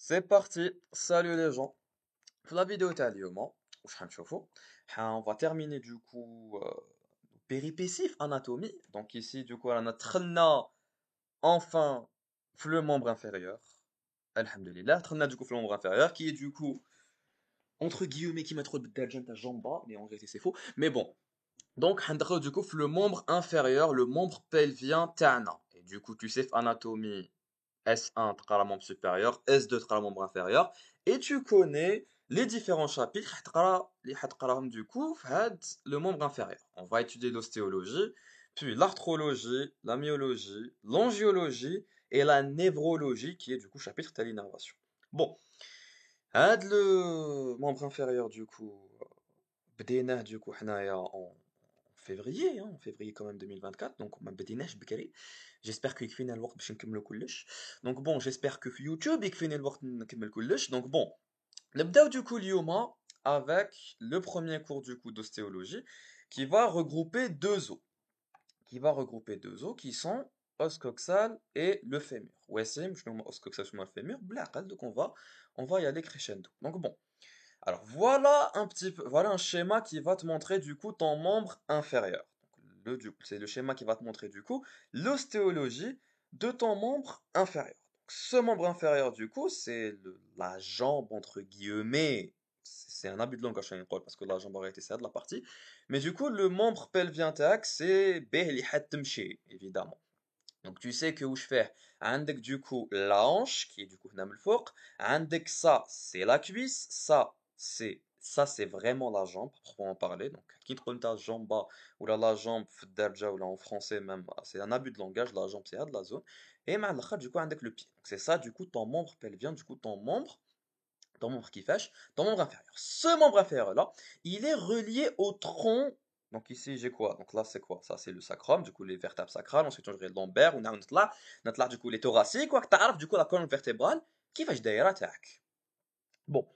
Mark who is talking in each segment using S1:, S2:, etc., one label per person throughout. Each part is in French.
S1: C'est parti, salut les gens. Pour la vidéo تاع اليوم واش حنشوفوا on va terminer du coup péripéties anatomie. Donc ici du coup on a دخلنا enfin le membre inférieur. Alhamdulillah, دخلنا du coup le membre inférieur qui est du coup entre guillemets qui met trop de ta jambe bas, mais en réalité c'est faux. Mais bon, donc حندخلوا du coup le membre inférieur, le membre pelvien تاعنا. Et du coup tu sais anatomie S1 تقرا le membre supérieur, S2 تقرا le membre inférieur, et tu connais les différents chapitres اللي حتقراهم du coup في هاد le membre inférieur. On va étudier l'ostéologie, puis l'arthrologie, la myologie, l'angiologie et la névrologie qui est du coup chapitre de l'innervation. Bon, هاد le membre inférieur du coup بديناه du coup حنايا en février, hein, en février quand même 2024, donc ما بديناش بكري. J'espère que يكفينا الوقت باش نكملو كلش. Donc bon, j'espère que في يوتيوب يكفيني الوقت نكمل كلش. Donc bon, نبداو du coup اليوم avec le premier cours du coup d'ostéologie qui va regrouper deux os. Qui sont os coxal et le fémur. واسم شنو هما os coxal شنو هما الفيمur بالعقل. Donc on va y aller crescendo. Donc bon, alors voilà un petit peu, voilà un schéma qui va te montrer du coup ton membre inférieur. Donc, c'est le schéma qui va te montrer du coup l'ostéologie de ton membre inférieur. Donc, ce membre inférieur du coup, c'est la jambe entre guillemets. C'est un abus de langage chez Nicole, parce que la jambe aurait été ça de la partie. Mais du coup, le membre pelvien tac, c'est به اللي حتمشي, évidemment. Donc tu sais que où je fais عندك du coup la hanche qui est du coup هنا من الفوق, عندك ça c'est la cuisse, ça c'est vraiment la jambe proprement parler. Donc qui تقول ta jambe bas ou la jambe في الدارجة ou là en français même, c'est un abus de langage. La jambe c'est de la zone et مع الاخر du coup عندك le pied. Donc c'est ça du coup ton membre pelvien, du coup ton membre qui fâche, ton membre inférieur. Ce membre inférieur là, il est relié au tronc. Donc ici j'ai quoi? Donc là c'est quoi? Ça c'est le sacrum, du coup les vertèbres sacrales. Ensuite on aurait le lombaire, on a là du coup les thoraciques, quoi que t'arrives du coup la colonne vertébrale qui fâche d'ailleurs tac. Bon,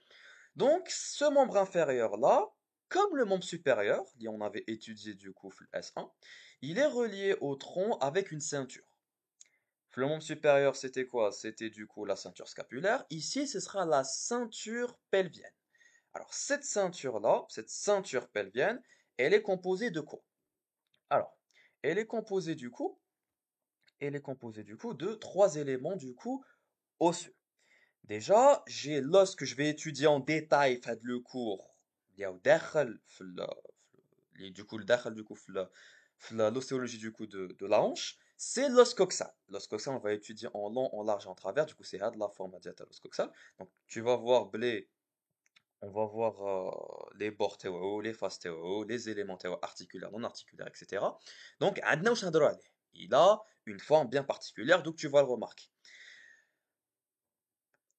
S1: donc ce membre inférieur là, comme le membre supérieur, on avait étudié du coup le S1, il est relié au tronc avec une ceinture. Le membre supérieur, c'était quoi? C'était du coup la ceinture scapulaire. Ici, ce sera la ceinture pelvienne. Alors, cette ceinture-là, cette ceinture pelvienne, elle est composée de quoi? Alors, elle est composée du coup, de trois éléments du coup osseux. Déjà, j'ai l'os que je vais étudier en détail, fait le cours. Il y a داخل في du coup, le داخل du coup l'ostéologie du coup de la hanche, c'est l'os coxal. L'os coxal, on va étudier en long, en large et en travers. Du coup, c'est de la forme de l'os coxal. Donc, tu vas voir blé. On va voir les bords théo, les faces théo, les éléments théo articulaires, non articulaires, etc. Donc, عندنا واش نهضروا عليه. Il a une forme bien particulière, donc tu vas le remarquer.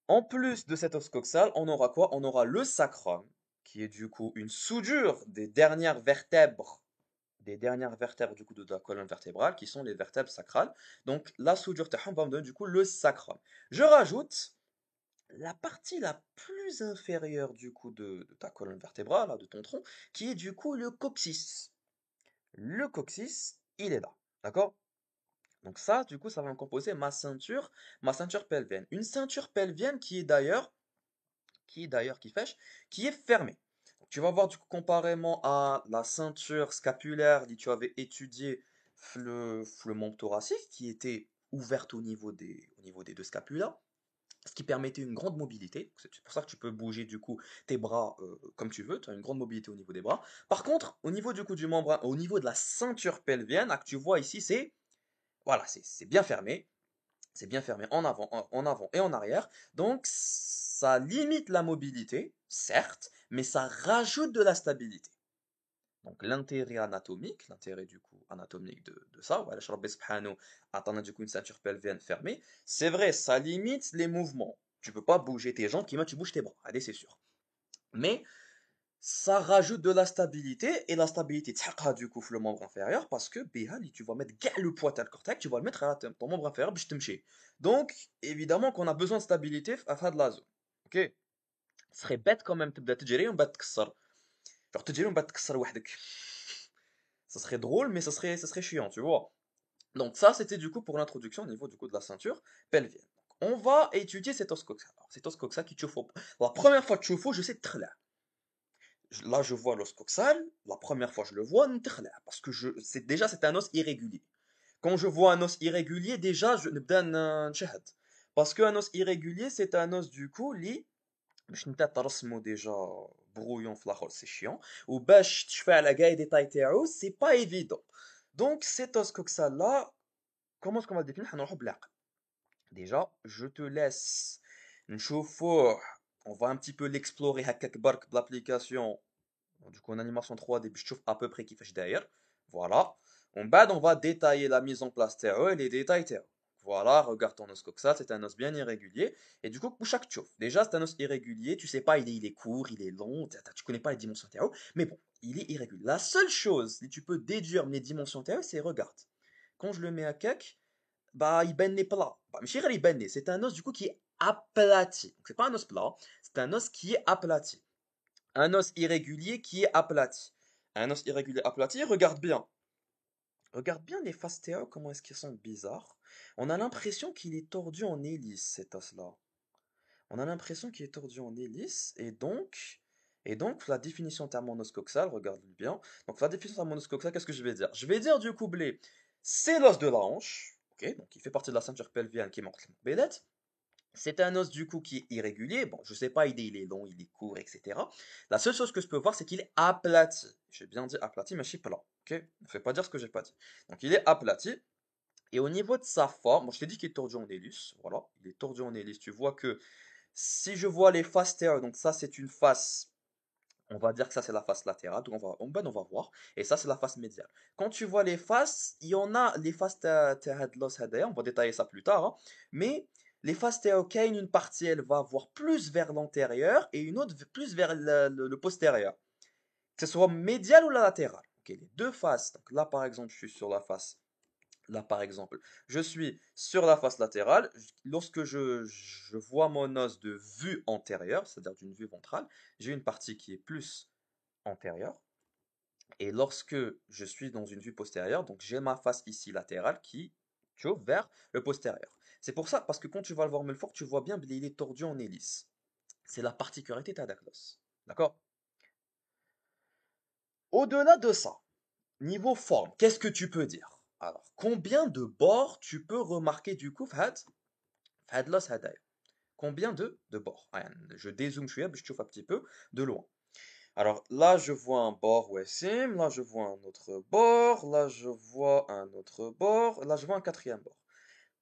S1: En plus de cet os coxal, on aura quoi? On aura le sacrum, qui est du coup une soudure des dernières vertèbres du coup de la colonne vertébrale, qui sont les vertèbres sacrales. Donc la soudure تاعهم va me donner du coup le sacrum. Je rajoute la partie la plus inférieure du coup de ta colonne vertébrale, de ton tronc, qui est du coup le coccyx. Le coccyx, il est là, d'accord? Donc ça, du coup, ça va me composer ma ceinture pelvienne. Une ceinture pelvienne qui est fermée. Donc, tu vas voir du coup comparément à la ceinture scapulaire que tu avais étudié le membre thoracique, qui était ouverte au niveau des deux scapulas, ce qui permettait une grande mobilité. C'est pour ça que tu peux bouger du coup tes bras comme tu veux, tu as une grande mobilité au niveau des bras. Par contre, au niveau du coup du membre, au niveau de la ceinture pelvienne, que tu vois ici, voilà, c'est bien fermé. C'est bien fermé en avant et en arrière. Donc, ça limite la mobilité, certes, mais ça rajoute de la stabilité. Donc, l'intérêt du coup anatomique de ça, voilà, Rabbi subhanahu attendant du coup une ceinture pelvienne fermée, c'est vrai, ça limite les mouvements. Tu peux pas bouger tes jambes, tu bouges tes bras, allez, c'est sûr. Mais ça rajoute de la stabilité, et la stabilité تحققها du coup le membre inférieur, parce que tu vas mettre le poids de cortex, tu vas le mettre à ton membre inférieur باش تمشي. Donc évidemment qu'on a besoin de stabilité à faire de la zone. OK? Ce serait bête quand même تبدا تجري ومن بعد تكسر. Genre تجري ومن بعد تكسر وحدك. Ça serait drôle, mais ça serait chiant, tu vois. Donc ça c'était du coup pour l'introduction au niveau du coup de la ceinture pelvienne. on va étudier cet os coxal. Alors, cet os coxal qui تشوفه la première fois que tu le je sais تخلع. Là, je vois l'os coxal, la première fois je le vois, نتخلع, parce que c'est déjà c'est un os irrégulier. Quand je vois un os irrégulier, déjà je نبدا نشهد. Parce qu'un os irrégulier, c'est un os du coup li باش نتا ترسمو déjà brouillon في الاخر c'est chiant وباش تشفى على كاع ديتاي تاعو c'est pas évident. Donc cet os coxal là, comment est-ce qu'on va le définir حنروحو بالعقل. Déjà, je te laisse نشوفوه, on va un petit peu l'explorer هكاك برك l'application du coup en animation 3D باش تشوف à peu près كيفاش داير. Voilà. On بعد on va détailler la mise en place تاعو et les détails تاعو. Voilà, regarde ton os coxal, c'est un os bien irrégulier. Et du coup, pour chaque tchouf, déjà c'est un os irrégulier, tu sais pas, il est court, il est long, tu connais pas les dimensions théo, mais bon, il est irrégulier. La seule chose que tu peux déduire les dimensions théo, c'est regarde. Quand je le mets à kek, bah il benne plat. Bah, mais il benne, c'est un os du coup qui est aplati. Donc c'est pas un os plat, c'est un os qui est aplati. Un os irrégulier qui est aplati. Un os irrégulier aplati, regarde bien. Regarde bien les faces Théo, comment est-ce qu'ils sont bizarres. On a l'impression qu'il est tordu en hélice, cet os-là. On a l'impression qu'il est tordu en hélice, et donc la définition thermonoscoxale, regarde bien. Donc la définition thermonoscoxale, qu'est-ce que je vais dire? Je vais dire du coup, blé, c'est l'os de la hanche, ok, donc il fait partie de la ceinture pelvienne qui manque le bélette. C'est un os du coup qui est irrégulier. Bon, je sais pas, il est long, il est court, etc. La seule chose que je peux voir, c'est qu'il est aplati. J'ai bien dit aplati, mais je suis plat. Ok? Ne fais pas dire ce que j'ai pas dit. Donc il est aplati. Et au niveau de sa forme, bon, je t'ai dit qu'il est tordu en hélice. Voilà, il est tordu en hélice. Tu vois que si je vois les faces terre, donc ça c'est une face, on va dire que ça c'est la face latérale. Donc on va voir. Et ça c'est la face médiale. Quand tu vois les faces, il y en a les faces terradlos hadaya, on va détailler ça plus tard, hein. Mais les faces théocaine, une partie elle va voir plus vers l'antérieur et une autre plus vers le postérieur. Que ce soit médial ou la latérale. Ok, les deux faces. Donc là par exemple, je suis sur la face. Là, par exemple, je suis sur la face latérale. Lorsque je vois mon os de vue antérieure, c'est-à-dire d'une vue ventrale, j'ai une partie qui est plus antérieure. Et lorsque je suis dans une vue postérieure, donc j'ai ma face ici latérale qui chauffe vers le postérieur. C'est pour ça, parce que quand tu vas le voir Melfort, tu vois bien, il est tordu en hélice. C'est la particularité d'Adaklos. D'accord? Au-delà de ça, niveau forme, qu'est-ce que tu peux dire? Alors, combien de bords tu peux remarquer du coup, Fahad Los Hadaya? Combien de bords? Je dézoome, je chauffe un petit peu de loin. Alors là, je vois un bord Wassim, là je vois un autre bord, là je vois un autre bord, là je vois un quatrième bord.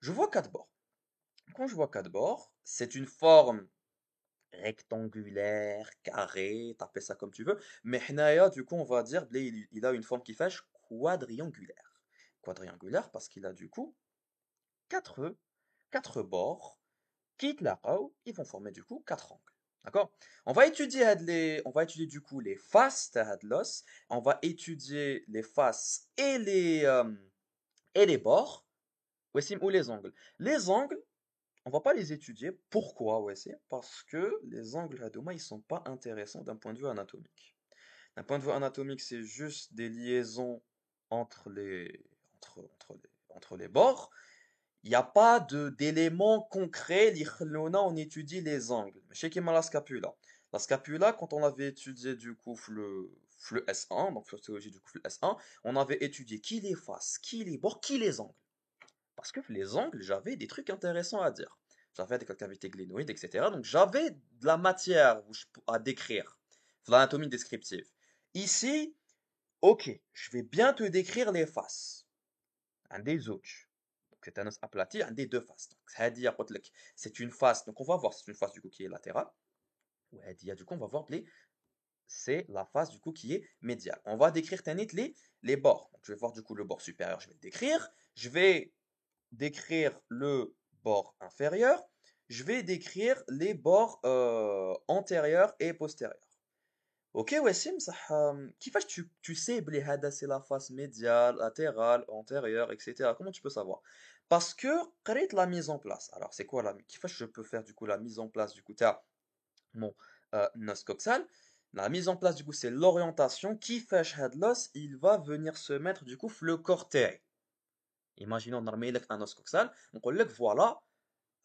S1: Je vois quatre bords. Quand je vois quatre bords, c'est une forme rectangulaire, carrée, t'appelles ça comme tu veux, mais Hnaya, du coup, on va dire, il a une forme qui fait quadriangulaire. Quadriangulaire parce qu'il a du coup quatre, quatre bords qui ils vont former du coup quatre angles. D'accord? On va étudier du coup les faces de l'os, on va étudier les faces et les bords, Wassim, ou les angles. Les angles, on va pas les étudier. Pourquoi, Wassim? Parce que les angles Hadouma, ils sont pas intéressants d'un point de vue anatomique. D'un point de vue anatomique, c'est juste des liaisons entre les bords. Il n'y a pas d'éléments concrets, on étudie les angles. Mais chez Kemal la scapula. La scapula, quand on avait étudié du coup le S1, donc physiologie du coup le S1, on avait étudié qui les faces, qui les bords, qui les angles. Parce que les angles, j'avais des trucs intéressants à dire. J'avais des cavités glénoïdes, etc. Donc j'avais de la matière à décrire, de l'anatomie descriptive. Ici, ok, je vais bien te décrire les faces. Un des autres. C'est un os aplati, un des deux faces. Donc, c'est une face, donc on va voir, c'est une face du coup qui est latérale. Ouais, du coup, on va voir c'est la face du coup qui est médiale. On va décrire les bords. Donc, je vais voir du coup le bord supérieur, je vais le décrire. Je vais décrire le bord inférieur. Je vais décrire les bords antérieurs et postérieurs. Ok, Wassim, كيفاش tu sais بلي هذا c'est la face médiale, latérale, antérieure, etc. Comment tu peux savoir? Parce que قريت la mise en place. Alors, c'est quoi كيفاش je peux faire du coup la mise en place du coup تاع mon nos coxal? La mise en place du coup c'est l'orientation كيفاش هاد l'os il va venir se mettre du coup le corps تاعي. Imaginons نرمي لك un os coxal, نقول لك voilà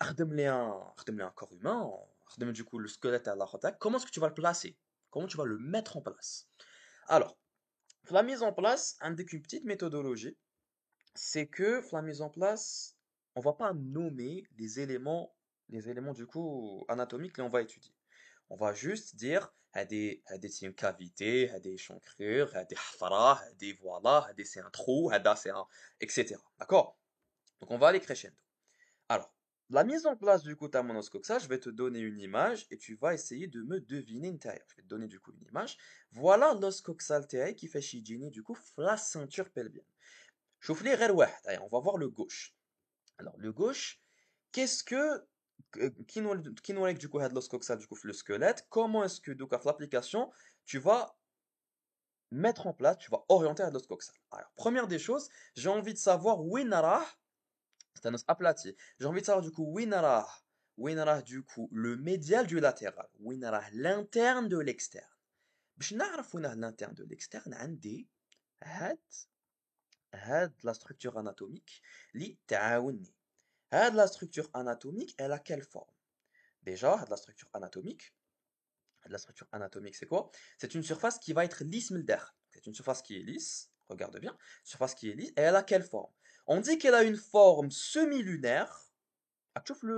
S1: خدم لي un corps humain, خدم du coup le squelette à la rotaque. Comment est-ce que tu vas le placer? Comment tu vas le mettre en place? Alors, pour la mise en place, avec une petite méthodologie, c'est que pour la mise en place, on va pas nommer les éléments du coup anatomiques que l'on va étudier. On va juste dire هادي c'est une cavité, هادي échancrure, هادي حفرة, هادي voilà, هادي c'est un trou, هذا c'est un etc. D'accord? Donc on va aller crescendo. Alors, la mise en place du coup ta monoscoxa, je vais te donner une image et tu vas essayer de me deviner l'intérieur. Je vais te donner du coup une image. Voilà l'os coxal تاعي كيفاش يجيني du coup في la ceinture pelvienne. شوف لي غير واحد. Allez, on va voir le gauche. Alors, le gauche, qu'est-ce que qui nous du coup هاد l'os coxal du coup le squelette, comment est-ce que donc à l'application tu vas mettre en place, tu vas orienter l'os coxal. Alors, première des choses, j'ai envie de savoir où c'est un os aplati. J'ai envie de savoir du coup وين راه du coup le médial du latéral, وين راه l'interne de l'externe. باش نعرف وين راه l'interne de l'externe عندي هاد la structure anatomique اللي تعاوني. La structure anatomique, elle a quelle forme? Déjà, la structure anatomique, c'est quoi? C'est une surface qui va être lisse milder. C'est une surface qui est lisse, regarde bien, surface qui est lisse, et elle a quelle forme? On dit qu'elle a une forme semi-lunaire. Ah, tu vois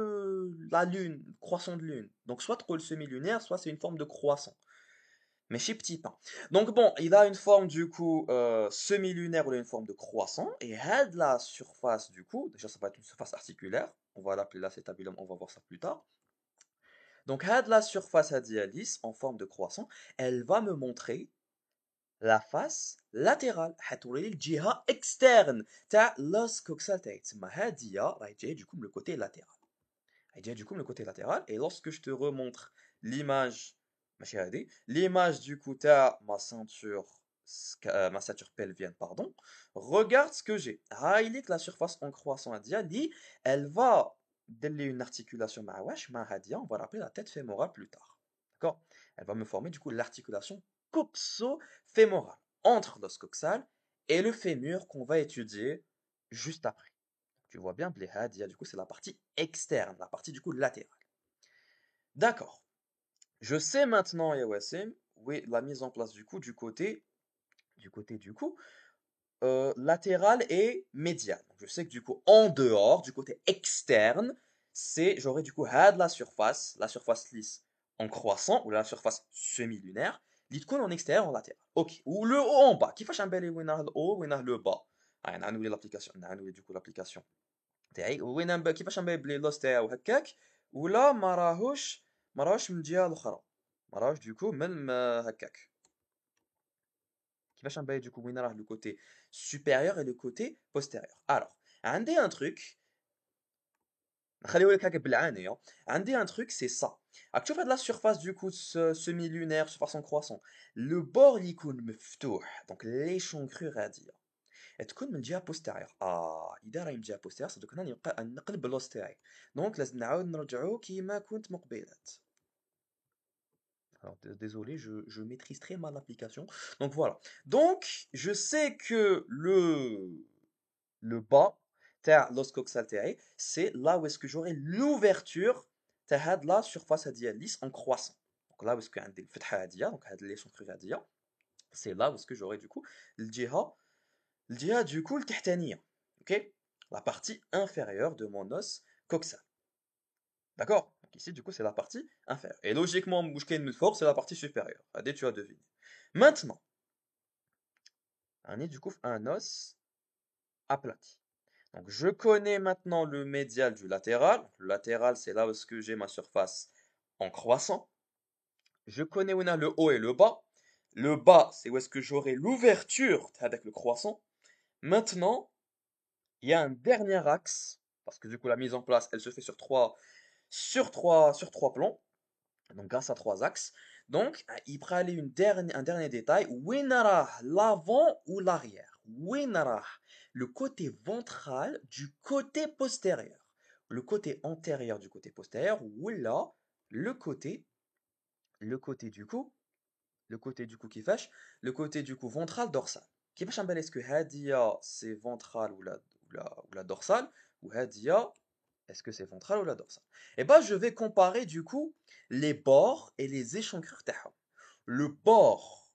S1: la lune, le croissant de lune. Donc, soit trop le semi-lunaire, soit c'est une forme de croissant. Mais chez petit pain. Donc bon, il a une forme du coup semi-lunaire ou une forme de croissant. Et la surface du coup, déjà ça va être une surface articulaire. On va l'appeler l'acétabulum, on va voir ça plus tard. Donc la surface radialis en forme de croissant, elle va me montrer la face latérale. هتوري لي الجهة externe تاع l'os coxal تاعي. تسمى هادية راهي جاية du coup le côté latéral. Du coup le côté latéral et lorsque je te remontre l'image l'image du coup t'as ma ceinture pelvienne pardon, regarde ce que j'ai. Il est que la surface en croissant elle va donner une articulation on va l'appeler la tête fémorale plus tard, d'accord, elle va me former du coup l'articulation coxo-fémorale entre l'os coxal et le fémur qu'on va étudier juste après. Tu vois bien, Bléhadia, du coup, c'est la partie externe, la partie du coup latérale. D'accord. Je sais maintenant, Yawassim, oui, la mise en place du coup du coup, latéral et médial. Donc, je sais que du coup, en dehors, du côté externe, j'aurai du coup la surface lisse en croissant, ou la surface semi-lunaire, اللي تكون en extérieur en latéral. Ok. Ou le haut en bas. كيفاش نبالي وين راه le haut, وين راه le bas. نعنولي l'application, نعنولي du coup l'application. تاعي وين كيفاش نبين بلي اللوس تاعو هكاك ولا ما راهوش من الجهه الاخرى ما راهوش دوكو من هكاك كيفاش نبين دوكو وين راه لو كوتي supérieur et le côté postérieur. Alors عندي un truc نخليو لك هكا بالعانيه. عندي un truc c'est ça. راك تشوف هاد لا surface du coup semi lunaire surface en croissant, le bord اللي يكون مفتوح دونك l'échancrure غاديه تكون من جهه بوستيريور. اذا راهي من جهه بوستيريور صدق هنا نبقى نقلب اللوس تاعي. دونك لازم نعاود نرجعو كيما كنت مقبلات. Alors désolé, je maîtrise très mal l'application. Donc voilà. Donc je sais que le bas تاع l'os coxal تاعي c'est là où est-ce que j'aurai l'ouverture تاع هاد la surface هادية lisse en croissant. Donc là où est-ce que عندي الفتحة هادية donc هاد l'échancrure هادية c'est là où est-ce que j'aurai du coup الجهة du coup التحتانية. Ok, la partie inférieure de mon os coxal. D'accord? Donc ici, du coup, c'est la partie inférieure. Et logiquement, Mouchkine Milford, c'est la partie supérieure. Allez, tu as deviné. Maintenant, on est du coup un os aplati. Donc, je connais maintenant le médial du latéral. Le latéral, c'est là où est-ce que j'ai ma surface en croissant. Je connais où on a le haut et le bas. Le bas, c'est où est-ce que j'aurai l'ouverture avec le croissant. Maintenant, il y a un dernier axe, parce que du coup, la mise en place, elle se fait sur trois plans. Donc grâce à trois axes. Donc, il prend aller un dernier détail. Winara, l'avant ou l'arrière. Winara, le côté ventral du côté postérieur. Le côté antérieur du côté postérieur. Ou là, le côté du coup, qui fâche, le côté du coup ventral dorsal. Qui fâche est-ce que Hadia c'est ventral ou la dorsale ou Hadia Est-ce que c'est ventral ou la dorsale? Eh ben, je vais comparer du coup les bords et les échancrures تاعهم. Le bord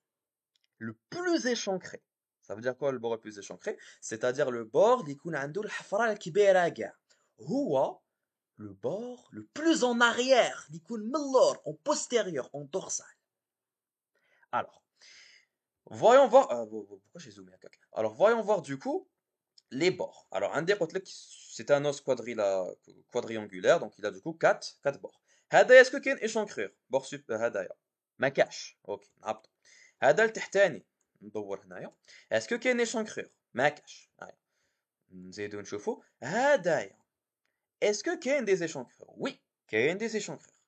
S1: le plus échancré. Ça veut dire quoi le bord le plus échancré? C'est-à-dire le bord اللي يكون عنده الحفرة الكبيرة كاع. هو le bord le plus en arrière, اللي يكون من اللور, en postérieur, en dorsal. Alors, voyons voir. Pourquoi j'ai zoomé à caca? Alors, voyons voir du coup les bords. Alors, un des côtés, c'est un os quadriangulaire, donc il a du coup 4 bords. هذا est-ce que كاين échancrure بور هذايا ما كاش اوكي نهبط. هذا التحتاني ندور هنايا est-ce que كاين échancrure ما كاش هاي نزيدو نشوفو هذايا est-ce que كاين des échancrures oui كاين des échancrures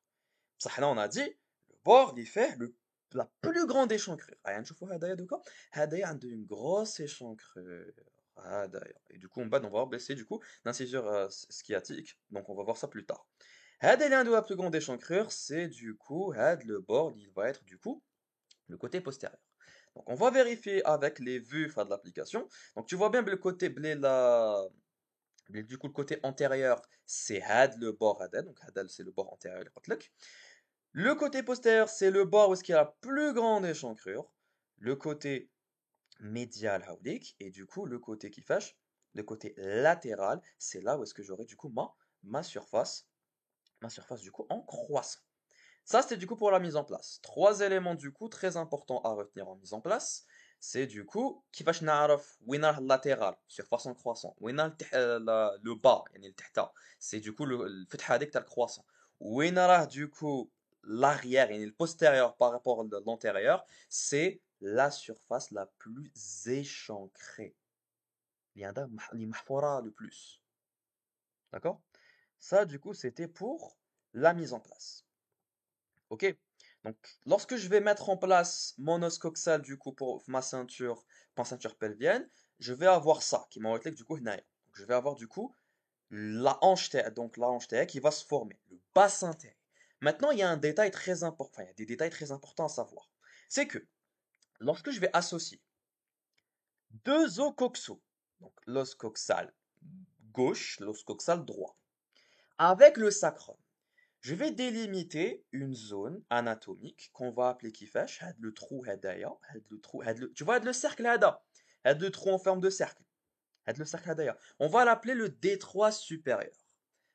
S1: بصح حنا on a dit le bord اللي فيه la plus grande échancrure هاي نشوفو هذايا دوكا هذايا عنده une grosse échancrure هذايا et du coup on va baisser du coup l'incisure sciatique donc on va voir ça plus tard. هذا اللي عنده la plus grande échancrure c'est du coup هذا le bord il va être du coup le côté postérieur. Donc on va vérifier avec les vues de l'application. Donc tu vois bien le côté du coup le côté antérieur c'est had le bord had donc had c'est le bord antérieur le côté postérieur c'est le bord où il y a la plus grande échancrure, le côté médial hawlik et du coup le côté qui fâche, le côté latéral c'est là où est-ce que j'aurai du coup ma surface du coup en croissant. Ça, c'était du coup pour la mise en place. Trois éléments du coup très importants à retenir en mise en place. C'est du coup, كيفاش نعرف وين راه latéral, surface en croissant, وين راه le bas, يعني التحتة. C'est du coup الفتحة هذيك تاع الcroissant. وين راه du coup l'arrière, يعني le postérieur par rapport à l'antérieur, c'est la surface la plus échancrée. اللي محفورة le plus. D'accord? Ça, du coup, c'était pour la mise en place. Ok? Donc, lorsque je vais mettre en place mon os coxal, du coup, pour ma ceinture pelvienne, je vais avoir ça, qui m'a été du coup, هنايا. Donc, je vais avoir du coup la hanche théique, donc la hanche théique qui va se former, le bassin théique. Maintenant, il y a un détail très important, enfin, il y a des détails très importants à savoir. C'est que, lorsque je vais associer deux os coxaux, donc l'os coxal gauche, l'os coxal droit, avec le sacrum, je vais délimiter une zone anatomique qu'on va appeler كيفاش هاد le trou هدايا هاد le trou tu vois هاد le cercle هذا هاد le trou en forme de cercle هاد le cercle هدايا on va l'appeler le détroit supérieur.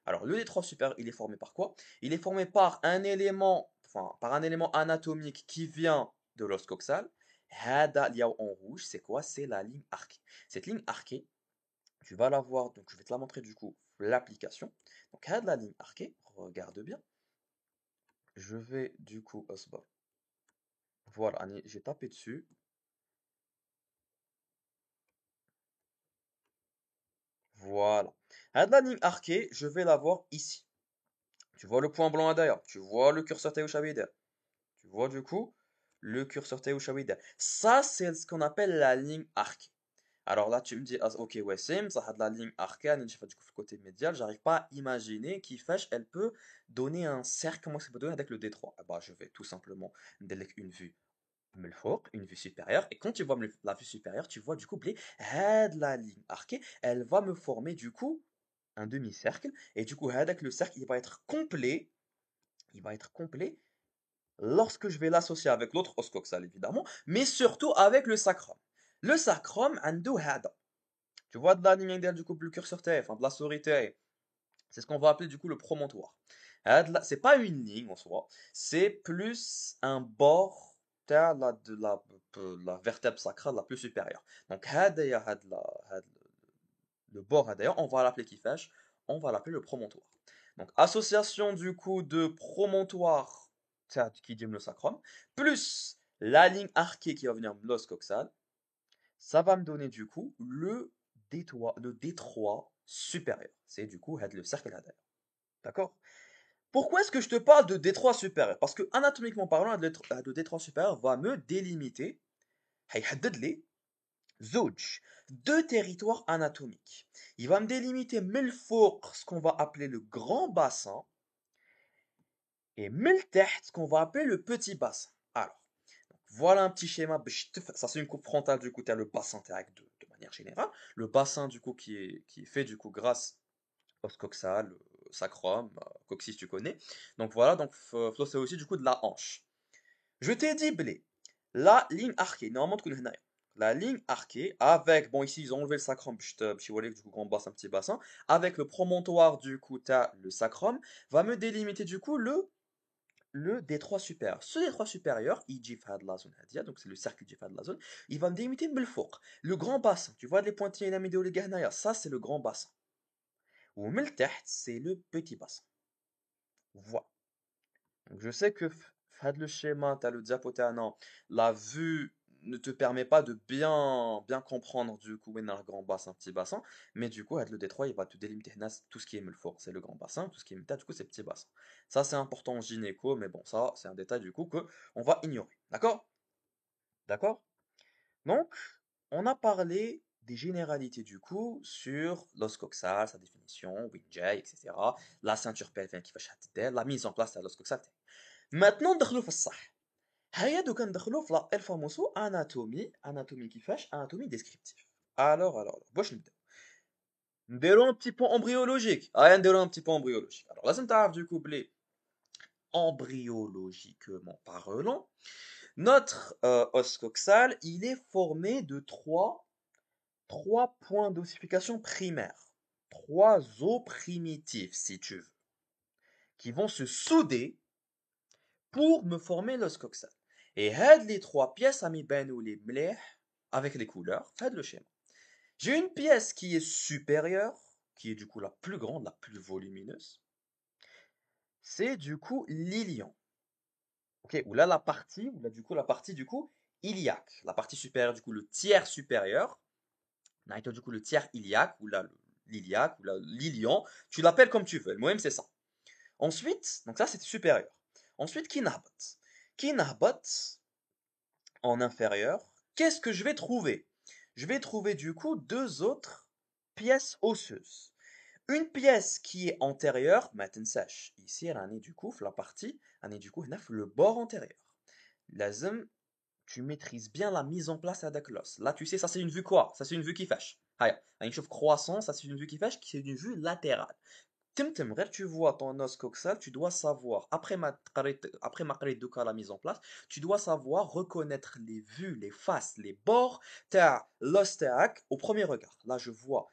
S1: Alors le détroit supérieur il est formé par quoi? Il est formé par un élément par un élément anatomique qui vient de l'os coxal. هذا اللي en rouge c'est quoi? C'est la ligne arquée. Cette ligne arquée tu vas la voir donc je vais te la montrer du coup l'application. Donc هاد la ligne arquée regarde bien. Je vais du coup, voilà, j'ai tapé dessus. Voilà. La ligne arquée, je vais la voir ici. Tu vois le point blanc d'ailleurs. Tu vois le curseur Théo-Chavider. Tu vois du coup le curseur Théo-Chavider. Ça, c'est ce qu'on appelle la ligne arquée. Alors là, tu me dis, ah, ok, ouais, ça a de la ligne arquée, du coup, côté médial, j'arrive pas à imaginer qui fait, elle peut donner un cercle, comment ça peut donner avec le détroit. Ah bah, je vais tout simplement donner une vue une vue supérieure. Et quand tu vois la vue supérieure, tu vois du coup la ligne arquée, elle va me former du coup un demi-cercle. Et du coup, avec le cercle, il va être complet. Il va être complet lorsque je vais l'associer avec l'autre os coxal, évidemment, mais surtout avec le sacrum. Le sacrum, عنده هذا. Tu vois de la ligne du coup, le curseur TF, enfin, de la souris TF. C'est ce qu'on va appeler du coup le promontoire. C'est pas une ligne en soi, c'est plus un bord de la vertèbre sacrale la plus supérieure. Donc le bord d'ailleurs, on va l'appeler kifesh, on va l'appeler le promontoire. Donc association du coup de promontoire qui dit le sacrum, plus la ligne arquée qui va venir de l'os coxal, ça va me donner du coup le détroit supérieur. C'est du coup le cercle d'ailleurs. D'accord? Pourquoi est-ce que je te parle de détroit supérieur? Parce que anatomiquement parlant, le détroit supérieur va me délimiter هيحدد لي deux territoires anatomiques. Il va me délimiter من الفوق ce qu'on va appeler le grand bassin et من التحت ce qu'on va appeler le petit bassin. Alors, voilà un petit schéma. Ça c'est une coupe frontale du coup, tu as le bassin de manière générale. Le bassin du coup qui est fait du coup grâce au coxal, sacrum, coccyx, tu connais. Donc voilà, donc Flo, c'est aussi du coup de la hanche. Je t'ai dit, blé, la ligne arquée, normalement, تكون هنايا. La ligne arquée avec, bon ici ils ont enlevé le sacrum, je vois du coup grand bassin, petit bassin, avec le promontoire du coup, t'as le sacrum, va me délimiter du coup le détroit supérieur. Ce détroit supérieur, il dit de la zone hadia, donc c'est le cercle qui dit de la zone, il va me délimiter بالفوق. Le grand bassin, tu vois les pointillés là, ça c'est le grand bassin. Ou c'est le petit bassin. Voilà. Donc, je sais que fad le schéma, tu as le diapoté, la vue ne te permet pas de bien comprendre du coup un grand bassin, petit bassin, mais du coup, le détroit, il va te délimiter tout ce qui est Melfort, c'est le grand bassin, tout ce qui est Meta, du coup, c'est petit bassin. Ça, c'est important en gynéco, mais bon, ça, c'est un détail du coup que on va ignorer. D'accord? D'accord? Donc, on a parlé des généralités du coup sur l'os coxal, sa définition, Winjay, etc. La ceinture pelvienne qui va chatter, la mise en place de l'os coxal. Maintenant, ندخلوا في الصح. هيا دوكا ندخلوا في الفاموسو اناتومي كيفاش اناتومي ديسكريبتيف. alors باش نبداو نديرو un petit point embryologique. نديرو un petit point embryologique. Alors لازم تعرف du coup بلي embryologiquement parlant, notre os coxal, il est formé de trois points d'ossification primaires, trois os primitifs si tu veux, qui vont se souder pour me former l'os coxal. Et les trois pièces à mi ben ou les mleh avec les couleurs, faites le schéma. J'ai une pièce qui est supérieure, qui est du coup la plus grande, la plus volumineuse. C'est du coup l'ilion. Ok, ou là du coup la partie iliaque, la partie supérieure du coup le tiers supérieur, du coup le tiers iliaque ou là l'iliaque ou là l'ilion, tu l'appelles comme tu veux. Le moyen c'est ça. Ensuite, donc ça c'est supérieur. Ensuite, kinahbat. Kinahbat, en inférieur, qu'est-ce que je vais trouver? Je vais trouver du coup deux autres pièces osseuses. Une pièce qui est antérieure, ما تنساش. Ici, elle est du coup, la partie, elle est du coup, le bord antérieur. لازم tu maîtrises bien la mise en place avec l'os. Là, tu sais, ça c'est une vue quoi? Ça c'est une vue qui fâche. Une chauve croissant, ça c'est une vue qui fâche, c'est une vue latérale. Tu vois ton os coxal, tu dois savoir, après ma de la mise en place, tu dois savoir reconnaître les vues, les faces, les bords, t'as l'os au premier regard. Là, je vois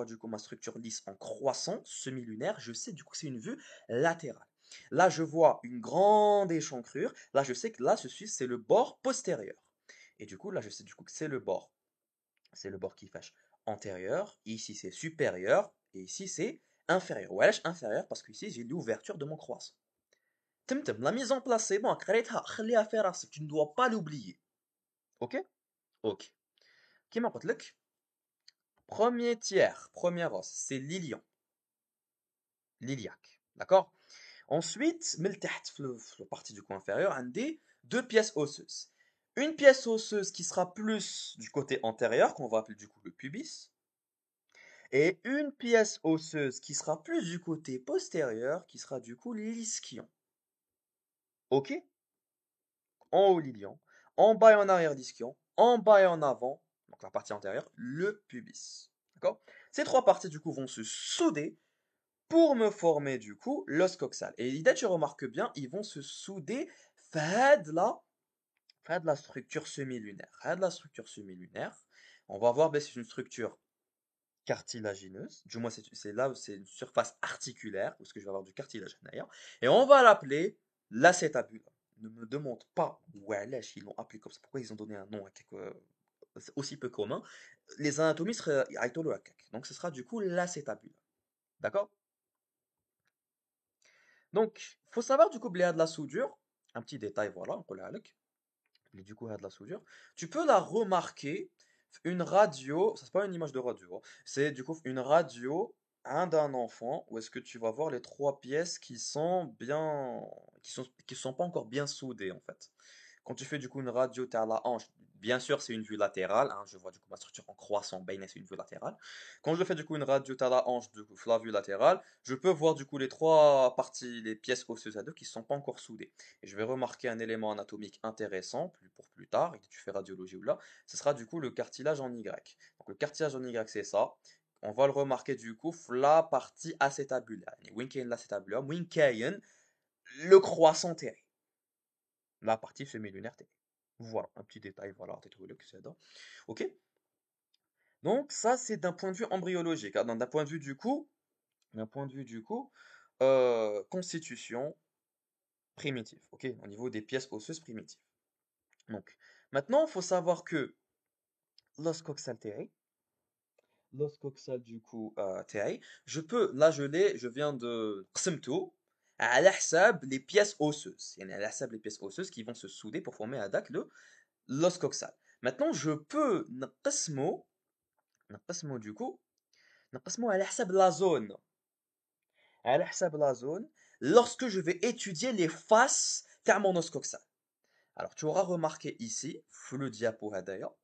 S1: du coup ma structure lisse en croissant, semi-lunaire, je sais du coup que c'est une vue latérale. Là, je vois une grande échancrure, là, je sais que là, c'est le bord postérieur. Et du coup, là, je sais du coup que c'est le bord qui fâche antérieur, ici c'est supérieur, et ici c'est inférieur. Ouais, inférieur parce que ici j'ai l'ouverture de mon croissant. La mise en place c'est bon, tu ne dois pas l'oublier. Ok? Ok. Qui m'a dit premier tiers, premier os, c'est l'ilion, l'iliaque. D'accord? Ensuite, la partie du coin inférieur, un des deux pièces osseuses. Une pièce osseuse qui sera plus du côté antérieur, qu'on va appeler du coup le pubis, et une pièce osseuse qui sera plus du côté postérieur, qui sera du coup l'ischion. Ok? En haut l'ilion, en bas et en arrière l'ischion, en bas et en avant, donc la partie antérieure, le pubis. D'accord? Ces trois parties du coup vont se souder pour me former du coup l'os coxal. Et l'idée, tu remarques bien, ils vont se souder fait de la structure semi-lunaire. Fait de la structure semi-lunaire. On va voir, ben, c'est une structure cartilagineuse. Du moins, c'est là où c'est une surface articulaire, où ce que je vais avoir du cartilage derrière. Et on va l'appeler l'acétabule. Ne me demande pas où ils l'ont appelé comme ça. Pourquoi ils ont donné un nom à quelque aussi peu commun. Les anatomies seraient Aitolo Akak. Donc ce sera du coup l'acétabule. D'accord? Donc, il faut savoir du coup, il y a de la soudure. Un petit détail, voilà, on peut avec. Mais du coup, il y a de la soudure. Tu peux la remarquer, une radio, ça c'est pas une image de radio, hein, c'est du coup une radio d'un enfant où est-ce que tu vas voir les trois pièces qui sont pas encore bien soudées en fait. Quand tu fais du coup une radio, tu à la hanche. Bien sûr, c'est une vue latérale, hein, je vois du coup ma structure en croissant, ben, c'est une vue latérale. Quand je fais du coup une radio, tu à la hanche, du coup, la vue latérale, je peux voir du coup les trois parties, les pièces osseuses à deux qui ne sont pas encore soudées. Et je vais remarquer un élément anatomique intéressant pour plus tard, et que tu fais radiologie ou là, ce sera du coup le cartilage en Y. Donc le cartilage en Y, c'est ça. on va le remarquer du coup, la partie acétabulaire. Win kayen l'acétabulaire, win kayen le croissant terré, la partie semi-lunaire terré. Voilà, un petit détail, voilà, t'es trouvé le que c'est. Ok? Donc ça, c'est d'un point de vue embryologique, hein. D'un point de vue du coup, constitution primitive, ok? Au niveau des pièces osseuses primitives. Donc, maintenant, il faut savoir que l'os coxal terré, l'os coxal du coup terré, là je viens de قسمته على حساب les pièces osseuses. يعني على حساب les pièces osseuses qui vont se souder pour former l'os coxal. Maintenant, je peux نقسمه du coup, نقسمه على حساب la zone. على حساب la zone, lorsque je vais étudier les faces تاع mon os coxal. Alors, tu auras remarqué ici, sous le diapo هدايا,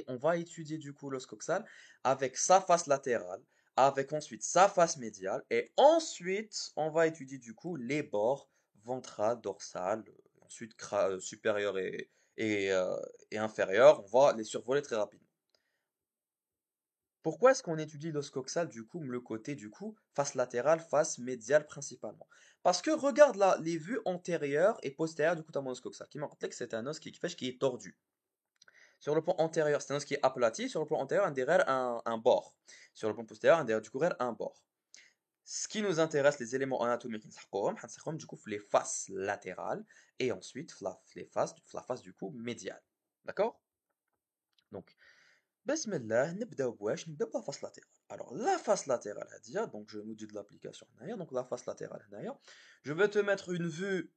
S1: on va étudier du coup l'os coxal avec sa face latérale, avec ensuite sa face médiale, et ensuite on va étudier du coup les bords ventral, dorsal, ensuite supérieur et, euh, et inférieur. On va les survoler très rapidement. Pourquoi est-ce qu'on étudie l'os coxal du coup, le côté du coup, face latérale, face médiale principalement? Parce que regarde là, les vues antérieures et postérieures du coup, mon os coxal, qui m'a rappelé que c'est un os qui est tordu. Sur le plan antérieur, c'est un os qui est aplati. Sur le plan antérieur, derrière un bord. Sur le plan postérieur, derrière du coup un bord. Ce qui nous intéresse, les éléments anatomiques, du coup les faces latérales et ensuite la face du coup médiale. D'accord? Donc, Bismillah, نبدأ la face latérale. Alors, la face latérale, donc je nous dis de l'application, donc la face latérale, je vais te mettre une vue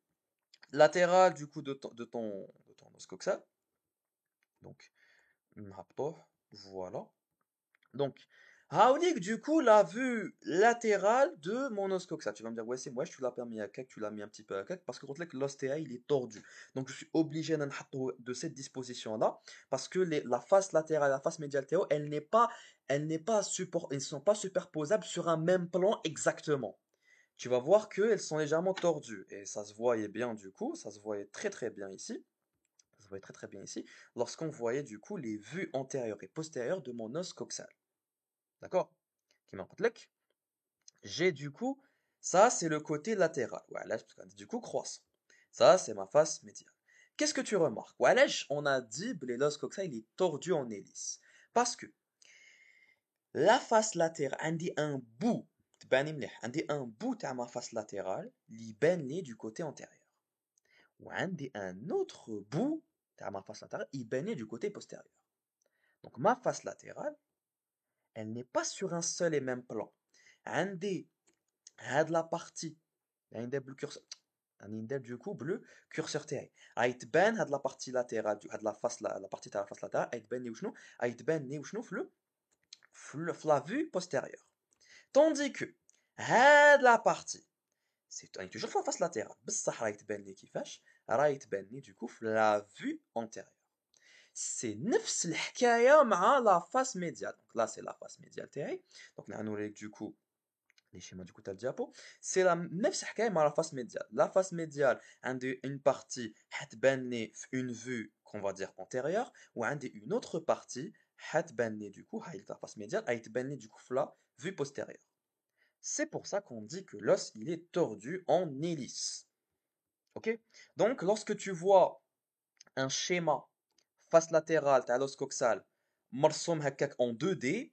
S1: latérale du coup de ton os coxal. Donc, voilà. Donc, Haolik, du coup, la vue latérale de mon os coxal. Tu vas me dire, ouais, c'est moi, tu l'as permis à quelque, tu l'as mis un petit peu à quelque, parce que contre l'ostéa, il est tordu. Donc, je suis obligé de cette disposition-là, parce que la face latérale et la face médiale théo, elles ne sont pas superposables sur un même plan exactement. Tu vas voir qu'elles sont légèrement tordues, et ça se voyait bien, du coup, ça se voyait très très bien ici. Ça se voyait très très bien ici, lorsqu'on voyait du coup les vues antérieures et postérieures de mon os coxal. D'accord? Qui m'empêche. J'ai du coup, ça c'est le côté latéral. Voilà, du coup croissant. Ça c'est ma face médiane. Qu'est-ce que tu remarques? Voilà, on a dit que l'os coxal il est tordu en hélice. Parce que la face latérale, on dit un bout, on dit un bout à ma face latérale, il du côté antérieur. Ou on dit un autre bout à ma face latérale, il du côté postérieur. Donc ma face latérale, elle n'est pas sur un seul et même plan. عندي هاد لا بارتي اللي ندير بالكورسور راني ندير دوكو بلو كورسور تاعي غيتبان هاد لا بارتي لاتيرال هاد لا فاس لا بارتي تاع لا فاس لاتيرال غيتبان لي وشنو غيتبان لي وشنو في لا فيو بوستيريور طوندي كو هاد لا بارتي سي راني توجور في لا فاس لاتيرال بصح راه يتبان لي كيفاش راه يتبان لي دوكو في لا فيو انتيريور سي نفس الحكايه مع لا فاس ميديال دونك لا سي لا فاس ميديال تاعي دونك نوريك دوكو les schémas du coup t'as le diapo c'est la même حكايه مع la face médiale. La face médiale عندي une partie حتبان لي une vue qu'on va dire antérieure ou عندي une autre partie حتبان لي du coup هاي la face médiale حتبان لي du coup la vue postérieure. C'est pour ça qu'on dit que l'os il est tordu en hélice. OK? Donc lorsque tu vois un schéma face latérale t'as l'os coxal مرسوم هكاك en 2D,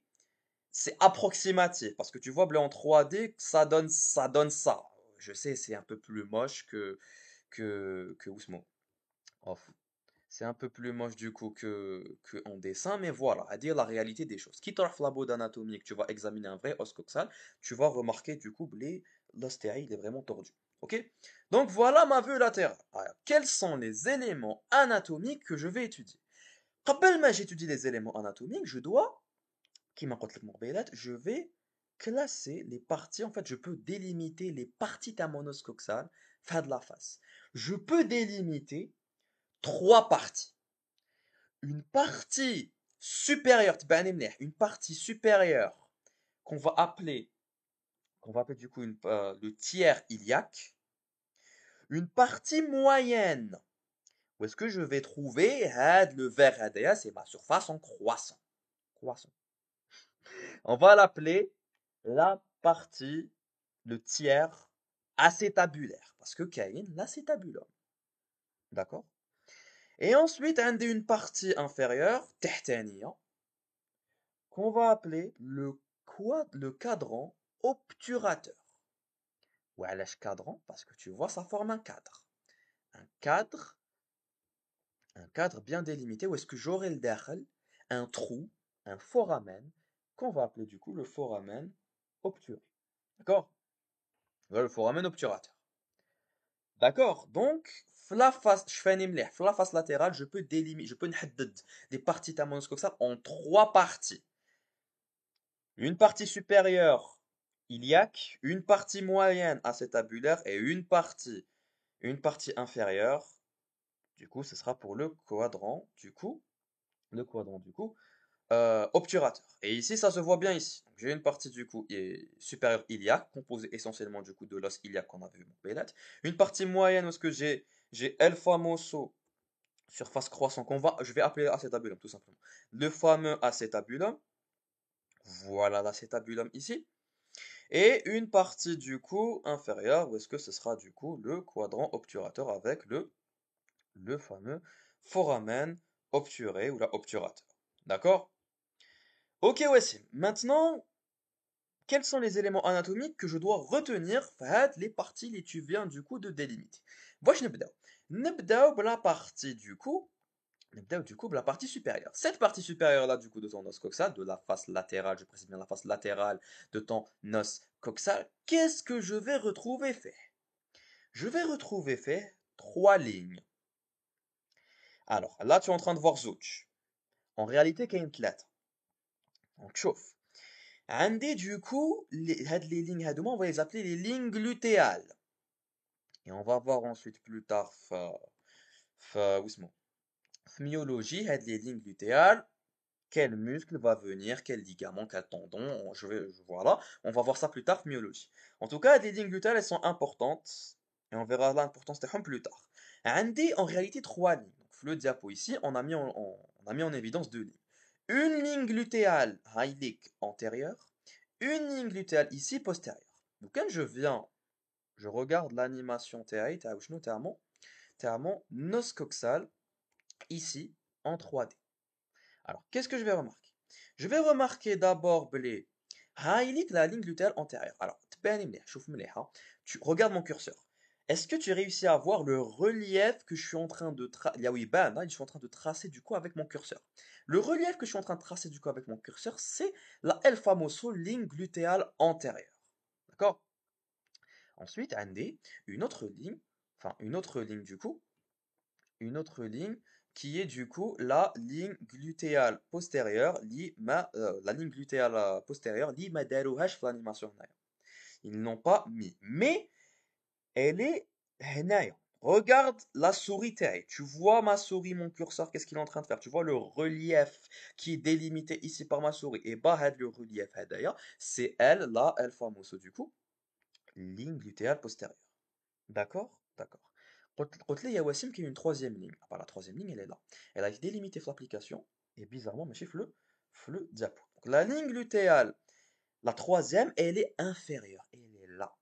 S1: c'est approximatif parce que tu vois bleu en 3D ça donne ça. Je sais c'est un peu plus moche que Ousmo. Off. C'est un peu plus moche du coup que en dessin, mais voilà, à dire la réalité des choses. Quitte à la bode anatomique, tu vas examiner un vrai os coxal, tu vas remarquer du coup l'ostéa il est vraiment tordu. Ok? Donc voilà ma vue latérale. Alors, quels sont les éléments anatomiques que je vais étudier? قبل ما j'étudie les éléments anatomiques, je dois je vais classer les parties. En fait, je peux délimiter les parties tamonoscoxales, fin de la face. Je peux délimiter trois parties. Une partie supérieure, une partie supérieure qu'on va appeler, du coup le tiers iliaque. Une partie moyenne. Où est-ce que je vais trouver le vert c'est ma surface en croissant. Croissant. On va l'appeler la partie, le tiers acétabulaire. Parce que Caïn, l'acétabulum. D'accord? Et ensuite, on a une partie inférieure, تحتانية, qu'on va appeler le cadran obturateur. Ou علاش cadran? Parce que tu vois, ça forme un cadre. Un cadre, un cadre bien délimité où est-ce que j'aurai le dakhel, un trou, un foramen, qu'on va appeler du coup le foramen obturé. D'accord? Voilà le foramen obturateur. D'accord? Donc, la face, je fais un imleh, la face latérale, je peux délimiter, je peux nhadded des parties tamonoscoxales en trois parties. Une partie supérieure, iliaque, une partie moyenne, acétabulaire, et une partie inférieure. Du coup, ce sera pour le quadrant, du coup, obturateur. Et ici, ça se voit bien ici. Donc, j'ai une partie du coup supérieure iliaque, composée essentiellement du coup de l'os iliaque qu'on avait vu mon Bélat. Une partie moyenne où ce que j'ai El Famoso, surface croissant, je vais appeler acétabulum tout simplement. Le fameux acétabulum, voilà l'acétabulum ici. Et une partie du coup inférieure, où est-ce que ce sera du coup le quadrant obturateur avec le fameux foramen obturé ou la obturateur. D'accord? Ok, Wassim. Maintenant, quels sont les éléments anatomiques que je dois retenir فهاد les parties les tu viens du coup de délimiter. واش نبداو نبداو بلا partie du coup نبداو du coup بلا partie supérieure. Cette partie supérieure là du coup de ton os coxal, de la face latérale, je précise bien la face latérale de ton os coxal, qu'est-ce que je vais retrouver fait? Je vais retrouver fait trois lignes. Alors là tu es en train de voir Zouch. En réalité كاين ثلاثة. Donc chauffe. عندي du coup هاد les lignes هادوما on va les appeler les lignes glutéales. Et on va voir ensuite plus tard واسمه في myologie هاد les lignes glutéales quel muscle va venir, quel ligament, quel tendon, voilà, on va voir ça plus tard myologie. En tout cas les lignes glutéales elles sont importantes et on verra l'importance des plus tard. عندي en réalité trois lignes. Donc, le diapo ici on a mis en évidence deux lignes. Une ligne glutéale هايليك antérieure, une ligne glutéale ici postérieure. Donc quand je regarde l'animation تاعي تاع شنو تاع mon os coxal ici en 3D. Alors, qu'est-ce que je vais remarquer? Je vais remarquer d'abord la ligne glutéale antérieure. Alors, tu regardes mon curseur. Est-ce que tu réussis à voir le relief que je suis en train de je suis en train de tracer du coup avec mon curseur. Le relief que je suis en train de tracer du coup avec mon curseur, c'est la El Famoso ligne glutéale antérieure. D'accord? Ensuite, Andy, une autre ligne du coup, une autre ligne qui est du coup la ligne glutéale postérieure la ligne glutéale postérieure li ma darouhاش في l'animation هنايا. Ils n'ont pas mis, mais elle est هنايا. Regarde la souris تاعي. Tu vois ma souris, mon curseur, qu'est-ce qu'il est en train de faire? Tu vois le relief qui est délimité ici par ma souris. Et bah, le relief هدايا, c'est elle, là, elle famoso du coup, ligne glutéale postérieure. D'accord? D'accord. قلت لي يا وسيم qu'il y a une troisième ligne. Ah bah, la troisième ligne, elle est là. Elle a été délimitée sur l'application, et bizarrement, mais le diapo. Donc, la ligne glutéale, la troisième, elle est inférieure. Elle est là.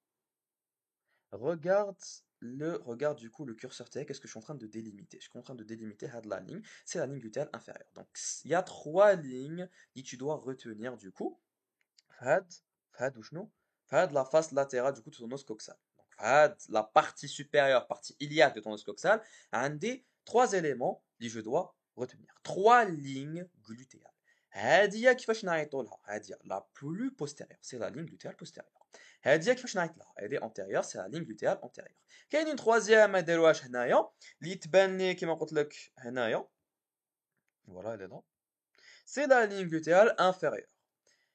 S1: Regarde du coup le curseur TX, qu'est-ce que je suis en train de délimiter? Je suis en train de délimiter la ligne, c'est la ligne glutéale inférieure. Donc, il y a trois lignes que tu dois retenir du coup. Fad, Fad ou شنو? Fad la face latérale du coup de ton os coxal. Donc Fad la partie supérieure, partie iliaque de ton os coxal, a des trois éléments que je dois retenir. Trois lignes glutéales. هادية كيفاش نعيطوا لها؟ هادية la plus postérieure, c'est la ligne glutéale postérieure. هادية كيفاش نعيط لها؟ Elle est antérieure, c'est la ligne glutéale antérieure. كاين une troisième ما داروهاش هنايا اللي تبان لي كيما قلت لك هنايا. Voilà, elle est là. C'est la ligne glutéale inférieure.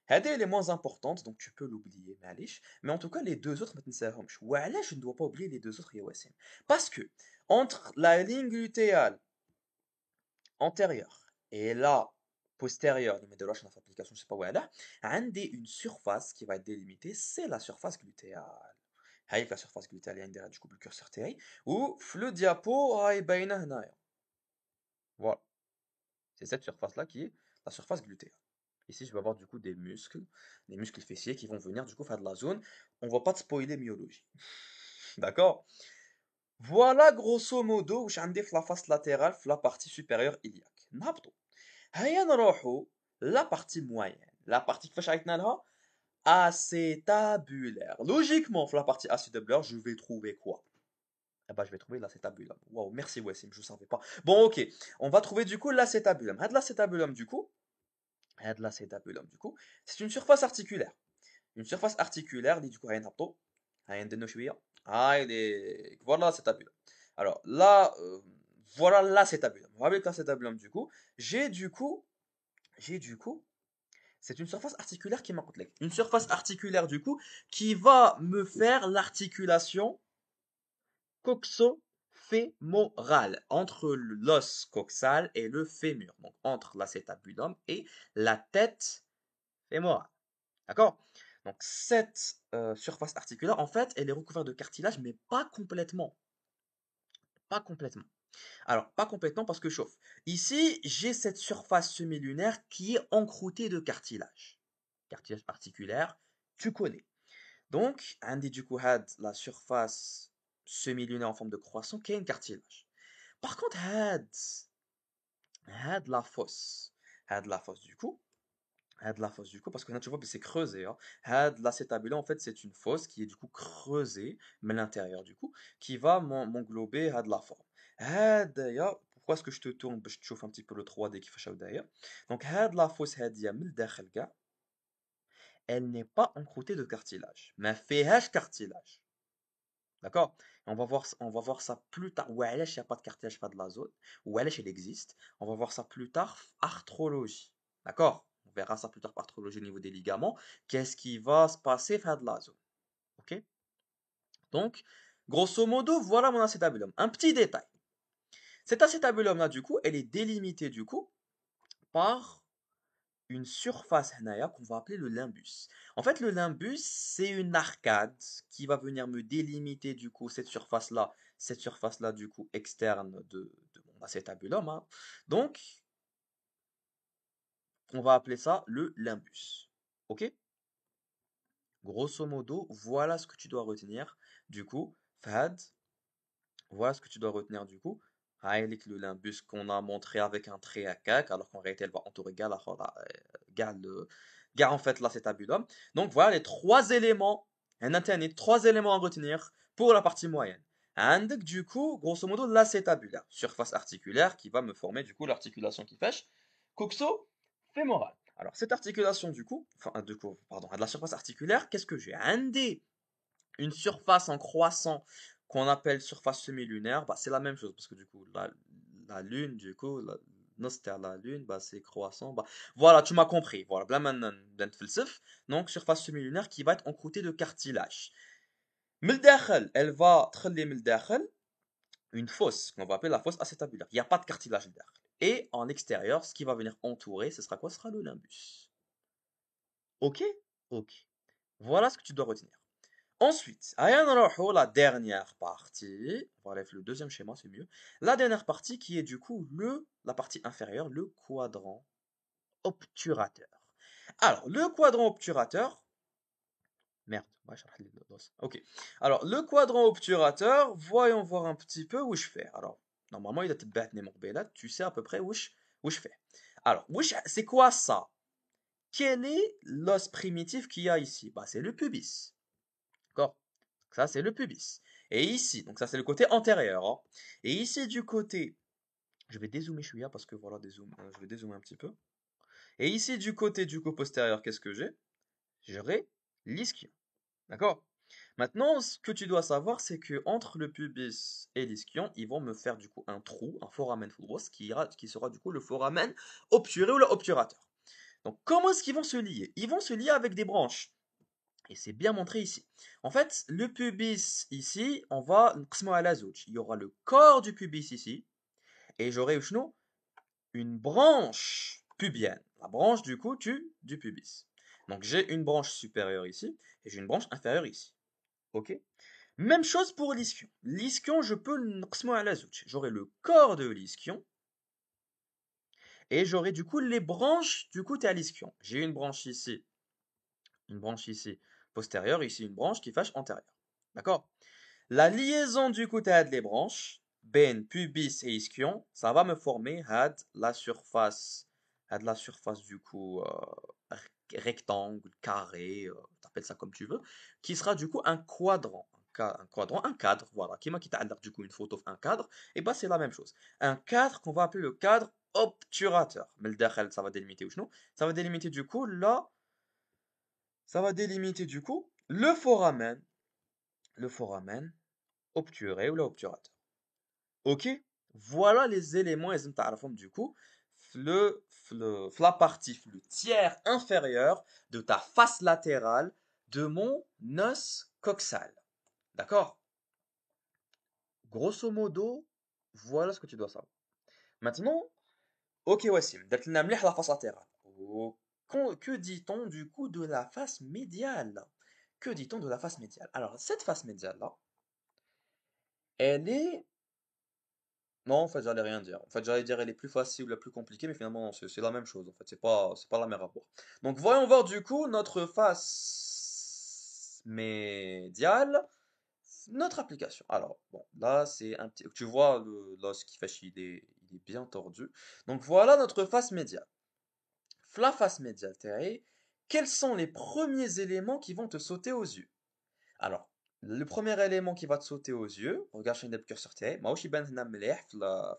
S1: هذه les moins importantes, donc tu peux l'oublier, معليش. Mais en tout cas, les deux autres, ما تنساهمش. وعلاش je ne dois pas oublier les deux autres, يا وسيم? Parce que, entre la ligne glutéale antérieure et la postérieure, اللي ما داروهاش في l'application, je sais pas وعلاه, عندي une surface qui va être délimitée, c'est la surface glutéale. هاي la surface glutéale اللي عندي du coup بالcurseur تاعي, وفي le diapo راهي باينة هنايا. Voilà. C'est cette surface-là qui est la surface glutéale. Ici, je vais avoir du coup des muscles fessiers qui vont venir du coup faire de la zone. On va pas te spoiler myologie. D'accord? Voilà grosso modo واش عندي في la face latérale في la partie supérieure iliaque. نهبطوا. هيا نروحوا la partie moyenne. La partie كيفاش عيطنا لها؟ Acétabulaire. Logiquement, pour la partie acétabulaire, je vais trouver quoi? Eh ben, je vais trouver l'acétabulum. Waouh, merci Wassim, je ne savais pas. Bon, ok. On va trouver du coup l'acétabulum. L'acétabulum du coup, l'acétabulum du coup, c'est une surface articulaire. Une surface articulaire, dit du coup, rien d'apto. Rien de nochouia. Ah, voilà l'acétabulum. Alors là, voilà l'acétabulum. Avec l'acétabulum du coup, j'ai du coup, j'ai du coup c'est une surface articulaire qui m'accoute. Une surface articulaire du coup qui va me faire l'articulation coxo-fémorale entre l'os coxal et le fémur. Donc entre l'acétabulum et la tête fémorale. D'accord? Donc cette surface articulaire, en fait, elle est recouverte de cartilage, mais pas complètement. Pas complètement. Alors, pas complètement parce que chauffe. Ici, j'ai cette surface semi-lunaire qui est encroûtée de cartilage. Cartilage articulaire, tu connais. Donc, عندي du coup la surface semi-lunaire en forme de croissant qui est un cartilage. Par contre, la fosse. La fosse du coup. La fosse du coup, parce que là tu vois, c'est creusé. Hein. L'acétabulum, en fait, c'est une fosse qui est du coup creusée, mais l'intérieur du coup, qui va m'englober la forme. D'ailleurs, pourquoi est-ce que je te tourne, je te chauffe un petit peu le 3D qui fait d'ailleurs. Donc, la fosse, elle n'est pas encroûtée de cartilage, mais fait cartilage. D'accord? On va voir ça plus tard. Ouais, il n'y a pas de cartilage, pas de l'azote. Ouais, il existe. On va voir ça plus tard. Arthrologie. D'accord? On verra ça plus tard par arthrologie au niveau des ligaments. Qu'est-ce qui va se passer, faire de l'azote? Ok? Donc, grosso modo, voilà mon acétabulum. Un petit détail. Cet acétabulum-là, du coup, elle est délimitée, du coup, par une surface hanaya qu'on va appeler le limbus. En fait, le limbus, c'est une arcade qui va venir me délimiter du coup cette surface-là du coup externe de mon acétabulum. Hein. Donc, on va appeler ça le limbus. Ok? Grosso modo, voilà ce que tu dois retenir du coup. Fahad, voilà ce que tu dois retenir du coup. Haïlik le limbus qu'on a montré avec un trait à cac, alors qu'en réalité elle va entourer gal en fait l'acétabulum. Donc voilà les trois éléments, un internet, trois éléments à retenir pour la partie moyenne. Indique du coup, grosso modo, l'acétabulaire, surface articulaire qui va me former du coup l'articulation qui fâche, coxo-fémorale. Alors cette articulation pardon, de la surface articulaire, qu'est-ce que j'ai? Une surface en croissant qu'on appelle surface semi-lunaire, bah, c'est la même chose parce que du coup, la lune, du coup, non, c'était la lune, bah, c'est croissant. Bah, voilà, tu m'as compris. Voilà, bla maintenant, donc surface semi-lunaire qui va être encroûtée de cartilage. من elle va تخلي من une fosse qu'on va appeler la fosse acétabulaire. Il n'y a pas de cartilage derrière. Et en extérieur, ce qui va venir entourer, ce sera quoi? Ce sera le limbus. Ok? Ok. Voilà ce que tu dois retenir. Ensuite, la dernière partie, on va aller le deuxième schéma, c'est mieux. La dernière partie qui est du coup la partie inférieure, le quadrant obturateur. Alors, le quadrant obturateur, merde, ok. Alors, le quadrant obturateur, voyons voir un petit peu où je fais. Alors, normalement, il a été tu sais à peu près où je fais. Alors, c'est quoi ça? Quel est l'os primitif qu'il y a ici? Bah, c'est le pubis. D'accord? Ça, c'est le pubis. Et ici, donc ça, c'est le côté antérieur. Hein. Et ici, du côté, je vais dézoomer chouïa parce que voilà, je vais dézoomer un petit peu. Et ici, du côté du coup postérieur, qu'est-ce que j'ai? J'aurai l'ischio. D'accord? Maintenant, ce que tu dois savoir, c'est que entre le pubis et l'ischion, ils vont me faire du coup un trou, un foramen fulvos, qui sera du coup le foramen obturé ou l'obturateur. Donc, comment est-ce qu'ils vont se lier? Ils vont se lier avec des branches. Et c'est bien montré ici. En fait, le pubis ici, on va à la zouch. Il y aura le corps du pubis ici, et j'aurai une branche pubienne. La branche du coup du pubis. Donc j'ai une branche supérieure ici, et j'ai une branche inférieure ici. Ok? Même chose pour l'ischion. L'ischion, je peux à la zouch. J'aurai le corps de l'ischion, Et j'aurai du coup les branches du coup تاع l'ischion. J'ai une branche ici postérieure, ici une branche qui fâche antérieure. D'accord? La liaison du coup تاع les branches, ben pubis et ischion, ça va me former la surface du coup rectangle, carré, t'appelles ça comme tu veux, qui sera du coup un quadrant. Un quadrant, un cadre, voilà. Qui m'a quitté du coup une photo, un cadre, et bah c'est la même chose. Un cadre qu'on va appeler le cadre obturateur. Mais le dakhel, ça va délimiter ou non? Ça va délimiter du coup là, ça va délimiter du coup le foramen obturé ou l'obturateur. Ok? Voilà les éléments, ils ont du coup, la partie, le tiers inférieur de ta face latérale de mon os coxal. D'accord? Grosso modo, voilà ce que tu dois savoir. Maintenant, ok Wassim, درت لنا مليح la face latérale. Que dit-on du coup de la face médiale? Que dit-on de la face médiale? Alors, cette face médiale-là, elle est... Non, en fait, j'allais rien dire. En fait, j'allais dire elle est plus facile ou la plus compliquée, mais finalement, non, c'est la même chose. En fait, c'est pas la mer à boire. Donc, voyons voir du coup notre face médiale, notre application. Alors, bon, là, c'est un petit. Tu vois, là, ce qui fait, il est bien tordu. Donc, voilà notre face médiale. La face médiale, Thierry, quels sont les premiers éléments qui vont te sauter aux yeux? Alors, le premier élément qui va te sauter aux yeux, regarde chez le curseur تاعي ماهوش يبان هنا مليح في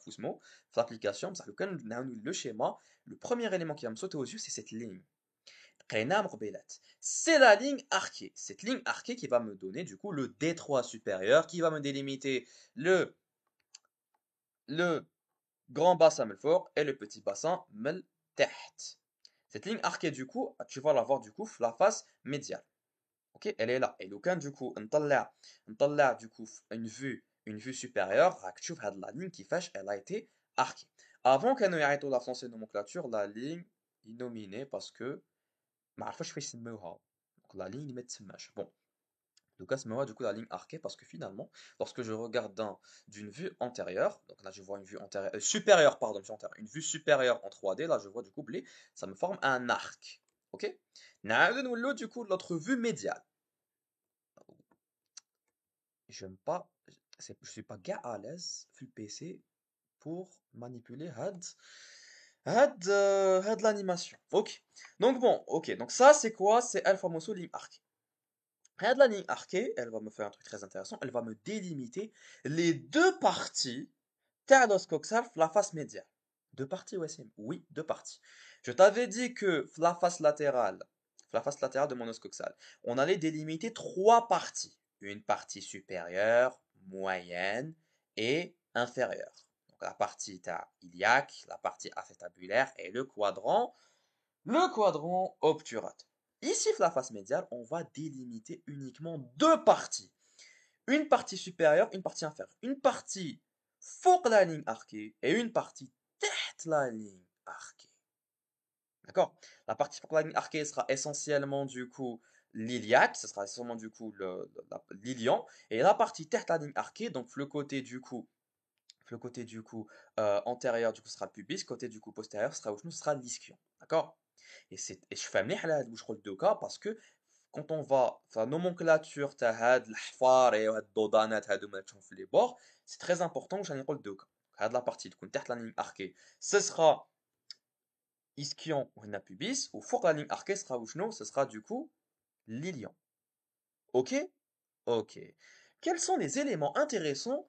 S1: اسمه في l'application بصح لو كان نعاونوا le schéma, le premier élément qui va me sauter aux yeux, c'est cette ligne. لقيناها مقبيلات. C'est la ligne arquée. Cette ligne arquée qui va me donner du coup le détroit supérieur, qui va me délimiter le grand bassin من الفوق et le petit bassin من التحت. Cette ligne arquée du coup, tu vas la voir du coup la face médiale. Ok, elle est là. Et le du coup, نطلع du coup une vue supérieure, راك تشوف هاد la ligne qui fâche, elle a été arquée. Avant كانوا يعيطوا la français nomenclature, la ligne est nominée parce que ما عرفوش كيفاش يسموها. Donc la ligne ما تسماش. Bon, en tout cas, سموها du coup la ligne arquée parce que finalement, lorsque je regarde d'une vue antérieure, donc là je vois une vue antérieure, supérieure, pardon, une vue supérieure en 3D, là je vois du coup blé, ça me forme un arc. Ok? نعاودو نولو du coup notre vue médiale. J'aime pas, je suis pas gars à l'aise sur le PC pour manipuler l'animation. Ok. Donc bon, ok. Donc ça c'est quoi? C'est Alpha Mosso ligne arc. La ligne arquée, elle va me faire un truc très intéressant. Elle va me délimiter les deux parties Thanos coxal la face médiale. Deux parties, ouais, oui, deux parties. Je t'avais dit que la face latérale de mon os coxal, on allait délimiter trois parties. Une partie supérieure, moyenne et inférieure. Donc la partie iliaque, la partie acétabulaire et le quadrant obturateur. Ici, la face médiale, on va délimiter uniquement deux parties. Une partie supérieure, une partie inférieure. Une partie فوق la ligne arquée et une partie تحت la ligne arquée. D'accord? La partie fوق la ligne arquée sera essentiellement du coup l'iliaque, ce sera essentiellement du coup l'ilion, et la partie تحت la ligne arquée, donc le côté du coup antérieur du coup sera le pubis, côté du coup postérieur sera ce sera l'ischion. D'accord? Et je fais مليح على هاد واش قلت دوكا parce que quand on va في nomenclature تاع هاد الحفار et هاد الدودانات هادو ما تشوفهم في les bords, c'est très important واش راني نقول دوكا. هاد la partie تكون تحت la ligne arquée, ce sera ischion ou هنا pubis, ou فوق la ligne arquée sera وشنو? Ce sera du coup l'ilion. Ok? Ok. Quels sont les éléments intéressants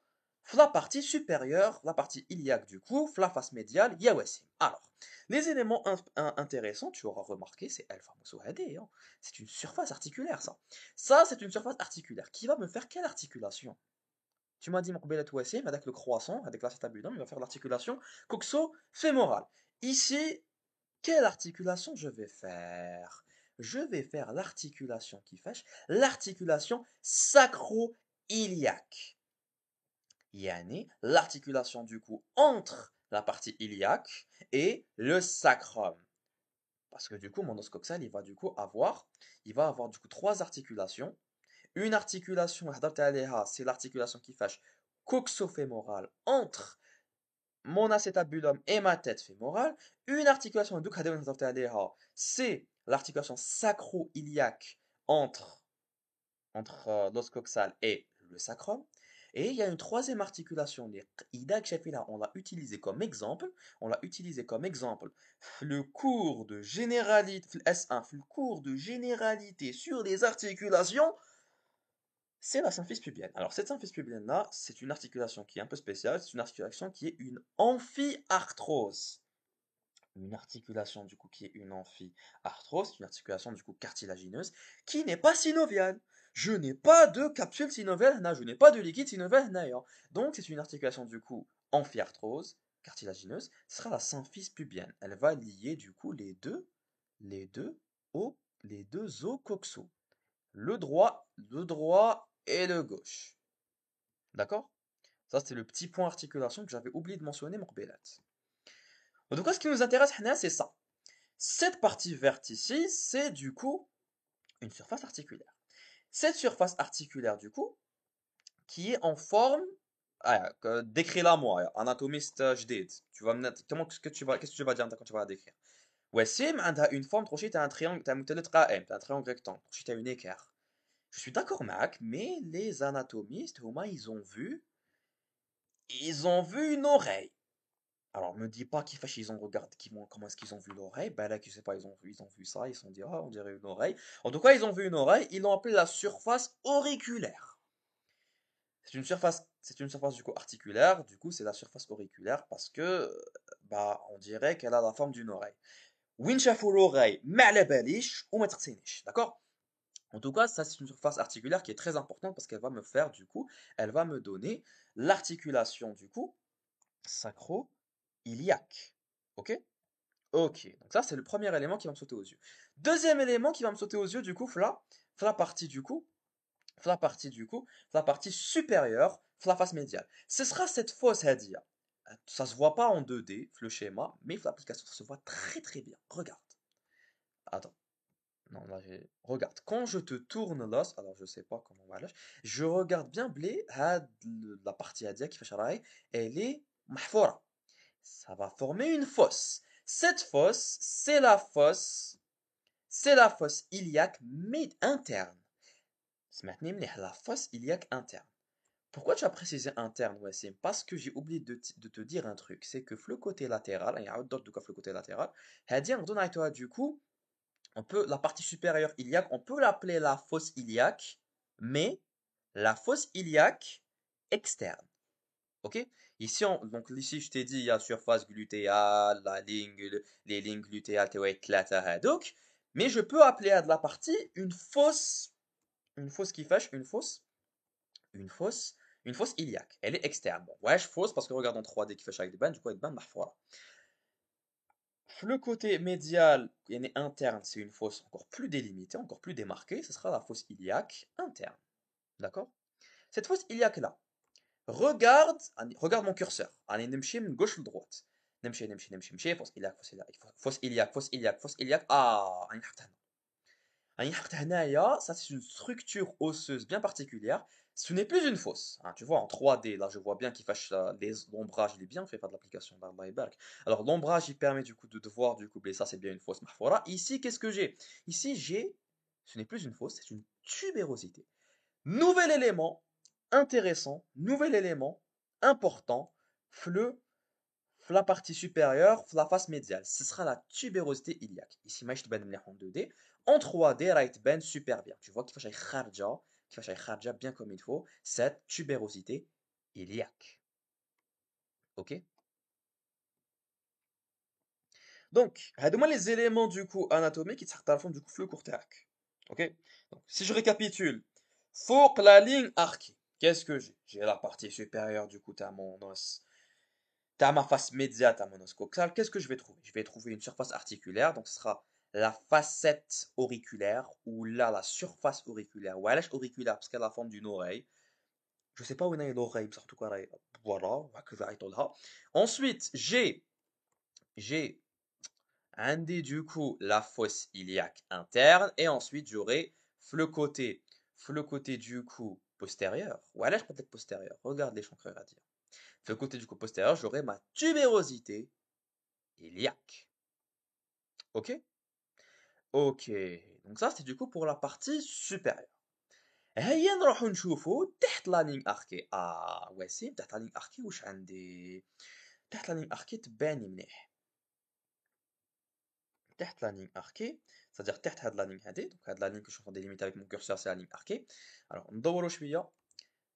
S1: la partie supérieure, la partie iliaque du cou, la face médiale, Yawassim. Alors, les éléments intéressants, tu auras remarqué, c'est alpha mosohadé, hein. C'est une surface articulaire, ça. Ça, c'est une surface articulaire qui va me faire quelle articulation? Tu m'as dit, Mokbelet Wassim, avec le croissant, avec l'acétabulum, il va faire l'articulation coxo-fémorale. Ici, quelle articulation je vais faire? Je vais faire l'articulation qui fâche, l'articulation sacro-iliaque. Yani, l'articulation du coup entre la partie iliaque et le sacrum. Parce que du coup, mon os coxal, il va avoir du coup trois articulations. Une articulation, c'est l'articulation qui fâche coxofémorale entre mon acétabulum et ma tête fémorale. Une articulation, c'est l'articulation sacro-iliaque entre l'os coxal et le sacrum. Et il y a une troisième articulation, les ida shafila. On l'a utilisé comme exemple. On l'a utilisé comme exemple. Le cours de généralité, S1, le cours de généralité sur les articulations, c'est la symphyse pubienne. Alors cette symphyse pubienne là, c'est une articulation qui est un peu spéciale. C'est une articulation qui est une amphiarthrose. Une articulation du coup qui est une amphiarthrose, une articulation du coup cartilagineuse qui n'est pas synoviale. Je n'ai pas de capsule synoviale, je n'ai pas de liquide synovial d'ailleurs. Donc c'est une articulation du coup amphiarthrose cartilagineuse. Ce sera la symphyse pubienne. Elle va lier du coup les deux les deux os coxaux. Le droit et le gauche. D'accord? Ça c'est le petit point articulation que j'avais oublié de mentionner, mon Morbelat. En tout cas, ce qui nous intéresse, c'est ça. Cette partie verte ici, c'est du coup une surface articulaire. Cette surface articulaire, du coup, qui est en forme. Décris-la moi, anatomiste jdid. Tu vas me qu'est-ce que tu vas dire quand tu vas la décrire? Wassim, elle a une forme, tu as un triangle, tu as un triangle rectangle, tu as une équerre. Je suis d'accord, Mac, mais les anatomistes, ils ont vu une oreille. Alors, me dis pas qu'ils fâchent, ils ont regardé, comment est-ce qu'ils ont vu l'oreille. Ben là, je sais pas, ils ont vu ça, ils se sont dit, ah, on dirait une oreille. En tout cas, ils ont vu une oreille, ils l'ont appelée la surface auriculaire. C'est une surface du coup articulaire, du coup, c'est la surface auriculaire parce que, bah, on dirait qu'elle a la forme d'une oreille. وين شافوا l'oreille ما على باليش وما تقسينيش, d'accord? En tout cas, ça c'est une surface articulaire qui est très importante parce qu'elle va me faire du coup, elle va me donner l'articulation du coup sacro-iliaque. Ok? Ok, donc ça c'est le premier élément qui va me sauter aux yeux. Deuxième élément qui va me sauter aux yeux, du coup, la partie du coup, la partie supérieure, la face médiale. Ce sera cette fausse hadia. Ça se voit pas en 2D, le schéma, mais l'application ça se voit très très bien. Regarde. Attends. Non, là regarde. Quand je te tourne l'os, alors je sais pas comment on va lâcher, je regarde bien blé, la partie hadia qui fait charaï, elle est mahfoura. Ça va former une fosse. Cette fosse, c'est la fosse iliaque mais interne. اسمعني مليح, la fosse iliaque interne. Pourquoi tu as précisé interne, Wassim? Parce que j'ai oublié de te dire un truc, c'est que le côté latéral, il y a un autre le côté latéral, du coup, la partie supérieure iliaque, on peut l'appeler la fosse iliaque, mais la fosse iliaque externe. Ok? Donc ici, je t'ai dit, il y a surface glutéale, les lignes glutéales, donc, mais je peux appeler à de la partie une fosse qui fâche, une fosse, une fosse iliaque. Elle est externe. Bon, ouais, je fausse parce que regarde en 3D qui fâche avec des bandes, du coup, avec des bandes, voilà. Le côté médial, il est interne, c'est une fosse encore plus délimitée, encore plus démarquée, ce sera la fosse iliaque interne. D'accord? Cette fosse iliaque-là, regarde mon curseur. Allez, نمشي من gauche à droite. نمشي fosse iliaque, fosse iliaque, fosse iliaque, fosse iliaque, fosse iliaque. Ah, راني حقت هنا. راني حقت هنايا, ça c'est une structure osseuse bien particulière. Ce n'est plus une fosse. Hein, tu vois, en 3D, là, je vois bien qu'il fâche l'ombrage, il est bien fait par de l'application d'Allah et Barak. Alors, l'ombrage, il permet du coup de voir du coup, et ça, c'est bien une fosse mahfoura. Ici, qu'est-ce que j'ai? Ici, ce n'est plus une fosse, c'est une tubérosité. Nouvel élément intéressant, nouvel élément important, la partie supérieure, la face médiale. Ce sera la tubérosité iliaque. Ici, je te en 2D. En 3D, right ben super bien. Tu vois qu'il faut kharja bien comme il faut, cette tubérosité iliaque. Ok? Donc, هادوما les éléments du coup anatomiques qui sont du coup le courtac. Ok? Donc, si je récapitule, fouq la ligne arquée. Qu'est-ce que j'ai? J'ai la partie supérieure du coup, t'as mon os. T'as ma face médiane, t'as mon os coxal. Qu'est-ce que je vais trouver? Je vais trouver une surface articulaire, donc ce sera la facette auriculaire, ou là, la surface auriculaire. Ou alors auriculaire, parce qu'elle a la forme d'une oreille. Je sais pas où est l'oreille, mais en tout cas, voilà, ensuite, j'ai عندي du coup la fosse iliaque interne, et ensuite j'aurai le côté, le côté du coup postérieur. Ou alors peut-être postérieur. Regarde les chancreurs à dire. Le côté du coup postérieur, j'aurai ma tubérosité iliaque. Ok? Ok. Donc ça, c'est du coup pour la partie supérieure. هيا نروحو نشوفو تحت لا لين اركي. وسيم تحت لا لين اركي واش عندي؟ تحت لا لين اركي تباني مليح. تحت لا لين اركي c'est-à-dire تحت هاد لا لين هادي، دونك هاد لا لين que je suis en train de délimiter avec mon curseur c'est la ligne arquée. Alors ندورو شويه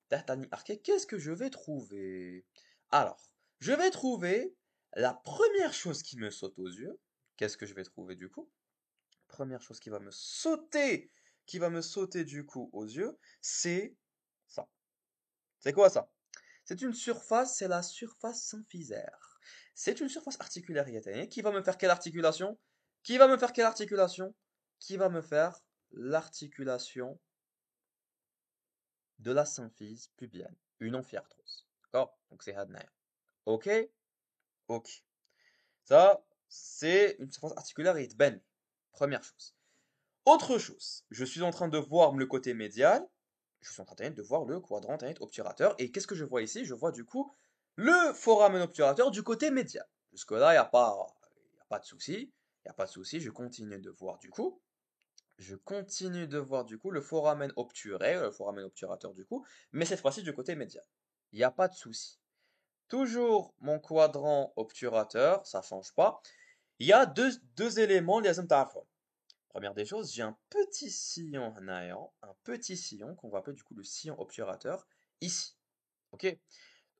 S1: تحت la ligne arquée, qu'est-ce que je vais trouver? Alors, je vais trouver la première chose qui me saute aux yeux. Qu'est-ce que je vais trouver du coup? Première chose qui va me sauter du coup aux yeux, c'est ça. C'est quoi ça? C'est une surface, c'est la surface symphysaire. C'est une surface articulaire hiatanienne qui va me faire quelle articulation? Qui va me faire quelle articulation? Qui va me faire l'articulation de la symphyse pubienne, une amphiarthrose. D'accord? Donc c'est Hadnair. Ok? Ok. Ça, c'est une surface articulaire et ben. Première chose. Autre chose, je suis en train de voir le côté médial, je suis en train de voir le quadrant obturateur, et qu'est-ce que je vois ici? Je vois du coup le foramen obturateur du côté médial. Jusque-là, y a pas de souci, il n'y a pas de souci, je continue de voir du coup. Je continue de voir du coup le foramen obturé, le foramen obturateur du coup, mais cette fois-ci du côté médial. Il n'y a pas de souci. Toujours mon quadrant obturateur, ça change pas. Il y a deux éléments, les تعرفهم. Première des choses, j'ai un petit sillon un petit sillon qu'on va appeler du coup le sillon obturateur ici. Ok.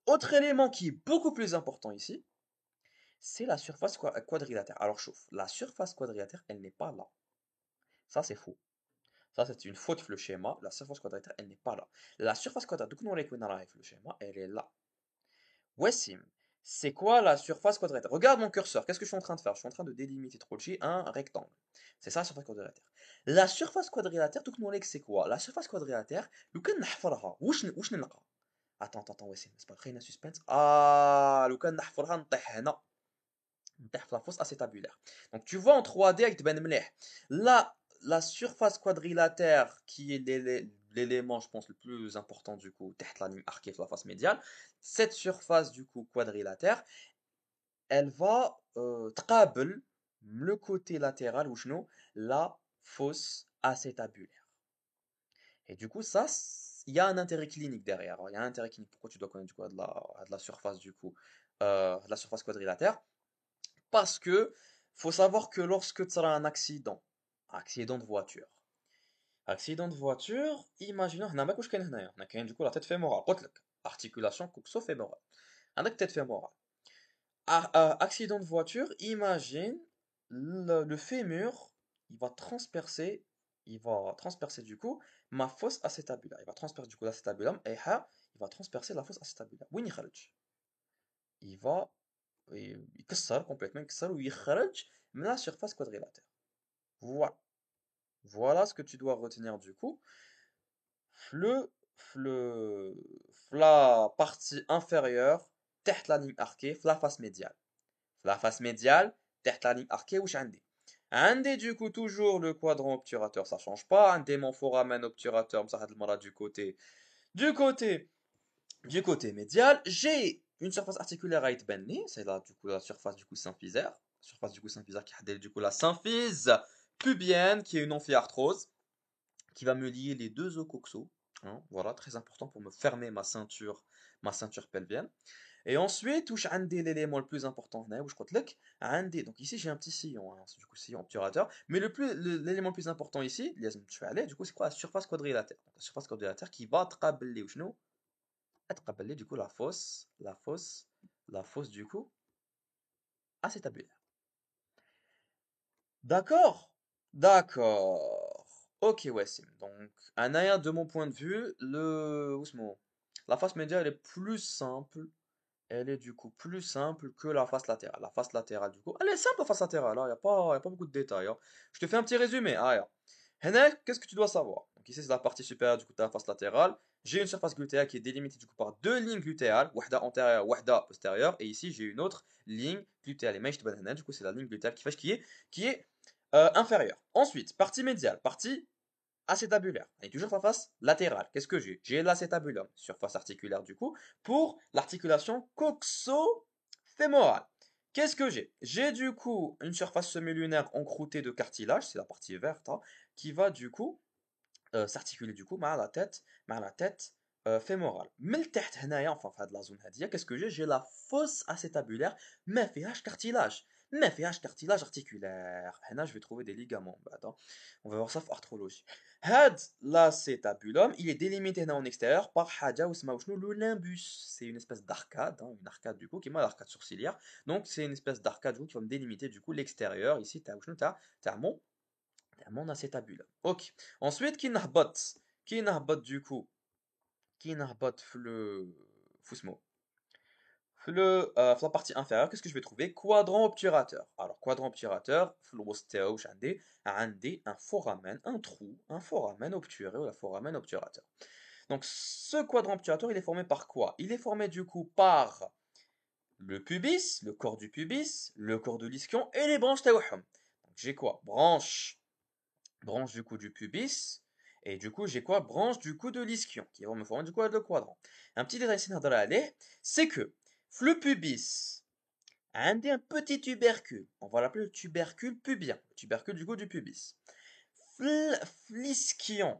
S1: Autre élément qui est beaucoup plus important ici, c'est la surface quadrilatère. Alors chauffe, la surface quadrilatère, elle n'est pas là. Ça c'est faux. Ça c'est une faute le schéma. La surface quadrilatère, elle n'est pas là. La surface quadrilatère, donc nous on le schéma, elle est là. Wassim, c'est quoi la surface quadrilatère? Regarde mon curseur, qu'est-ce que je suis en train de faire? Je suis en train de délimiter Trolley un rectangle. C'est ça la surface quadrilatère. La surface quadrilatère, tout le monde c'est quoi? La surface quadrilatère, لو كان نحفرها واش نلقى؟ Attends, Wassim, c'est pas très un suspense. لو كان نحفرها نطيح هنا. نطيح في la fosse acétabulaire. Donc tu vois en 3D avec تبان مليح. Là, la surface quadrilatère qui est l'élément, je pense, le plus important du coup, تحت la ligne arquée sur la face médiale, cette surface du coup quadrilatère, elle va تقابل le côté latéral ou شنو la fosse acétabulaire. Et du coup, ça, il y a un intérêt clinique derrière. Il y a un intérêt clinique. Pourquoi tu dois connaître du coup de la surface du coup, de la surface quadrilatère? Parce que faut savoir que lorsque tu as un accident de voiture, imaginons هنا ما كاش كاين هنايا هنا كاين du coup la tête fémorale قلت لك articulation coxo-fémorale عندك tête fémorale. Accident de voiture, imagine le fémur, il va transpercer du coup ma fosse acétabulaire. Il va transpercer du coup l'acétabulum et il va transpercer la fosse acétabulaire. وين يخرج? Il va يكسر complètement يكسر ويخرج من la surface quadrilatère. Voilà. Voilà ce que tu dois retenir du coup. Le, le, la partie inférieure, تحت la ligne arquée, la face médiale. La face médiale, تحت la ligne arquée, وش عندي؟ عندي du coup toujours le quadrant obturateur, ça change pas. عندي mon foramen obturateur, مساحة المرأة du côté, du côté médial. J'ai une surface articulaire à يتبني, c'est là du coup la surface du coup symphysaire. Surface du coup symphysaire qui a du coup la symphyse pubienne qui est une amphiarthrose qui va me lier les deux os coxaux. Hein, voilà, très important pour me fermer ma ceinture pelvienne. Et ensuite, touche un des l'élément le plus important, où je crois donc ici j'ai un petit sillon, hein, c'est du coup sillon obturateur, mais l'élément le plus important ici, du coup c'est quoi? La surface quadrilatère. Donc, la surface quadrilatère qui va تقابل ou شنو؟ تقابل du coup la fosse du coup acétabulaire. D'accord? D'accord. Ok, Wassim. Donc, Anaya, de mon point de vue, où ce mot? La face médiane, elle est plus simple. Elle est du coup plus simple que la face latérale. La face latérale, du coup, elle est simple la face latérale. Il n'y a y a pas beaucoup de détails. Hein. Je te fais un petit résumé. Hennek, qu'est-ce que tu dois savoir? Donc, ici, c'est la partie supérieure du coup de la face latérale. J'ai une surface glutéale qui est délimitée du coup par deux lignes glutéales, wahda antérieure, wahda postérieure. Et ici, j'ai une autre ligne glutéale. Et mais je te donne du coup, c'est la ligne glutéale qui est inférieure. Ensuite, partie médiale. Partie acétabulaire. Et toujours la face latérale. Qu'est-ce que j'ai? J'ai l'acétabulum, surface articulaire du coup, pour l'articulation coxo-fémorale. Qu'est-ce que j'ai? J'ai du coup une surface semi-lunaire encroûtée de cartilage, c'est la partie verte, hein, qui va du coup s'articuler du coup مع la tête fémorale. من التحت هنايا enfin في هاد la zone هادية qu'est-ce que j'ai la fosse acétabulaire ما فيهاش cartilage ما فيهاش cartilage articulaire. هنا je vais trouver des ligaments بعدا on va voir ça في arthrologie. هاد l'acétabulum il est délimité هنا en extérieur par حاجة واسمها شنو le limbus. C'est une espèce d'arcade, hein, une arcade du coup qui est l'arcade sourcilière. Donc c'est une espèce d'arcade du coup, qui va me délimiter du coup l'extérieur ici t'as mon acétabulum. Ok. Ensuite, qui نهبط du coup, qui نهبط في le فوسمو. في la partie inférieure, qu'est-ce que je vais trouver? Quadrant obturateur. Alors, quadrant obturateur, في الوسط تاعو واش عندي un foramen, un trou, un foramen obturé ou la foramen obturateur. Donc, ce quadrant obturateur, il est formé par quoi? Il est formé du coup par le pubis, le corps du pubis, le corps de l'ischion et les branches تاعهم. Donc, j'ai quoi? Branche du coup du pubis, et du coup j'ai quoi? Branche du coup de l'ischion, qui vont me former du coup le quadrant. Un petit détail c'est que le pubis a un petit tubercule, on va l'appeler le tubercule pubien, le tubercule du coup du pubis. L'ischion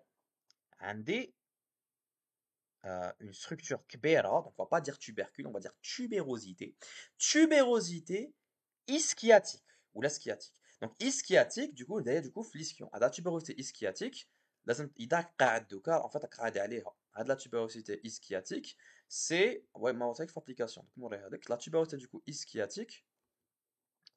S1: a une structure kbera, donc on va pas dire tubercule, on va dire tubérosité. Tubérosité ischiatique, ou la sciatique. Donc ischiatique, du coup, d'ailleurs, du coup, l'ischion. La tubérosité ischiatique, لازم إذا قاعد دوكا en fait قاعد عليها. هاد la tubérosité ischiatique, c'est ouais, ما قلت لك في application. Donc نوريها لك. La tubérosité du coup ischiatique,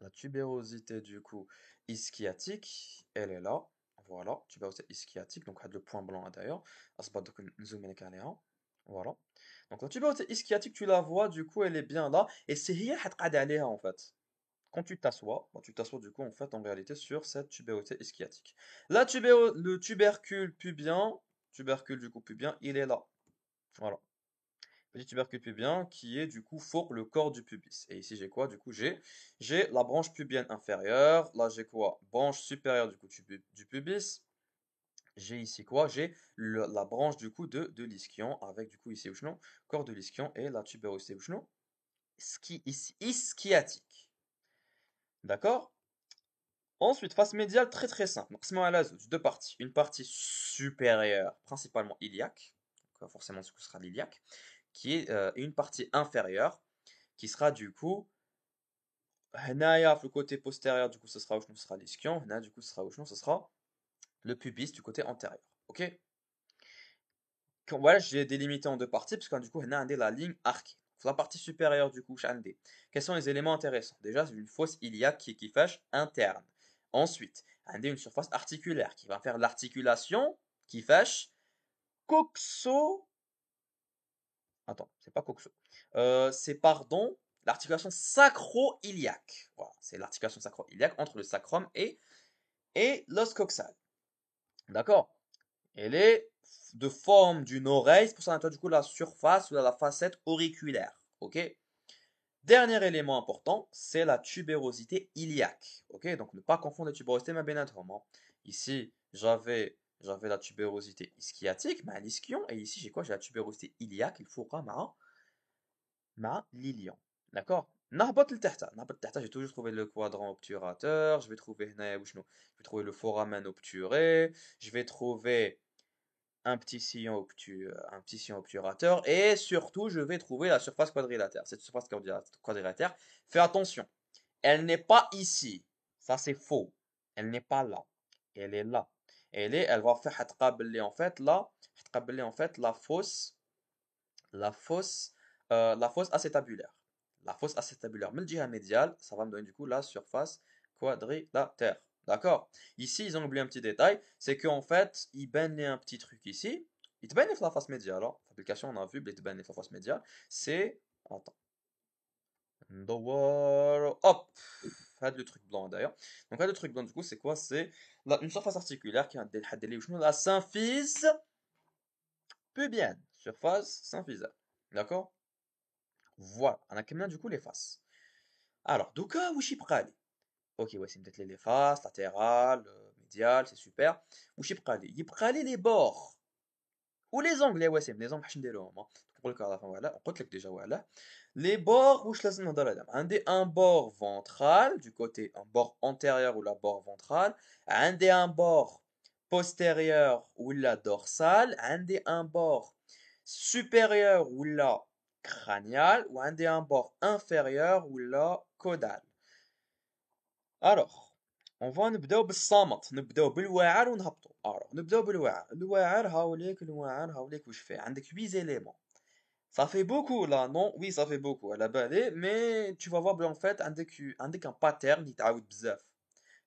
S1: la tubérosité du coup ischiatique, elle est là. Voilà, tubérosité ischiatique, donc le point blanc là, d'ailleurs. أصبح دوك نزوم لك عليها. Voilà. Donc la tubérosité ischiatique, tu la vois, du coup, elle est bien là. Et c'est هي حتقعد عليها en fait. Quand tu t'assois du coup en fait en réalité sur cette tubérosité ischiatique. Le tubercule pubien, tubercule du coup pubien, il est là. Voilà. Petit tubercule pubien qui est du coup pour le corps du pubis. Et ici j'ai quoi? Du coup j'ai la branche pubienne inférieure. Là j'ai quoi? Branche supérieure du coup du pubis. J'ai ici quoi? J'ai la branche du coup de l'ischion avec du coup ici non, corps de l'ischion et la tubérosité non, ischiatique. D'accord? Ensuite, face médiale, très très simple. Donc, c'est à l'aise, deux parties. Une partie supérieure, principalement iliaque, donc, forcément ce sera l'iliaque, qui est et une partie inférieure, qui sera du coup, هنايا, le côté postérieur, du coup, ce sera ce sera l'ischion, هنا, du coup, ce sera le pubis du côté antérieur. Ok? Voilà, j'ai délimité en deux parties, parce que du coup, هنا, la ligne arquée. La partie supérieure, du coup, quels sont les éléments intéressants? Déjà, c'est une fosse iliaque qui fâche interne. Ensuite, une surface articulaire qui va faire l'articulation qui fâche coxo. Attends, c'est pas coxo. C'est pardon, l'articulation sacro-iliaque. Voilà, c'est l'articulation sacro-iliaque entre le sacrum et l'os coxal. D'accord? Elle est de forme d'une oreille, c'est pour ça qu'on a du coup la surface ou la facette auriculaire. Ok? Dernier élément important, c'est la tubérosité iliaque. Ok, donc ne pas confondre la tubérosité ma hein. Ici, j'avais la tubérosité ischiatique, ma l'ischion, et ici j'ai quoi? J'ai la tubérosité iliaque, il faudra ma l'ilion. D'accord? نهبط لتحت j'ai toujours trouvé le quadrant obturateur, je vais trouver هنايا وشنو? Je vais trouver le foramen obturé, je vais trouver un petit sillon obturateur, et surtout, je vais trouver la surface quadrilatère. Cette surface quadrilatère, fais attention, elle n'est pas ici. Ça, c'est faux. Elle n'est pas là. Elle est là. Elle va faire en fait là, en fait la fosse, la fosse acétabulaire. La fosse acétabulaire, mais le jiha médial, ça va me donner du coup la surface quadrilatère. D'accord? Ici, ils ont oublié un petit détail, c'est qu'en fait, ils bannent un petit truc ici. Ils te bannent la face médiale. Alors, fabrication, on a vu, ils te bannent la face médiale. C'est. Attends. Hop! Had le truc blanc d'ailleurs. Donc, le truc blanc, du coup, c'est quoi? C'est une surface articulaire qui a la symphyse pubienne. Surface symphysaire. D'accord? Voilà. On a quand même du coup les faces. Alors, دوكا واش يبقى لي؟ اوكي ouais, c'est peut-être les faces latérales, médial, c'est super. واش يبقى لي les bords ou les angles يا وسيم les angles باش نديروهم نقول لك على فوالا قلت لك ديجا فوالا les bords واش لازم نهضر عليهم عندي un bord ventral du côté un bord antérieur ou la bord ventral عندي un bord postérieur ou la dorsal عندي un bord supérieur ou la cranial ou عندي un bord inférieur ou la caudal. Alors, on va نبداو بالصامت نبداو بالواعر ونهبطو. Alors, نبداو بالواعر. الواعر هاوليك واش فيه عندك 8 éléments. Ça fait beaucoup là, non? Oui, ça fait beaucoup à la balai, mais tu vas voir en fait عندك un pattern يتعاود بزاف.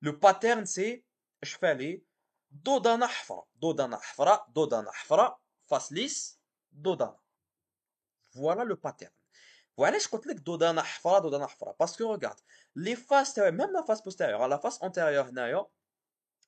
S1: Le pattern c'est اش فالي دودانة حفرة دودانة حفرة دودانة حفرة face lisse دودانة. Voilà le pattern. وعلاش قلت لك دودانة حفرة دودانة حفرة parce que regarde les faces même la face postérieure la face antérieure هنايا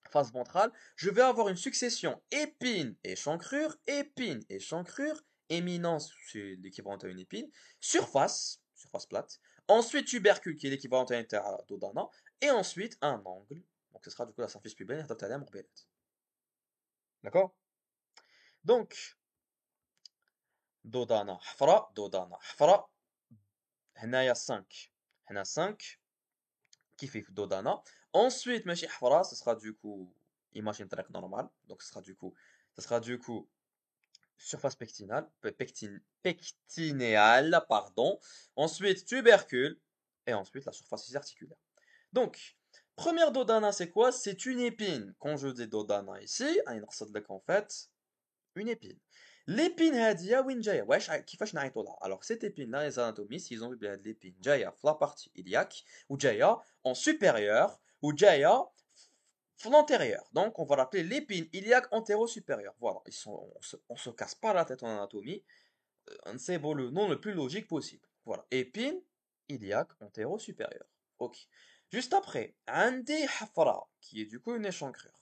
S1: face ventrale je vais avoir une succession épine échancrure épine échancrure éminence c'est l'équivalent à une épine surface plate ensuite tubercule qui est l'équivalent à une dodana et ensuite un angle donc ce sera du coup la symphyse pubienne d'accord donc dodana حفرة هنايا 5 هنا 5 qui fait Dodana. Ensuite, Machi Hafra, ce sera du coup, imagine track normal. Donc, ce sera du coup, surface pectinale, pectinéale, pardon. Ensuite, tubercule. Et ensuite, la surface articulaire. Donc, première Dodana, c'est quoi? C'est une épine. Quand je dis Dodana ici, en fait, une épine. L'épine هادية وين جاية واش كيفاش نعيطوا لها alors cette épine là les anatomistes ils ont vu بلي هاد l'épine جاية في la partie iliaque وجاية en supérieur وجاية في l'antérieur donc on va l'appeler l'épine iliaque antéro-supérieure voilà on se casse pas la tête en anatomie c'est bon le nom le plus logique possible voilà épine iliaque antéro-supérieure ok juste après عندي حفرة qui est du coup une échancrure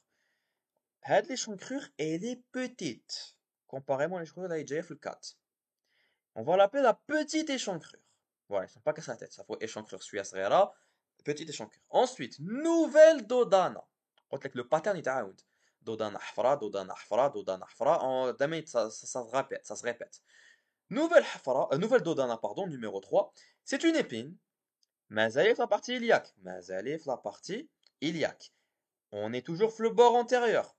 S1: هاد l'échancrure elle est petite comparément à l'échancrure de la IJF le 4. On va l'appeler la petite échancrure. Voilà, ils ne sont pas cassés la tête. Ça faut échancrure suya صغيرة, petite échancrure. Ensuite, nouvelle dodana. قلت لك le pattern يتعاود. Dodana حفرة, dodana حفرة, dodana حفرة. دائما ça se répète. Nouvelle dodana, pardon, numéro 3. C'est une épine. مازالي في la partie iliaque. مازالي في la partie iliaque. On est toujours le bord antérieur.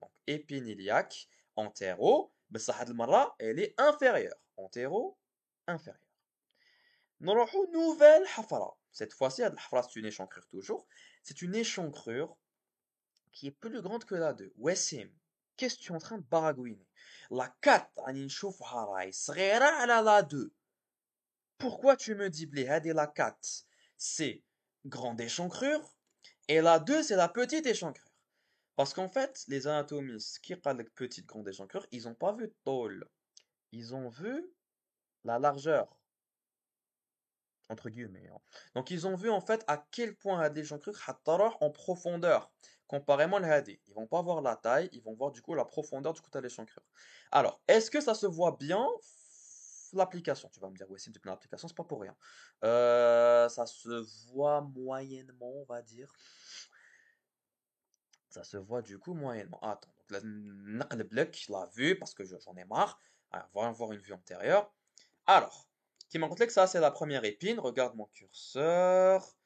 S1: Donc, épine iliaque, antéro. بصح هاد المرة, elle est inférieure. Antéro, inférieure. نروحو nouvelle حفرة. Cette fois-ci, هاد الحفرة, c'est une échancrure toujours. C'est une échancrure qui est plus grande que la 2. Wassim, qu'est-ce que tu es en train de baragouiner? La 4, راني نشوفها راهي صغيرة على la 2. Pourquoi tu me dis بلي هادي la 4, c'est grande échancrure et la 2, c'est la petite échancrure? Parce qu'en fait, les anatomistes qui parlent de petite grande échancrure, ils n'ont pas vu tôle. Ils ont vu la largeur, entre guillemets. Donc, ils ont vu en fait à quel point la l'échancrure a en profondeur, comparément à l'hadi. Ils vont pas voir la taille, ils vont voir du coup la profondeur du coup de l'échancrure. Alors, est-ce que ça se voit bien? L'application, tu vas me dire, oui, c'est une application, c'est pas pour rien. Ça se voit moyennement, on va dire. Ça se voit du coup moyennement. Attends, donc là, نقلب لك la vue parce que j'en ai marre. Alors, on va voir une vue antérieure. Alors, qui m'a montré que ça c'est la première épine. Regarde mon curseur.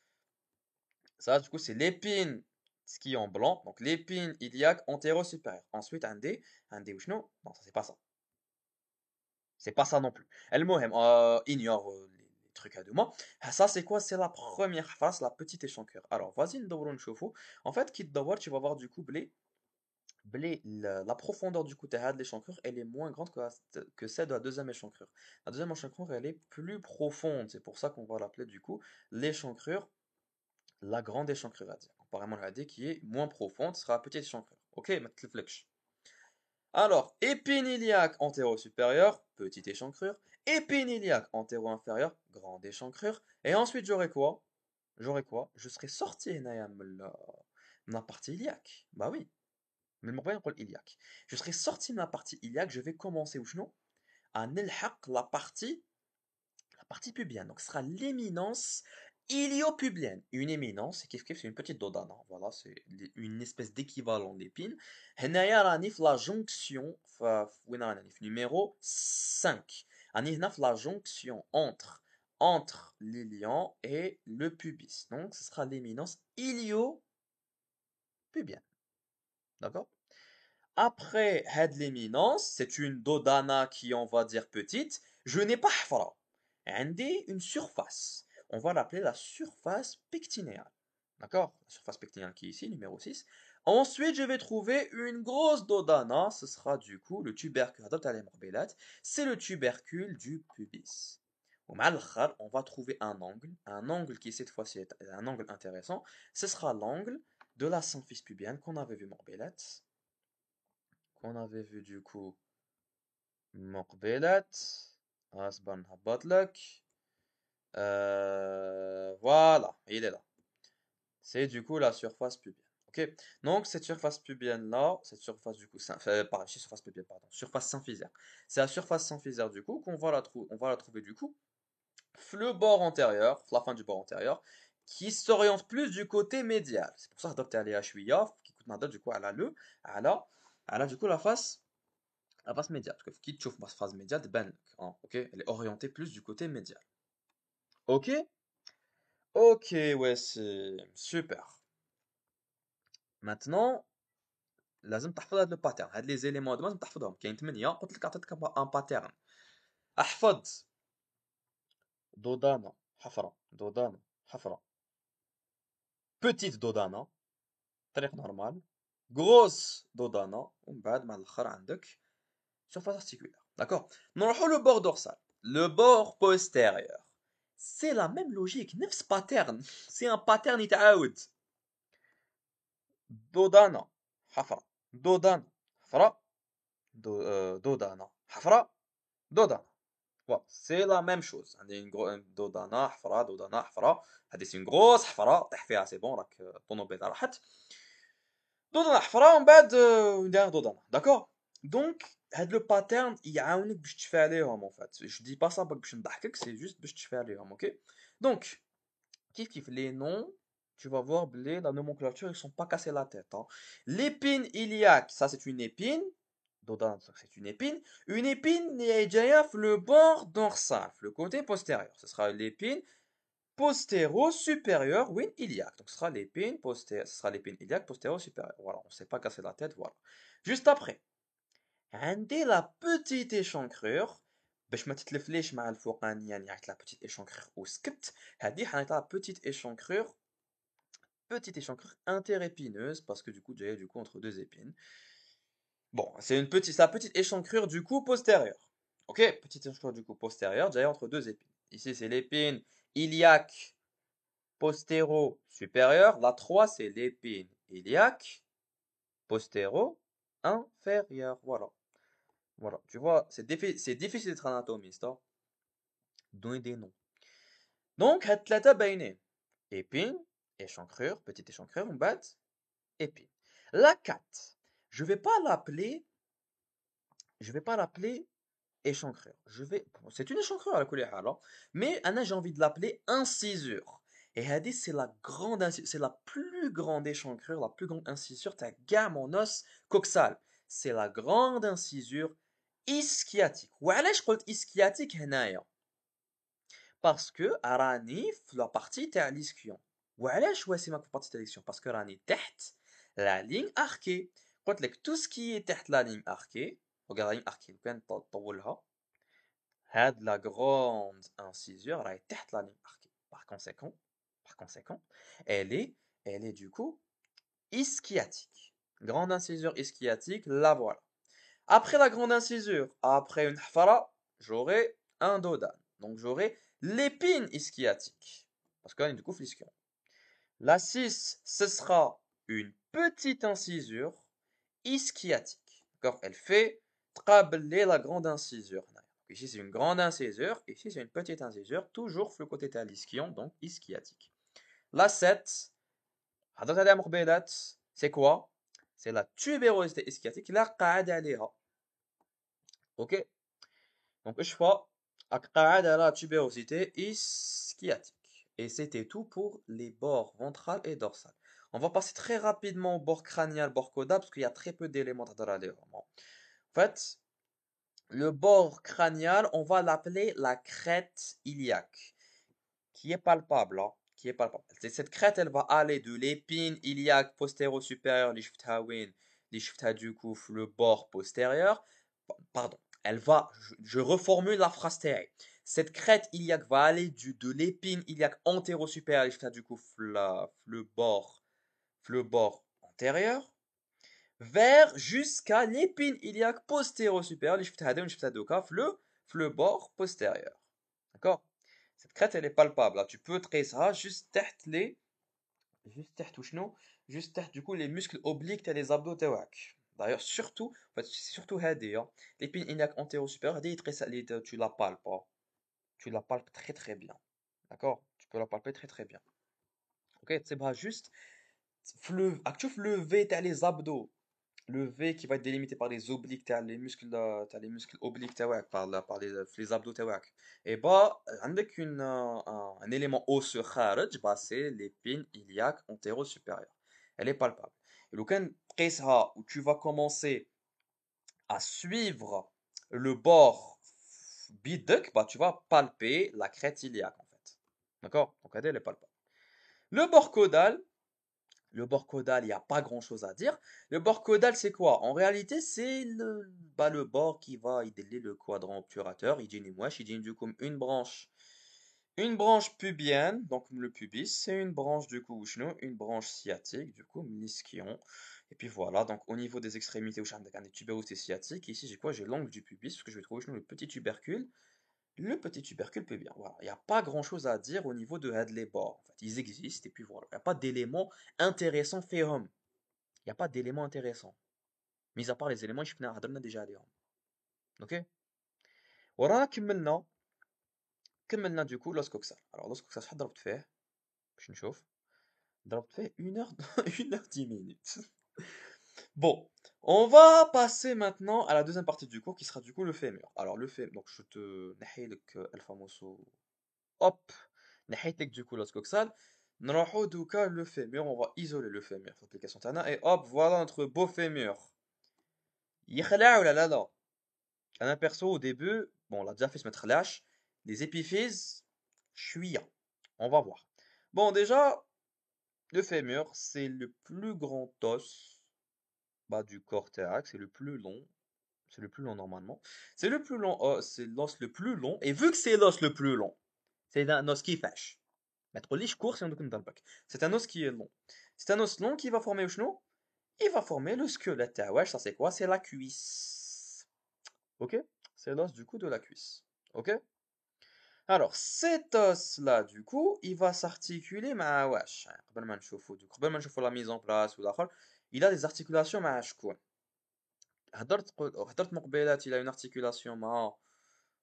S1: Ça du coup c'est l'épine ce qui est en blanc. Donc l'épine iliaque antéro-supérieure. Ensuite un dé ou non, ça c'est pas ça. C'est pas ça non plus. المهم, ignore les trucs à deux mots. Ça c'est quoi? C'est la première face, la petite échancrure. Alors vas-y, ندورو نشوفو. En fait, qui te tu vas voir du coup la profondeur du coup de l'échancrure, elle est moins grande que celle de la deuxième échancrure. La deuxième échancrure, elle est plus profonde. C'est pour ça qu'on va l'appeler du coup l'échancrure, la grande échancrure à dire. Comparément à la D qui est moins profonde, sera la petite échancrure. Ok, maintenant alors, épine iliaque antéro-supérieure, petite échancrure. Épine iliaque antéro-inférieure, grande échancrure. Et ensuite, j'aurai quoi? Je serai sorti la partie iliaque. Bah oui. Mais le moyen iliaque. Je serai sorti de la partie iliaque, je vais commencer ou non à نلحق la partie pubienne. Donc ce sera l'éminence iliopubienne. Une éminence, c'est une petite dodana. Voilà, c'est une espèce d'équivalent d'épine. هنايا راني في la jonction, وين راني في numéro 5. راني هنا في la jonction entre l'ilion et le pubis. Donc, ce sera l'éminence iliopubienne. D'accord? Après had l'éminence, c'est une dodana qui, on va dire, petite. Je n'ai pas hafra. عندي une surface. On va l'appeler la surface pectinéale. D'accord? La surface pectinéale qui est ici, numéro 6. Ensuite, je vais trouver une grosse dodana. Ce sera du coup le tubercule. C'est le tubercule du pubis. ومع الآخر, on va trouver un angle qui cette fois-ci est un angle intéressant. Ce sera l'angle de la symphyse pubienne qu'on avait vu du coup مقبلة. اصبر نهبط لك. Voilà, il est là. C'est du coup la surface pubienne. Ok, donc cette surface pubienne là, cette surface du coup, pardon, surface pubienne, pardon, surface symphysaire. C'est la surface symphysaire du coup qu'on va on va la trouver du coup, le bord antérieur, la fin du bord antérieur, qui s'oriente plus du côté médial. C'est pour ça que docteur Léa Chouïa, qui coûte nada du coup, elle a du coup la face médiale. Parce que qui تشوف la face médiale, ben, ok, elle est orientée plus du côté médial. Ok? Ok, ouais, c'est super. Maintenant, لازم تحفظ هذا الباترن. هاد لي زيليمون لازم تحفظهم. كاين 8 قلت لك عطيتك ان باترن. احفظ دودانا حفرة دودانا حفرة بوتيت دودانا طريق نورمال غروس دودانا ومن بعد مع الاخر عندك surface articulaire. D'accord? نروحوا le bord dorsal. Le bord postérieur. C'est la même logique, نفس pattern. C'est un pattern يتعاود. دودانا حفرة دودانا حفرة دودانا حفرة دودانا. Voilà, c'est la même chose. عندي une دودانا حفرة دودانا حفرة. هذه c'est une grosse حفرة طيح فيها c'est bon راك طونوبيلا راحت. دودانا حفرة ومن بعد ندير دودانا. D'accord? Donc هاد لو باترن يعاونك باش تشفى عليهم en fait. Je dis pas ça باش نضحكك, c'est juste باش تشفى عليهم, OK? Donc كيف les noms, tu vas voir la nomenclature, ils sont pas cassés la tête, hein. L'épine iliaque, ça c'est une épine. Dodan, ça c'est une épine. Une épine, le bord dorsal, le côté postérieur. Ce sera l'épine postéro-supérieure, oui, iliaque. Donc ce sera l'épine ce sera l'épine iliaque postéro-supérieure. Voilà, on ne s'est pas cassé la tête, voilà. Juste après, عندي la petite échancrure. باش ما تتلفليش مع الفوقانية يعني عرفت la petite échancrure وسكت. هذه حنعطيها petite échancrure interépineuse parce que du coup j'ai du coup entre deux épines. Bon, c'est la petite échancrure du coup postérieure. Ok, petite échancrure du coup postérieure, j'ai entre deux épines. Ici c'est l'épine iliaque postéro-supérieure. La 3 c'est l'épine iliaque postéro-inférieure. Voilà. Voilà, tu vois, c'est difficile d'être anatomiste, hein. Donner des noms. Donc, هاد ثلاثة باينين. Épine, échancrure, petite échancrure, on bat, épine. La 4, je vais pas l'appeler, je vais pas l'appeler échancrure. C'est une échancrure à la couleur alors, mais Anna, j'ai envie de l'appeler incisure. Et Hadi, c'est la plus grande échancrure, la plus grande incisure, ta gamme en os coxal. C'est la grande incisure ischiatique. وعلاش قلت ischiatique هنايا؟ parce que راني في la partie تاع l'ischion. وعلاش واسمك في partie تاع l'ischion؟ parce que راني تحت la ligne arquée. قلت لك tout ce qui est تحت la ligne arquée, regarde la ligne arquée, كان طولها. هاد la grande incisure راهي تحت la ligne arquée. Par conséquent, elle est du coup ischiatique. Grande incisure ischiatique, la voilà. Après la grande incisure, après une hafara, j'aurai un dodan. Donc j'aurai l'épine ischiatique. Parce qu'on est du coup l'ischion. La 6, ce sera une petite incisure ischiatique. D'accord? Elle fait trabler la grande incisure. Ici c'est une grande incisure, ici c'est une petite incisure, toujours le côté de l'ischion, donc ischiatique. La 7, c'est quoi? C'est la tubérosité ischiatique, la qa'ada عليها. Ok? Donc, je fais la tubérosité ischiatique. Et c'était tout pour les bords ventral et dorsal. On va passer très rapidement au bord crânial, bord caudal, parce qu'il y a très peu d'éléments à dire vraiment. En fait, le bord crânial, on va l'appeler la crête iliaque, qui est palpable, hein, qui est palpable. Cette crête, elle va aller de l'épine iliaque postéro-supérieure, les du coup, le bord postérieur. Pardon, elle va, je reformule la phrase terrée. Cette crête iliaque va aller de l'épine iliaque antéro-supérieure, les du coup, le bord antérieur, vers jusqu'à l'épine iliaque postéro-supérieure, le bord postérieur. D'accord? Cette crête, elle est palpable. Là, tu peux tracer ça juste تحت وشنو juste تحت du coup les muscles obliques تاع les abdos تاعك. D'ailleurs, surtout, en fait, c'est surtout هادي, hein. L'épine iliaque antéro-supérieure, هادي tu la palpes, hein. Tu la palpes très très bien. D'accord? Tu peux la palper très très bien. Ok? C'est pas juste, tu le V تاع les abdos. Le V qui va être délimité par les obliques, t'as les muscles obliques تاعك, par les abdos تاعك. Et bah, avec un élément osseux خارج, bah, c'est l'épine iliaque antéro-supérieure. Elle est palpable. Et le cas où tu vas commencer à suivre le bord bidec, bah, tu vas palper la crête iliaque en fait. D'accord? Donc elle est palpable. Le bord caudal, le bord caudal, il n'y a pas grand-chose à dire. Le bord caudal, c'est quoi? En réalité, c'est le bord qui va aider le quadrant obturateur. Il dit du coup une branche pubienne, donc le pubis, c'est une branche du coup, une branche sciatique, du coup, l'ischion. Et puis voilà, donc au niveau des extrémités, où j'ai des tubéroses sciatiques, ici j'ai quoi? J'ai l'angle du pubis, parce que je vais trouver le petit tubercule pubien. Voilà, il n'y a pas grand-chose à dire au niveau de Hadley bords. En fait, ils existent, et puis voilà, il n'y a pas d'éléments intéressants ferrum. Il n'y a pas d'éléments intéressants. Mis à part les éléments, je a déjà عليهم. Ok? ورانا كملنا du coup l'oscoxal. Alors l'oscoxal شحال ضربت فيه باش نشوف. ضربت فيه 1 heure 1 heure 10 minutes. Bon, on va passer maintenant à la deuxième partie du cours qui sera du coup le fémur. Alors le fémur, donc je te نحي لك الفاموسو hop, نحيت لك du coup l'oscoxal. نروحو دوكا le fémur, on va isoler le fémur في l'application تاعنا et hop, voilà notre beau fémur. يخلع ولا لا لا؟ انا perso au début, bon, on l'a déjà fait se mettre lâche, les épiphyses, chouïa. On va voir. Bon, déjà, le fémur, c'est le plus grand os bah, du corps thorax, c'est le plus long normalement. C'est le plus long os, c'est l'os le plus long, et vu que c'est l'os le plus long, c'est un os qui fâche. ما تقوليش court si on doit ضربك. C'est un os qui est long. C'est un os long qui va former شنو? Il va former le squelette تاعو. Ça c'est quoi? C'est la cuisse. Ok? C'est l'os du coup de la cuisse. Ok? Alors, cet os-là, du coup, il va s'articuler مع واش قبل ما نشوفوا قبل ما نشوفوا la mise en place والآخر, il a des articulations مع شكون. هضرت مقبلات, il a une articulation مع,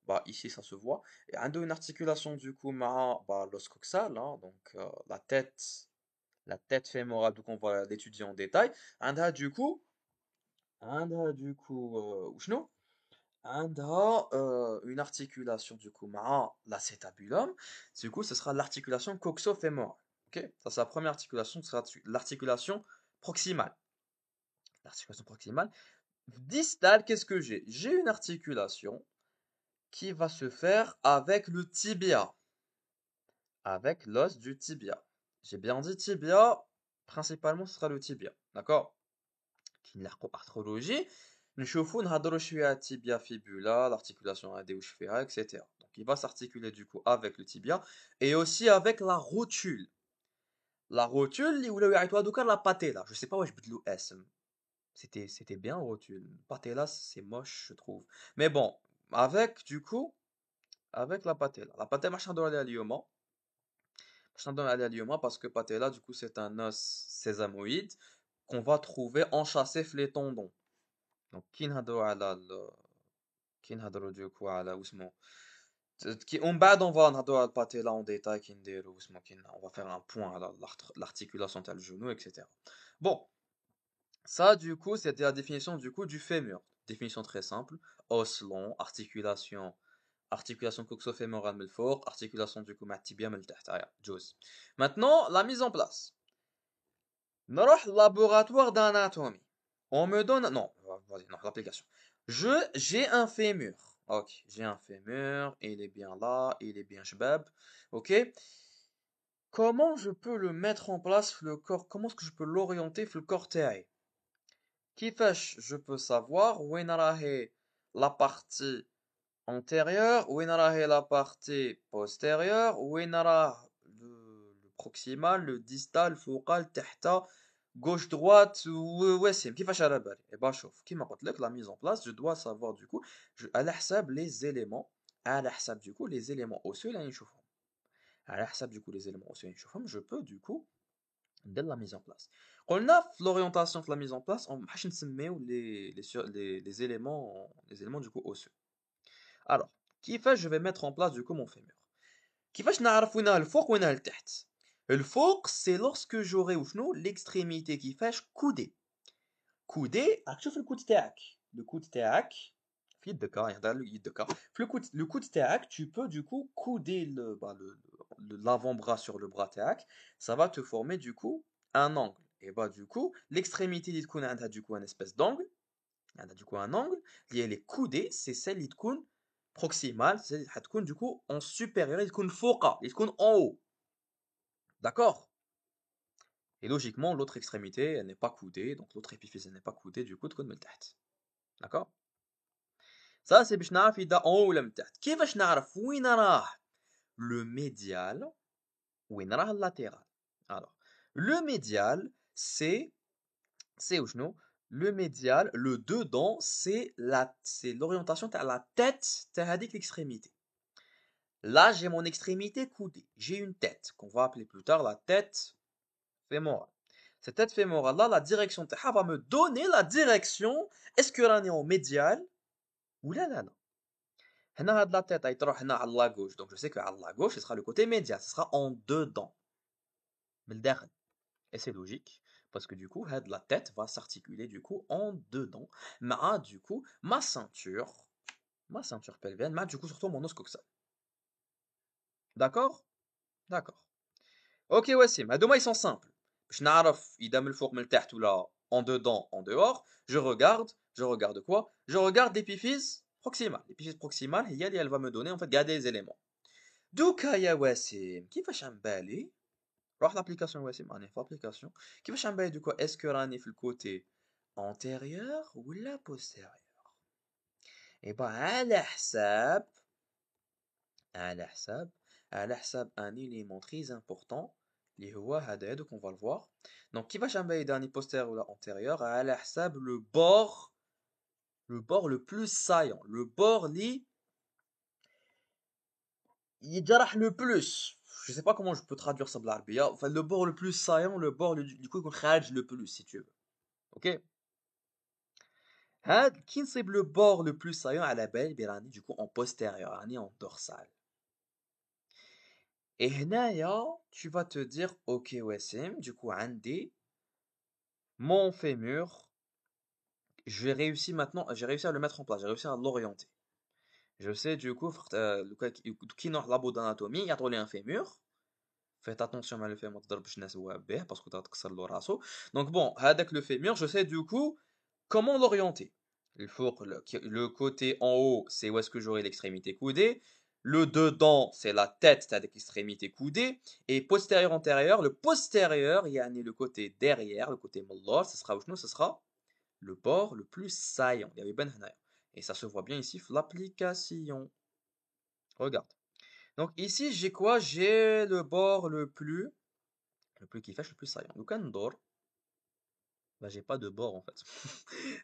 S1: bah ici ça se voit, et عنده une articulation du coup مع bah, l'os coxal, hein, donc la tête fémorale, donc on va l'étudier en détail. عندها du coup وشنو عندها une articulation du coup مع l'acétabulum. Du coup, ce sera l'articulation coxo-fémorale. Ok? Ça, c'est la première articulation, ce sera l'articulation proximale. L'articulation proximale. Distale, qu'est-ce que j'ai? J'ai une articulation qui va se faire avec le tibia, avec l'os du tibia. J'ai bien dit tibia, principalement ce sera le tibia. D'accord? Qui arthrologie. نشوفوا نهضروا شويه على tibia fibula, l'articulation AD ou فيها, etc. Donc il va s'articuler du coup avec le tibia et aussi avec la rotule. La rotule اللي ولاو يعيطوها دوكا la patella. Je sais pas واش بدلوا اسم. C'était bien rotule. Patella c'est moche je trouve. Mais bon, avec du coup avec la patella. La patella مش نهضروا عليها اليوم. مش نهضروا عليها اليوم parce que patella du coup c'est un os sésamoïde qu'on va trouver enchâssé في les tendons. Donc كي نهضروا دوكو على واسمو ومن بعد on va نهضروا على الباتي لا en détail كي نديرو واسمو on va faire un point على l'articulation تاع الجونو etc. Bon, ça du coup c'était la définition du coup du fémur. Définition très simple, os long, articulation articulation coxo-fémorale من الفوق, articulation du coup مع التibia من التحت. جوز. Maintenant, la mise en place. نروح laboratoire d'anatomie. On me donne... Non, vas-y, non, l'application. J'ai un fémur. Ok, j'ai un fémur, il est bien là, il est bien shbab. Ok. Comment je peux le mettre en place, le corps? Comment est-ce que je peux l'orienter, le corps تاعي? كيفاش je peux savoir وين راهي la partie antérieure, وين راهي la partie postérieure, وين راه le proximal, le distal, الفوقال, تحت, gauche droite, واسم كيفاش على بالي؟ Eh ben شوف كيما قلت لك la mise en place, je dois savoir du coup على حساب les éléments, على حساب du coup les éléments osseux اللي نشوفهم. على حساب du coup les éléments osseux اللي نشوفهم, je peux du coup dès la mise en place. قلنا في l'orientation de la mise en place, on باش نسميو les éléments du coup osseux. Alors, كيفاش je vais mettre en place du coup mon fémur? كيفاش نعرف وينها الفوق وينها التحت؟ الفوق c'est lorsque j'aurai وشنو l'extrémité كيفاش coudée. Coudée, راك تشوف الكود تاعك. Le coude تاعك في يدك يهضر يدك. في le coude تاعك, tu peux du coup couder l'avant-bras sur le bras تاعك, ça va te former du coup un angle. Et bah du coup, l'extrémité اللي تكون عندها du coup un espèce d'angle, عندها du coup un angle, اللي elle est coudée, c'est celle اللي تكون proximale, c'est اللي حتكون du coup en supérieur, اللي تكون فوقها, اللي تكون en haut. D'accord? Et logiquement, l'autre extrémité, elle n'est pas coudée, donc l'autre épiphyse, elle n'est pas coudée, du coup, تكون من التحت. D'accord? Ça, c'est باش نعرف إذا en haut ولا من تحت. كيفاش نعرف وين راه le médial وين راه latéral? Alors, le médial, c'est وشنو? Le médial, le dedans, c'est l'orientation تاع la tête تاع هذيك l'extrémité. Là, j'ai mon extrémité coudée. J'ai une tête, qu'on va appeler plus tard la tête fémorale. Cette tête fémorale là, la direction تاعها va me donner la direction. Est-ce que راني en médial ou là là? هنا هاد لا تيت غادي تروح هنا على لا gauche, donc je sais que على la gauche ce sera le côté médial, ce sera en dedans من الداخل. Et c'est logique parce que du coup هاد la tête va s'articuler du coup en dedans مع du coup ma ceinture pelvienne مع du coup surtout mon os coxal. D'accord? D'accord. Ok Wassim, هادوما ils sont simples. باش نعرف إذا من الفوق من التحت ولا en dedans, en dehors, je regarde quoi? Je regarde l'épiphyse proximale. L'épiphyse proximale, elle va me donner en fait garder les éléments. دوكا يا واسم كيفاش عم بالي روح لابليكاسيون واسم راني في لابليكاسيون كيفاش عم بالي دوكا اسكو راني في الكوتي انتيريور ولا بوستيريور اي با على حساب ان élément très important اللي هو هذا دوك on va le voir donc كيفاش عم بالي راني بوستيريور ولا انتيريور على حساب le bord le plus saillant le bord اللي يجرح le plus. Je sais pas comment je peux traduire ça بالعربية. Enfin, le bord le plus saillant, le bord du coup يكون خارج le plus si tu veux. Ok? هاد كي نصيب le bord le plus saillant على بالي براني du coup en postérieur, راني en dorsal. Et هنايا tu vas te dire ok Wassim, du coup عندي mon fémur, j'ai réussi à le mettre en place, j'ai réussi à l'orienter. Je sais du coup كي نروح لابو d'anatomie يعطولي un fémur. Faites attention à le fémur ما تضربش الناس وهو به parce que تكسر له راسو. Donc bon, هذاك le fémur, je sais du coup comment l'orienter. Le côté en haut, c'est où est-ce que j'aurai l'extrémité coudée. Le dedans, c'est la tête avec l'extrémité coudée. Et postérieur antérieur, le postérieur, yani le côté derrière, le côté mollar, ce sera ce sera le bord le plus saillant. Et ça se voit bien ici, l'application. Regarde. Donc ici, j'ai quoi? J'ai le bord le plus qui fâche, le plus saillant. Donc Andor, bah j'ai pas de bord en fait.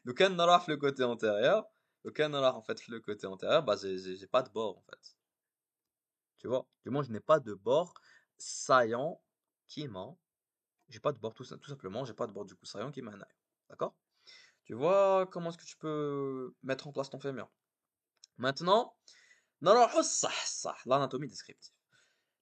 S1: Donc Andorra le côté antérieur. Donc Andorra en fait le côté antérieur, bah j'ai pas de bord en fait. Tu vois? Du moins je n'ai pas de bord saillant qui ment. J'ai pas de bord tout simplement, j'ai pas de bord du coup saillant qui m'a. D'accord? Tu vois comment est-ce que tu peux mettre en place ton fémur? Maintenant, l'anatomie descriptive.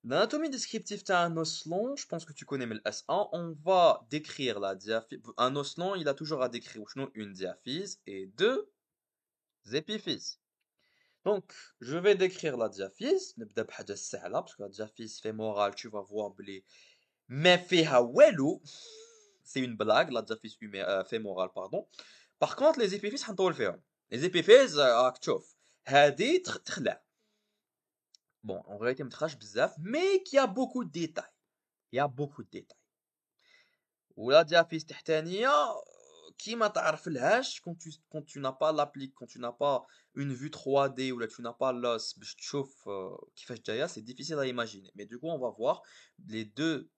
S1: L'anatomie descriptive t'as un os long, je pense que tu connais mais le S1, on va décrire la diaphyse. Un os long, il a toujours à décrire une diaphyse et deux épiphyses. Donc, je vais décrire la diaphyse. نبدأ بحاجة سهلة parce que la diaphyse fémorale, tu vas voir بلي ما فيها والو. C'est une blague, la diaphyse fémorale, pardon. Par contre, les épiphyses حنطول فيهم. Les épiphyses راك تشوف هذه تخلع. Bon, en réalité ما تخلعش بزاف, mais qu'il y a beaucoup de détails. Il y a beaucoup de détails. ولا diaphyse تحتانية كيما تعرفلهاش quand tu n'as pas l'applique, quand tu n'as pas une vue 3D ou là tu n'as pas l'os باش تشوف كيفاش جايه, c'est difficile à imaginer. Mais du coup, on va voir les deux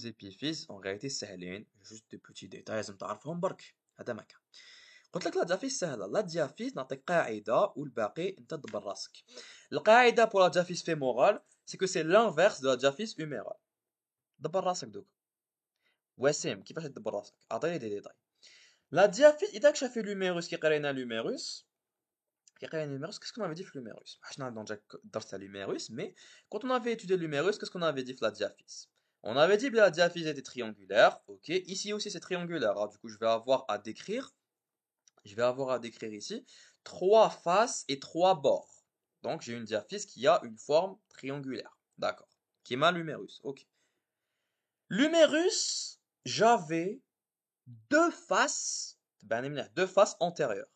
S1: épiphyses en réalité سهلين, juste des petits détails لازم تعرفهم برك. هذا ما كان. قلت لك لا diaphyse سهله. لا diaphyse نعطيك قاعده والباقي انت دبر راسك. القاعده pour la diaphyse fémorale c'est que c'est l'inverse de la diaphyse humérale. دبر راسك دوك. وسيم كيفاش تدبر راسك؟ اعطيني دي ديتاي. La diaphyse, إذا شافي l'humérus كي قرينا l'humérus, qu'est-ce qu'on avait dit sur l'humérus? Je n'ai déjà درت l'humérus, mais quand on avait étudié l'humérus, qu'est-ce qu'on avait dit sur la diaphyse? On avait dit que la diaphyse était triangulaire, ok. Ici aussi c'est triangulaire, alors du coup je vais avoir à décrire ici trois faces et trois bords. Donc j'ai une diaphyse qui a une forme triangulaire, d'accord. Qui est mal l'humérus, ok. L'humérus, j'avais deux faces antérieures.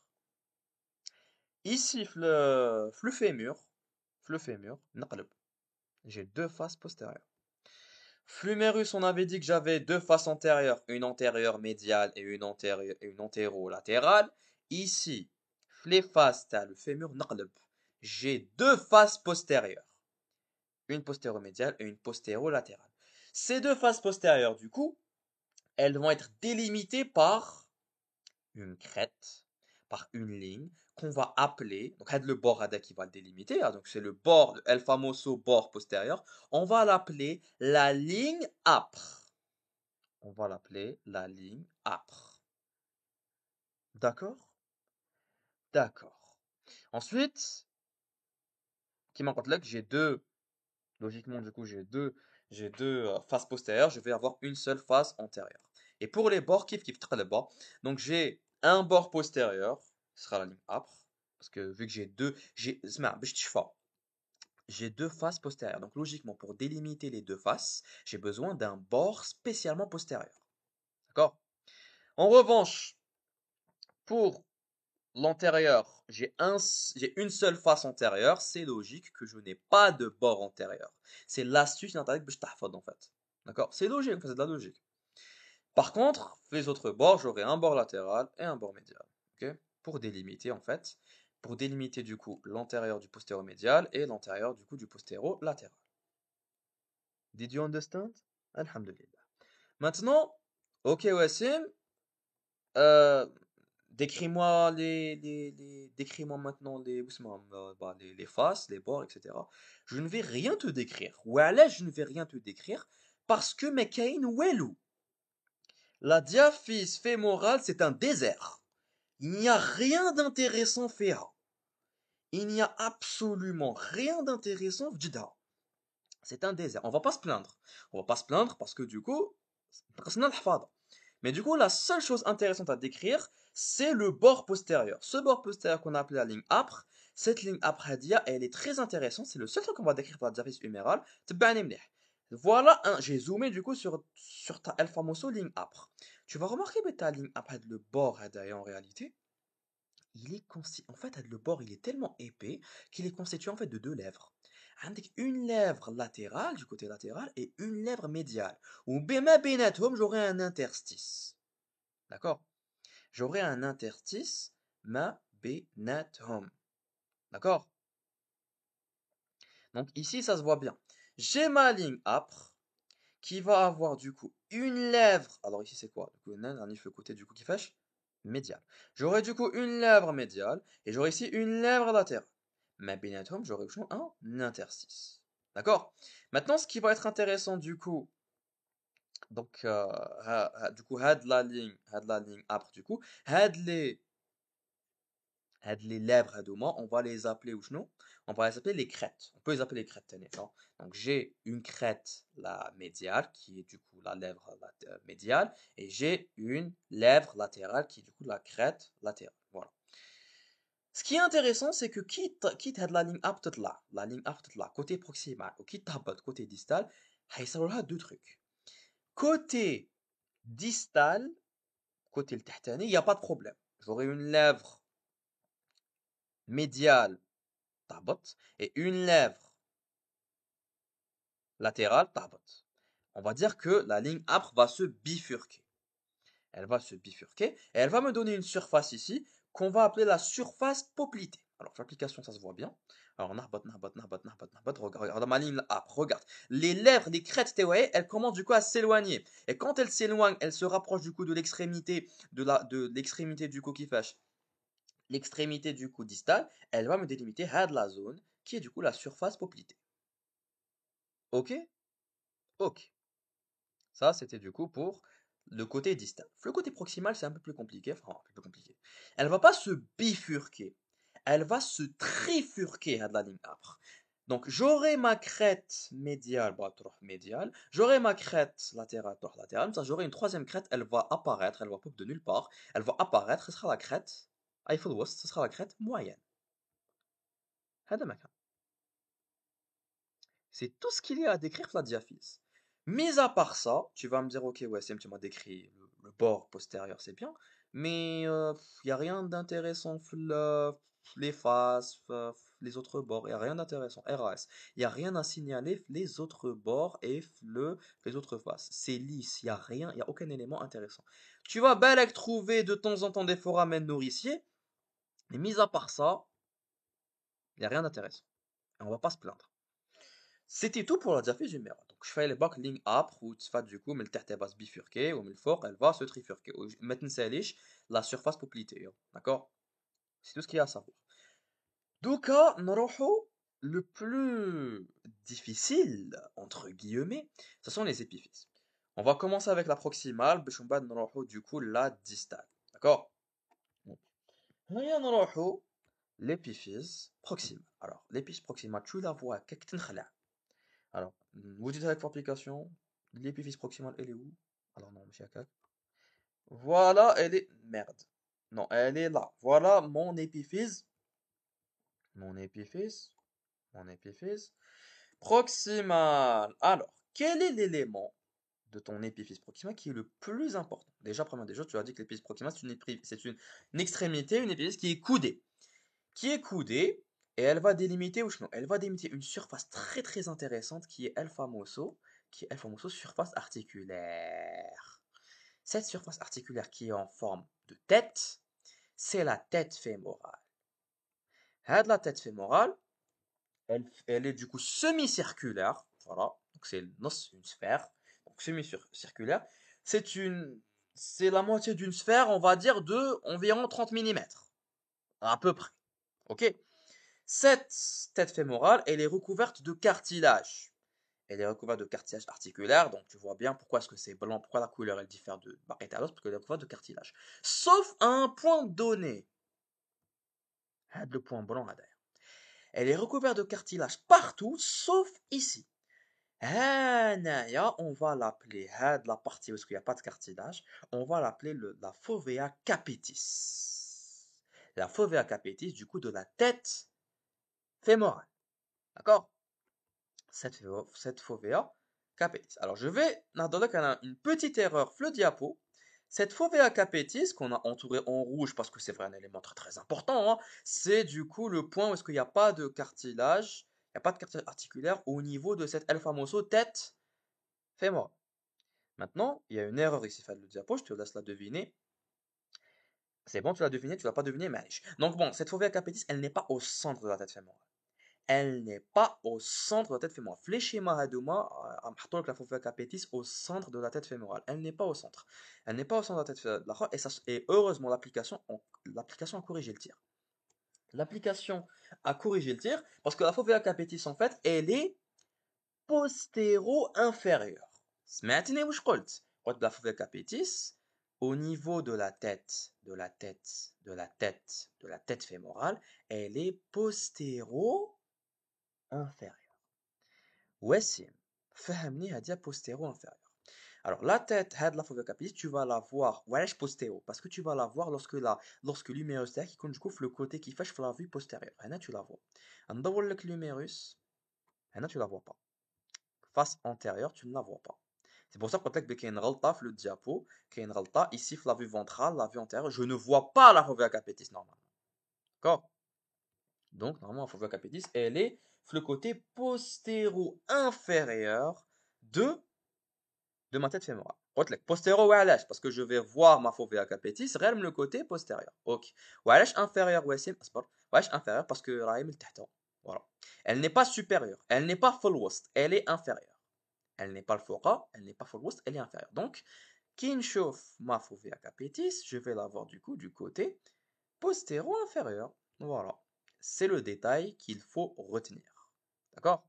S1: Ici, le fémur, نقلب. J'ai deux faces postérieures. Flumérus, on avait dit que j'avais deux faces antérieures, une antérieure médiale et une antéro-latérale. Ici, les faces, t'as le fémur, نقلب. J'ai deux faces postérieures, une postéro-médiale et une postéro-latérale. Ces deux faces postérieures, du coup, elles vont être délimitées par une crête, par une ligne qu'on va appeler, donc le bord qui va le délimiter, donc c'est le bord, le famoso bord postérieur, on va l'appeler la ligne âpre. On va l'appeler la ligne âpre. D'accord? D'accord. Ensuite, qui m'en là que j'ai deux, logiquement du coup j'ai deux faces postérieures, je vais avoir une seule face antérieure. Et pour les bords, kiff le bas, donc j'ai un bord postérieur, ce sera la ligne âpre, parce que vu que j'ai deux faces postérieures. Donc logiquement, pour délimiter les deux faces, j'ai besoin d'un bord spécialement postérieur. D'accord? En revanche, pour l'antérieur, j'ai une seule face antérieure. C'est logique que je n'ai pas de bord antérieur. C'est l'astuce d'intérêt que je t'affode en fait. D'accord? C'est logique, en fait, c'est de la logique. Par contre, les autres bords, j'aurai un bord latéral et un bord médial. Ok? Pour délimiter en fait. Pour délimiter du coup l'antérieur du postéro-médial et l'antérieur du coup du postéro-latéral. Did you understand? Alhamdulillah. Maintenant, ok Wassim, euh, décris-moi maintenant les faces, les bords, etc. Je ne vais rien te décrire. Voilà, je ne vais rien te décrire parce que Mekain Welou. La diaphyse fémorale, c'est un désert. Il n'y a rien d'intéressant fait. Il n'y a absolument rien d'intéressant Jida. C'est un désert. On va pas se plaindre. On va pas se plaindre parce que du coup, mais du coup, la seule chose intéressante à décrire, c'est le bord postérieur. Ce bord postérieur qu'on a appelé la ligne âpre, cette ligne âpre elle est très intéressante. C'est le seul truc qu'on va décrire pour la diaphyse humérale. Voilà, j'ai zoomé du coup sur ta El Famoso ligne âpre. Tu vas remarquer que ta ligne âpre, le bord en réalité, en fait, le bord il est tellement épais qu'il est constitué en fait de deux lèvres. Avec une lèvre latérale du côté latéral et une lèvre médiale. Ou bema benathum, j'aurai un interstice. D'accord? J'aurai un interstice ma benathum. D'accord? Donc ici ça se voit bien. J'ai ma ligne âpre qui va avoir du coup une lèvre. Alors ici c'est quoi? Du coup, un le côté du coup qui fâche médial. J'aurai du coup une lèvre médiale et j'aurai ici une lèvre latérale. Ma benathum, j'aurai un interstice. D'accord? Maintenant, ce qui va être intéressant du coup, donc du coup, had la ligne âpre du coup, had les lèvres on va les appeler ou non? On va les appeler les crêtes. On peut les appeler les crêtes. Non? Donc j'ai une crête la médiale qui est du coup la lèvre médiale et j'ai une lèvre latérale qui est du coup la crête latérale. Voilà. Ce qui est intéressant, c'est que quitte la ligne up la ligne up côté proximal, ou quitte côté distal, il y a deux trucs. Côté distal, côté le tahtani, il n'y a pas de problème. J'aurai une lèvre médiale tabot et une lèvre latérale tabot. On va dire que la ligne âpre va se bifurquer. Elle va se bifurquer et elle va me donner une surface ici qu'on va appeler la surface poplitée. Alors, l'application, ça se voit bien. Alors, regarde ma ligne âpre, regarde. Les lèvres, les crêtes, vous voyez, elles commencent du coup à s'éloigner. Et quand elles s'éloignent, elles se rapprochent du coup de l'extrémité, de l'extrémité du coup qui fâche. L'extrémité du coup distale, elle va me délimiter la zone qui est du coup la surface poplitée. Ok? Ok. Ça, c'était du coup pour le côté distal. Le côté proximal, c'est un peu plus compliqué. Enfin, un peu plus compliqué. Elle va pas se bifurquer. Elle va se trifurquer à la ligne âpre. Donc, j'aurai ma crête médiale, médiale. J'aurai ma crête latérale, latérale. Ça, j'aurai une troisième crête. Elle va apparaître. Elle va pop de nulle part. Elle va apparaître. Ce sera la crête. Eiffel West, ce sera la crête moyenne. هذا مكان. C'est tout ce qu'il y a à décrire sur la diaphyse. Mis à part ça, tu vas me dire, ok, ouais, tu m'as décrit le bord postérieur, c'est bien, mais il n'y a rien d'intéressant sur les faces, les autres bords, il n'y a rien d'intéressant. RAS, il n'y a rien à signaler sur les autres bords et les autres faces. C'est lisse, il n'y a rien, il n'y a aucun élément intéressant. Tu vas bel trouver de temps en temps des foramen nourriciers, mais mis à part ça, il n'y a rien d'intéressant. Et on va pas se plaindre. C'était tout pour la diaphyse numérique. Donc, je fais les bacs ligne âpre ou tu du coup, mais le terre va se bifurquer ou le fort, elle va se trifurquer. Maintenant, c'est la surface poplitée. D'accord? C'est tout ce qu'il y a à savoir. Donc, le plus difficile, entre guillemets, ce sont les épiphyses. On va commencer avec la proximale, bishumba du coup la distale. D'accord? Rien l'épiphyse proximale. Alors, l'épiphyse proximale, tu la vois, qu'est-ce que tu alors, vous dites avec l'application, l'épiphyse proximale, elle est où? Alors non, monsieur Akak. Voilà, elle est... Merde. Non, elle est là. Voilà mon épiphyse. Mon épiphyse. Mon épiphyse. Proximale. Alors, quel est l'élément de ton épiphyse proximale qui est le plus important? Déjà, première des choses, tu as dit que l'épiphyse proximale, c'est une extrémité, une épiphyse qui est coudée. Qui est coudée, et elle va délimiter, ou non, elle va délimiter une surface très très intéressante qui est el famoso surface articulaire. Cette surface articulaire qui est en forme de tête, c'est la tête fémorale. La tête fémorale, elle est du coup semi-circulaire, voilà, donc c'est une sphère, donc semi-circulaire. C'est c'est la moitié d'une sphère, on va dire de environ 30 mm, à peu près. Ok? Cette tête fémorale, elle est recouverte de cartilage. Elle est recouverte de cartilage articulaire, donc tu vois bien pourquoi est-ce que c'est blanc, pourquoi la couleur elle diffère de barrette à l'autre, parce qu'elle est recouverte de cartilage. Sauf à un point donné. Le point blanc là derrière. Elle est recouverte de cartilage partout, sauf ici. On va l'appeler, la partie où il n'y a pas de cartilage, on va l'appeler la fovea capitis. La fovea capitis, du coup, de la tête fémorale. D'accord? Cette fovea capitis. Alors, je vais, une petite erreur, le diapo. Cette fovea capitis, qu'on a entouré en rouge parce que c'est vraiment un élément très très important, hein, c'est du coup le point où est-ce qu'il n'y a pas de cartilage, il n'y a pas de cartilage articulaire au niveau de cette el famoso tête fémorale. Maintenant, il y a une erreur ici, fait le diapo, je te laisse la deviner. C'est bon, tu l'as deviné, tu l'as pas deviné, mais donc bon, cette fovea capitis, elle n'est pas au centre de la tête fémorale. Elle n'est pas au centre de la tête fémorale. Fléchima Hadouma, avec la fovea capitis au centre de la tête fémorale. Elle n'est pas au centre. Elle n'est pas au centre de la tête fémorale. Et heureusement, l'application a corrigé le tir. L'application a corrigé le tir parce que la fovea capitis, en fait, elle est postéro-inférieure. سمعتني وش قلت؟ قلت la fovea capitis au niveau de la tête, de la tête fémorale, elle est postéro-inférieure. وسيم فهمني هذه postéro inférieure. Alors, la tête, had la fovea capitis, tu vas la voir, wesh postéro, parce que tu vas la voir lorsque l'humérus qui compte du coup le côté qui fait la vue postérieure. Là, tu la vois. Ndawal lek l'humérus, là, tu la vois pas. Face antérieure, tu ne la vois pas. C'est pour ça que qu'il y a une ghalta le diapo, qu'il y a une ghalta ici, la vue ventrale, la vue antérieure, je ne vois pas la fovea capitis normalement. D'accord? Donc, normalement, la fovea capitis, elle est le côté postéro-inférieur de ma tête fémorale. Postéro وعلاش parce que je vais voir ma fovea capitis غير من le côté postérieur. OK. وعلاش inférieur واسم اصبر. وعلاش inférieur parce que راهي من تحت. Voilà. Elle n'est pas supérieure, elle n'est pas في الوسط, elle est inférieure. Elle n'est pas الفوقا, elle n'est pas في الوسط, elle est inférieure. Donc كي نشوف ma fovea capitis, je vais la voir du coup du côté postéro-inférieur. Voilà. C'est le détail qu'il faut retenir. D'accord?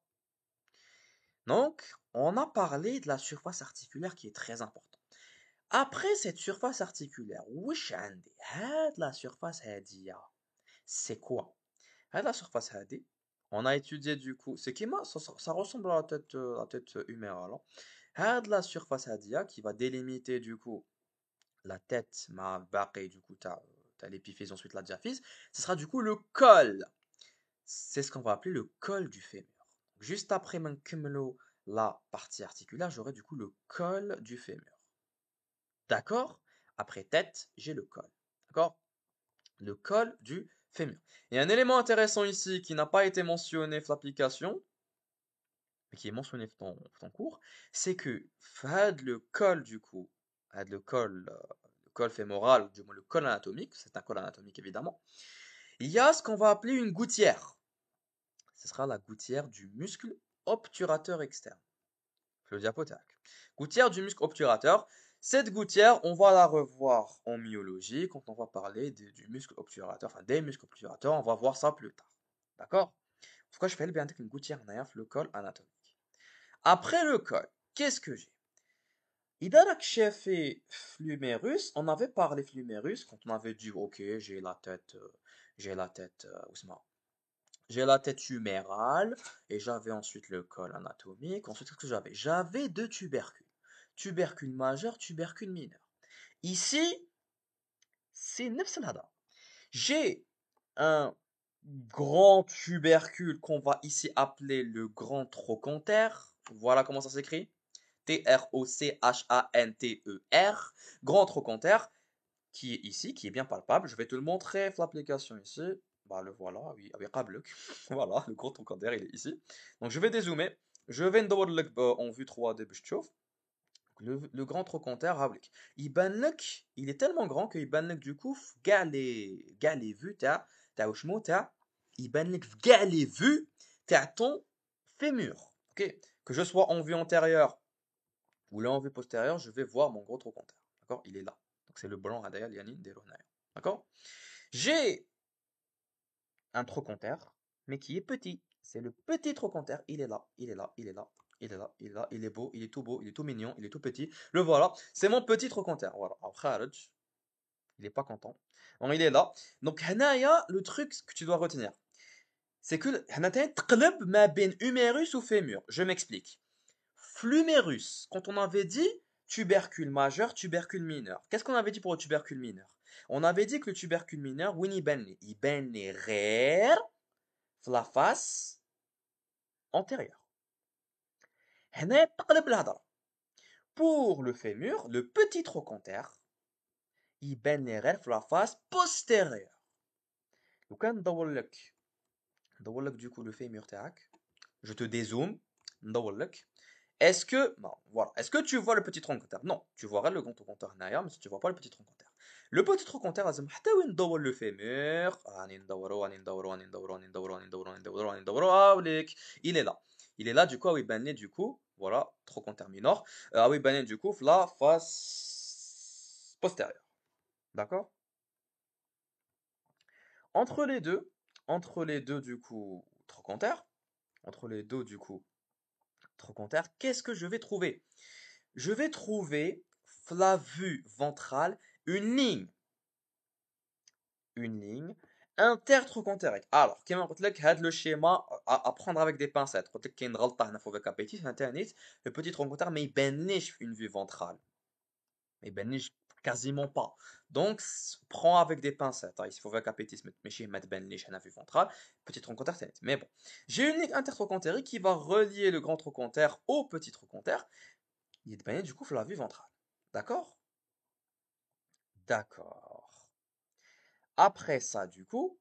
S1: Donc, on a parlé de la surface articulaire qui est très importante. Après cette surface articulaire, wesh عندي هاد la surface هادية c'est quoi? Had la surface هادي, on a étudié du coup, c'est qui ça ressemble à la tête humérale. Hein. Had la surface هادية qui va délimiter du coup la tête ma باقي du coup t'as l'épiphyse ensuite la diaphyse, ce sera du coup le col. C'est ce qu'on va appeler le col du fémur. Juste après la partie articulaire, j'aurai du coup le col du fémur. D'accord? Après tête, j'ai le col. D'accord? Le col du fémur. Il y a un élément intéressant ici qui n'a pas été mentionné dans l'application, mais qui est mentionné dans ton cours, c'est que had le col du coup, had le col fémoral, du moins le col anatomique, c'est un col anatomique évidemment, il y a ce qu'on va appeler une gouttière. Ce sera la gouttière du muscle obturateur externe. Le diapotac. Gouttière du muscle obturateur. Cette gouttière, on va la revoir en myologie quand on va parler du muscle obturateur, enfin des muscles obturateurs. On va voir ça plus tard. D'accord? Pourquoi je fais le bien avec une gouttière le col anatomique. Après le col, qu'est-ce que j'ai? Idarak chef et flumérus, on avait parlé flumérus quand on avait dit ok, j'ai la tête, j'ai la tête humérale et j'avais ensuite le col anatomique. Ensuite, qu'est-ce que j'avais? J'avais deux tubercules. Tubercule majeur, tubercule mineur. Ici, c'est nefs al-hada. J'ai un grand tubercule qu'on va ici appeler le grand trochanter. Voilà comment ça s'écrit. T-R-O-C-H-A-N-T-E-R. Grand trochanter qui est ici, qui est bien palpable. Je vais te le montrer l'application ici. Bah, le voilà, oui, avec Qabluk. Voilà, le gros trochanter, il est ici. Donc, je vais dézoomer. Je vais en vue 3D, le grand trochanter, Hablik. Il est tellement grand qu'il du coup, gars les vues, il gars les vues, t'as ton fémur. Ok? Que je sois en vue antérieure ou là en vue postérieure, je vais voir mon gros trochanter. D'accord? Il est là. Donc c'est le blanc Radayal Yanin Deronaya. D'accord? J'ai un trochanter, mais qui est petit. C'est le petit trochanter. Il est là, il est là, il est là, il est là, il est là, il est beau, il est tout mignon, il est tout petit. Le voilà. C'est mon petit trochanter. Voilà. Après, il est pas content. Donc il est là. Donc Hanaya, le truc que tu dois retenir, c'est que Hanaya tqleb ma ben humérus ou fémur. Je m'explique. Flumérus, quand on avait dit tubercule majeur, tubercule mineur. Qu'est-ce qu'on avait dit pour le tubercule mineur? On avait dit que le tubercule mineur, il banne rare, la face antérieure. هنا تقلب الهضرة. Pour le fémur, le petit trochanter, يبان لي غير في la face postérieure. لو كان ندور لك du coup le fémur تاعك, je te dézoome, ندور لك. Est-ce que, non, voilà. Est-ce que tu vois le petit trochanter? Non, tu vois le grand trochanter هنايا, mais tu vois pas le petit trochanter. Le petit trochanter لازم حتى وين ندور le fémur, راني ندورو راني ندورو راني ندورو راني ندورو راني ندورو راني ندورو راني ندورو, هاوليك, il est là. Il est là du coup, ah oui, bané du coup, voilà, trochanter minor. Ah oui, bané du coup, la face postérieure. D'accord? Entre les deux du coup, trochanter, entre les deux du coup, trochanter, qu'est-ce que je vais trouver? Je vais trouver la vue ventrale une ligne intertrochonterique. Alors, كما قلت لك هذا le schéma à prendre avec des pincettes. قلت لك كاين غلطة هنا في الفوفيك ابيتيس ثاني le petit trochonter ما يبانليش في une vue ventrale. ما يبانليش quasiment pas. Donc prends avec des pincettes. Ici فوفيك ابيتيس ماشي ما تبانليش هنا في ventrale. Petit trochonter ثاني. Mais bon, j'ai une ligne intertrochonterique qui va relier le grand trochanter au petit trochanter. Il est du coup في la vue ventrale. D'accord? D'accord. Après ça, du coup,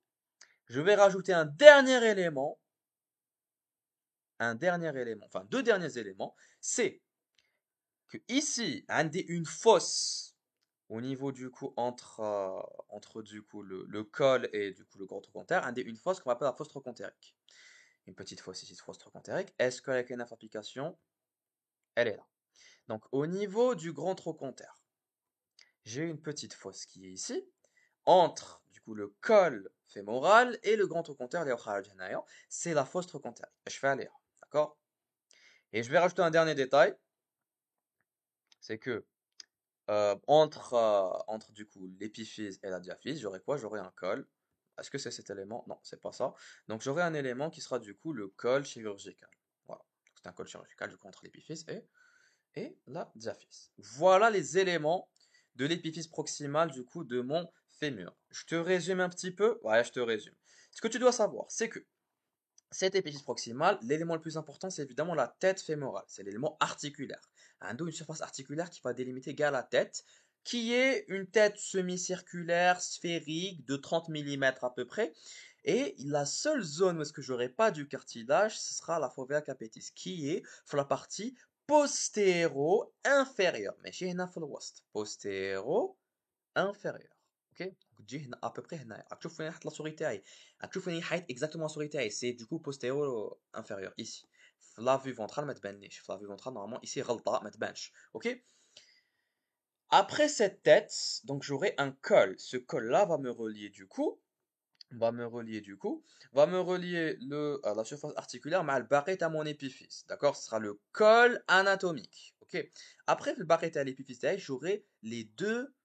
S1: je vais rajouter un dernier élément, enfin deux derniers éléments, c'est que ici, on a une fosse au niveau du coup entre du coup le col et du coup le grand trochanter, on a une fosse qu'on appelle la fosse trochantérique. Une petite fosse ici, fosse trochantérique. Est-ce que avec une application, elle est là. Donc au niveau du grand trochanter, j'ai une petite fosse qui est ici, entre du coup le col fémoral et le grand trochanter, c'est la fosse trochantérique. Je vais aller, d'accord? Et je vais rajouter un dernier détail, c'est que entre du coup l'épiphyse et la diaphyse, j'aurai quoi? J'aurai un col. Est-ce que c'est cet élément? Non, c'est pas ça. Donc j'aurai un élément qui sera du coup le col chirurgical. Voilà. C'est un col chirurgical du coup entre l'épiphyse et la diaphyse. Voilà les éléments de l'épiphyse proximale du coup de mon fémur. Je te résume un petit peu. Ouais, je te résume. Ce que tu dois savoir, c'est que cette épiphyse proximale, l'élément le plus important, c'est évidemment la tête fémorale. C'est l'élément articulaire. Un dos, une surface articulaire qui va délimiter à la tête, qui est une tête semi-circulaire, sphérique, de 30 mm à peu près. Et la seule zone où est-ce que j'aurai pas du cartilage, ce sera la fovea capitis, qui est sur la partie postéro-inférieure. Mais chez هنا في الوسط. Postéro-inférieure. Ok, تجي هنا à peu près هنا راك تشوف وين حط لا سوري تاعي راك تشوف وين حيت اكزاكتومون لا سوري تاعي سي دو كو بوستيرو انفيريور ici في لا فيو فونترال ما تبانليش في لا فيو فونترال نورمالمون ici غلطه ما تبانش اوكي. Après cette tête donc j'aurai un col, ce col là va me relier du coup va me relier la surface articulaire mais le barrette à mon épiphyse, d'accord? Ce sera le col anatomique, ok. Après le barrette à l'épiphyse j'aurai les deux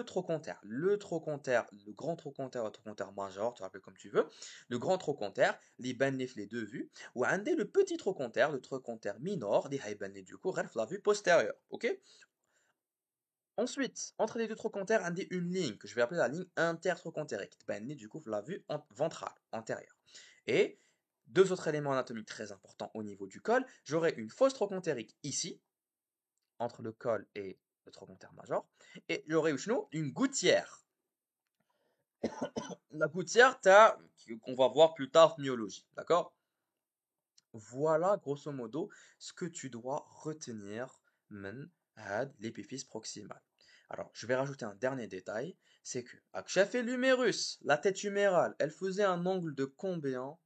S1: trochontaires, le trochanter, le grand trochanter, le trochanter majeur, tu l'appelles comme tu veux, le grand trochanter, les banlif les deux vues, ou un le petit trochanter, le trochanter minor, les banlif du coup, la vue postérieure, ok? Ensuite, entre les deux trochantères, un une ligne que je vais appeler la ligne intertrochantérique, banlif du coup, la vue ventrale, antérieure. Et deux autres éléments anatomiques très importants au niveau du col, j'aurai une fosse trochantérique ici, entre le col et le trochanter majeur, et j'aurai une gouttière. La gouttière, qu'on va voir plus tard en myologie, d'accord? Voilà grosso modo ce que tu dois retenir من هاد l'épiphyse proximale. Alors, je vais rajouter un dernier détail, c'est que chef et l'humérus, la tête humérale, elle faisait un angle de combien?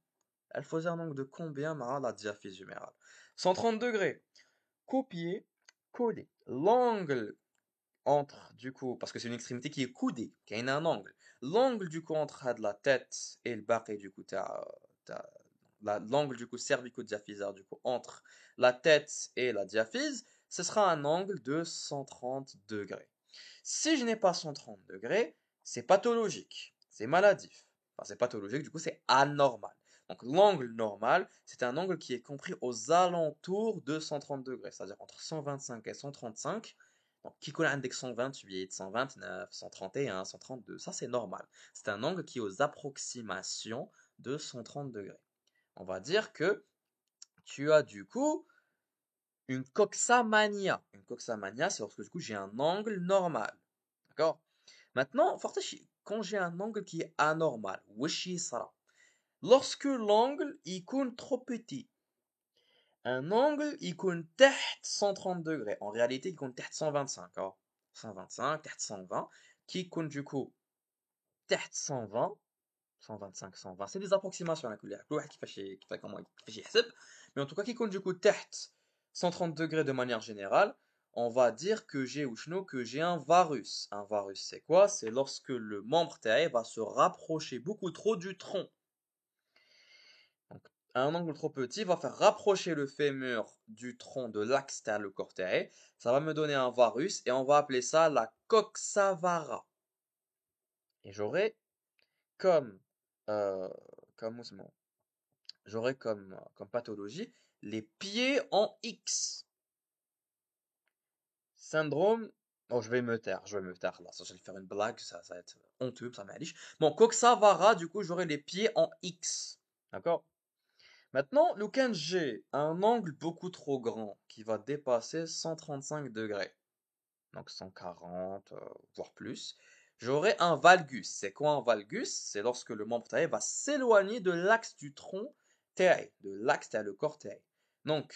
S1: Elle faisait un angle de combien la diaphyse humérale? 130 degrés. Copier, coller. L'angle entre, du coup, parce que c'est une extrémité qui est coudée, qui a un angle. L'angle, du coup, entre la tête et le barré, du coup, l'angle, du coup, cervico-diaphysaire, du coup, entre la tête et la diaphyse, ce sera un angle de 130 degrés. Si je n'ai pas 130 degrés, c'est pathologique, c'est maladif. Enfin, c'est pathologique, du coup, c'est anormal. Donc, l'angle normal, c'est un angle qui est compris aux alentours de 130 degrés, c'est-à-dire entre 125 et 135. Donc, qui colle index 128, 129, 131, 132, ça c'est normal. C'est un angle qui est aux approximations de 130 degrés. On va dire que tu as du coup une coxamania. Une coxamania, c'est lorsque du coup j'ai un angle normal. D'accord? Maintenant, quand j'ai un angle qui est anormal, lorsque l'angle il est trop petit, un angle il est تحت 130 degrés. En réalité, il est تحت 125. 125, تحت 120, qui est du coup تحت 120, 125, 120. C'est des approximations à كل واحد كيفاش comment كيفاش يحسب. Mais en tout cas, qui compte du coup تحت 130 degrés de manière générale, on va dire que j'ai un varus. Un varus, c'est quoi? C'est lorsque le membre TAE va se rapprocher beaucoup trop du tronc. Donc, un angle trop petit va faire rapprocher le fémur du tronc de l'axe le corps TAE. Ça va me donner un varus et on va appeler ça la coxavara. Et j'aurai comme, euh, comme, j'aurai comme pathologie les pieds en X. Syndrome. Oh, je vais me taire là, ça je vais faire une blague, ça va être honteux, ça m'alliche. Bon, Coxa-Vara, du coup, j'aurai les pieds en X. D'accord? Maintenant, le j'ai un angle beaucoup trop grand qui va dépasser 135 degrés, donc 140, voire plus. J'aurai un valgus. C'est quoi un valgus? C'est lorsque le membre taillé va s'éloigner de l'axe du tronc taillé, de l'axe taillé, le corps taillé. Donc,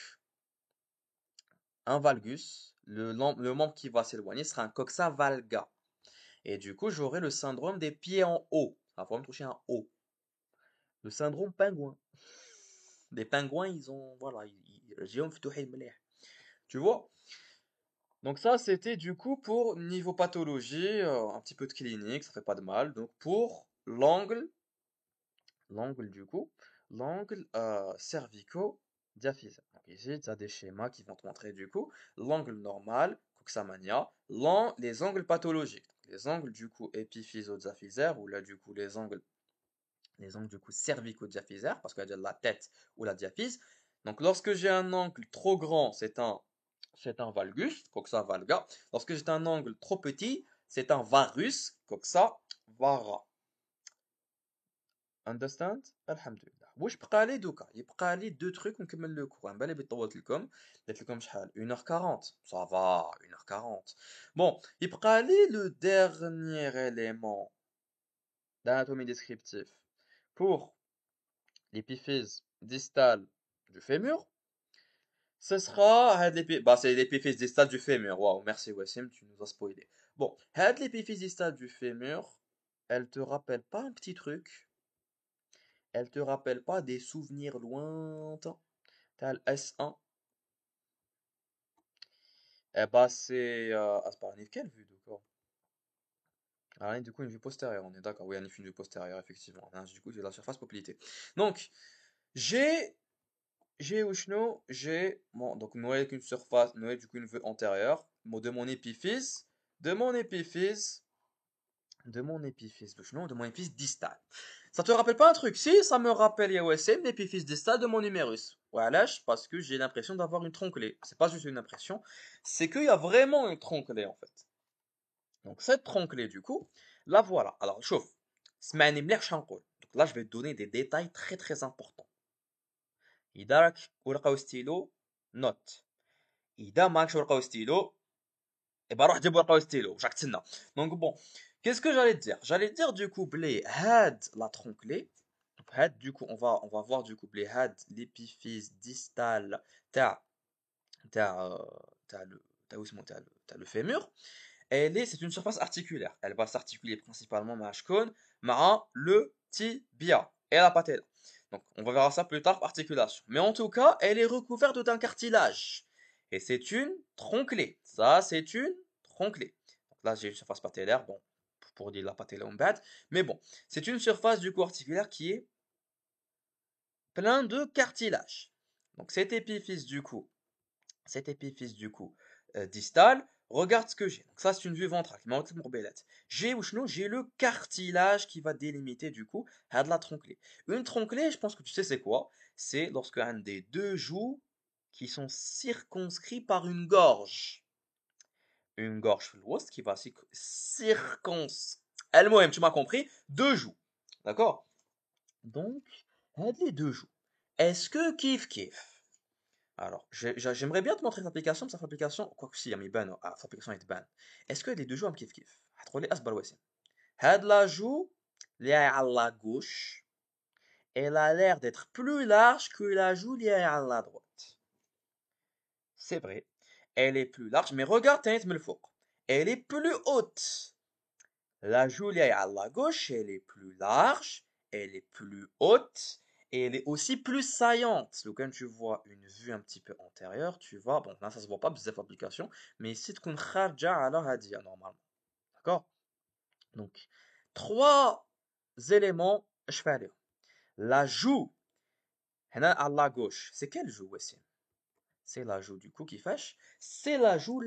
S1: un valgus, le membre qui va s'éloigner sera un coxa valga. Et du coup, j'aurai le syndrome des pieds en haut. Ça va me toucher un haut. Le syndrome pingouin. Les pingouins, ils ont, voilà, رجليهم مفتوحين مليح. Tu vois? Donc ça, c'était du coup pour niveau pathologie, un petit peu de clinique, ça fait pas de mal. Donc pour l'angle du coup, l'angle cervico-diaphysaire. Donc ici, tu as des schémas qui vont te montrer du coup l'angle normal, Coxamania, les angles pathologiques. Donc, les angles du coup épiphyso-diaphysaire, ou là du coup les angles du coup cervico-diaphysaire, parce qu'il y a de la tête ou la diaphyse. Donc lorsque j'ai un angle trop grand, c'est un valgus, coxa valga. Lorsque j'ai un angle trop petit, c'est un varus, coxa vara. Understand? Alhamdulillah. واش بقى لي دوكا يبقى لي دو تروك ونكمل لو كور على بالي بطولت لكم درت لكم شحال 1h40 ça va 1h40 bon يبقى لي le dernier élément d'anatomie descriptif pour l'épiphyse distale du fémur. Ce sera bah, c'est l'épiphyse distale du fémur. Waouh, merci Wassim, tu nous as spoilé. Bon, l'épiphyse distale du fémur, elle te rappelle pas un petit truc? Elle te rappelle pas des souvenirs lointains? T'as le S1. Eh bah c'est c'est pas un quelle vue d'accord. Ah, du coup une vue postérieure, on est d'accord. Oui, une vue postérieure effectivement. Hein, du coup, j'ai la surface poplitée. Donc, j'ai donc Noé avec une surface, Noé du coup une vue antérieure, de mon épiphyse, de mon épiphyse, de mon épiphyse distal. Ça te rappelle pas un truc? Si, ça me rappelle YOSM, l'épiphyse distal de mon humérus. Voilà, parce que j'ai l'impression d'avoir une tronquelée. C'est pas juste une impression, c'est qu'il y a vraiment une tronquelée en fait. Donc cette tronquelée du coup, la voilà. Alors chauffe. Donc là je vais te donner des détails très très importants. إذا راك ورقة وستيلو نوت. إذا معكش ورقة وستيلو يبقى روح جيب ورقة وستيلو واش راك تسنى. Donc bon, qu'est-ce que j'allais te dire? J'allais te dire du coup بلي هاد la tronquelée. Donc هاد du coup on va voir du coup بلي هاد l'épiphyse distale تاع تاع تاع le تاع اسمه تاع le fémur. C'est une surface articulaire. Elle va s'articuler principalement مع le tibia et la patella. Donc, on va voir ça plus tard, articulation. Mais en tout cas, elle est recouverte d'un cartilage. Et c'est une tronquelée. Ça, c'est une tronquelée. Donc là, j'ai une surface patellaire, bon, pour dire la patella bad. Mais bon, c'est une surface du corps articulaire qui est plein de cartilage. Donc cet épiphyse du coup distal, regarde ce que j'ai. Donc ça c'est une vue ventrale. J'ai le cartilage qui va délimiter du coup de la tronquelée. Une tronquelée, je pense que tu sais c'est quoi? C'est lorsque un des deux joues qui sont circonscrits par une gorge. Une gorge l'ouest qui va Elle-même, tu m'as compris, deux joues. D'accord? Donc, les deux joues. Est-ce que kiff? Alors, j'aimerais bien te montrer l'application, mais cette application, quoi que si, il y a cette application est ban. Est-ce que les deux joues, kiff kiff? هتقولي أصبر واسم. هاد la joue, اللي هي à la gauche, elle a l'air d'être plus large que la joue اللي هي à la droite. C'est vrai, elle est plus large, mais regarde, تاني من الفوق. Elle est plus haute. La joue اللي هي à la gauche, elle est plus large, elle est plus haute, et elle est aussi plus saillante. Donc, quand tu vois une vue un petit peu antérieure, tu vois, bon, là, ça se voit pas, bzef l'application, mais ici, tu connais kharja ala hadia, normalement. D'accord? Donc, trois éléments, je fais aller. La joue, هنا à la gauche, c'est quelle joue, Wassim? C'est la joue du coup qui fâche. C'est la joue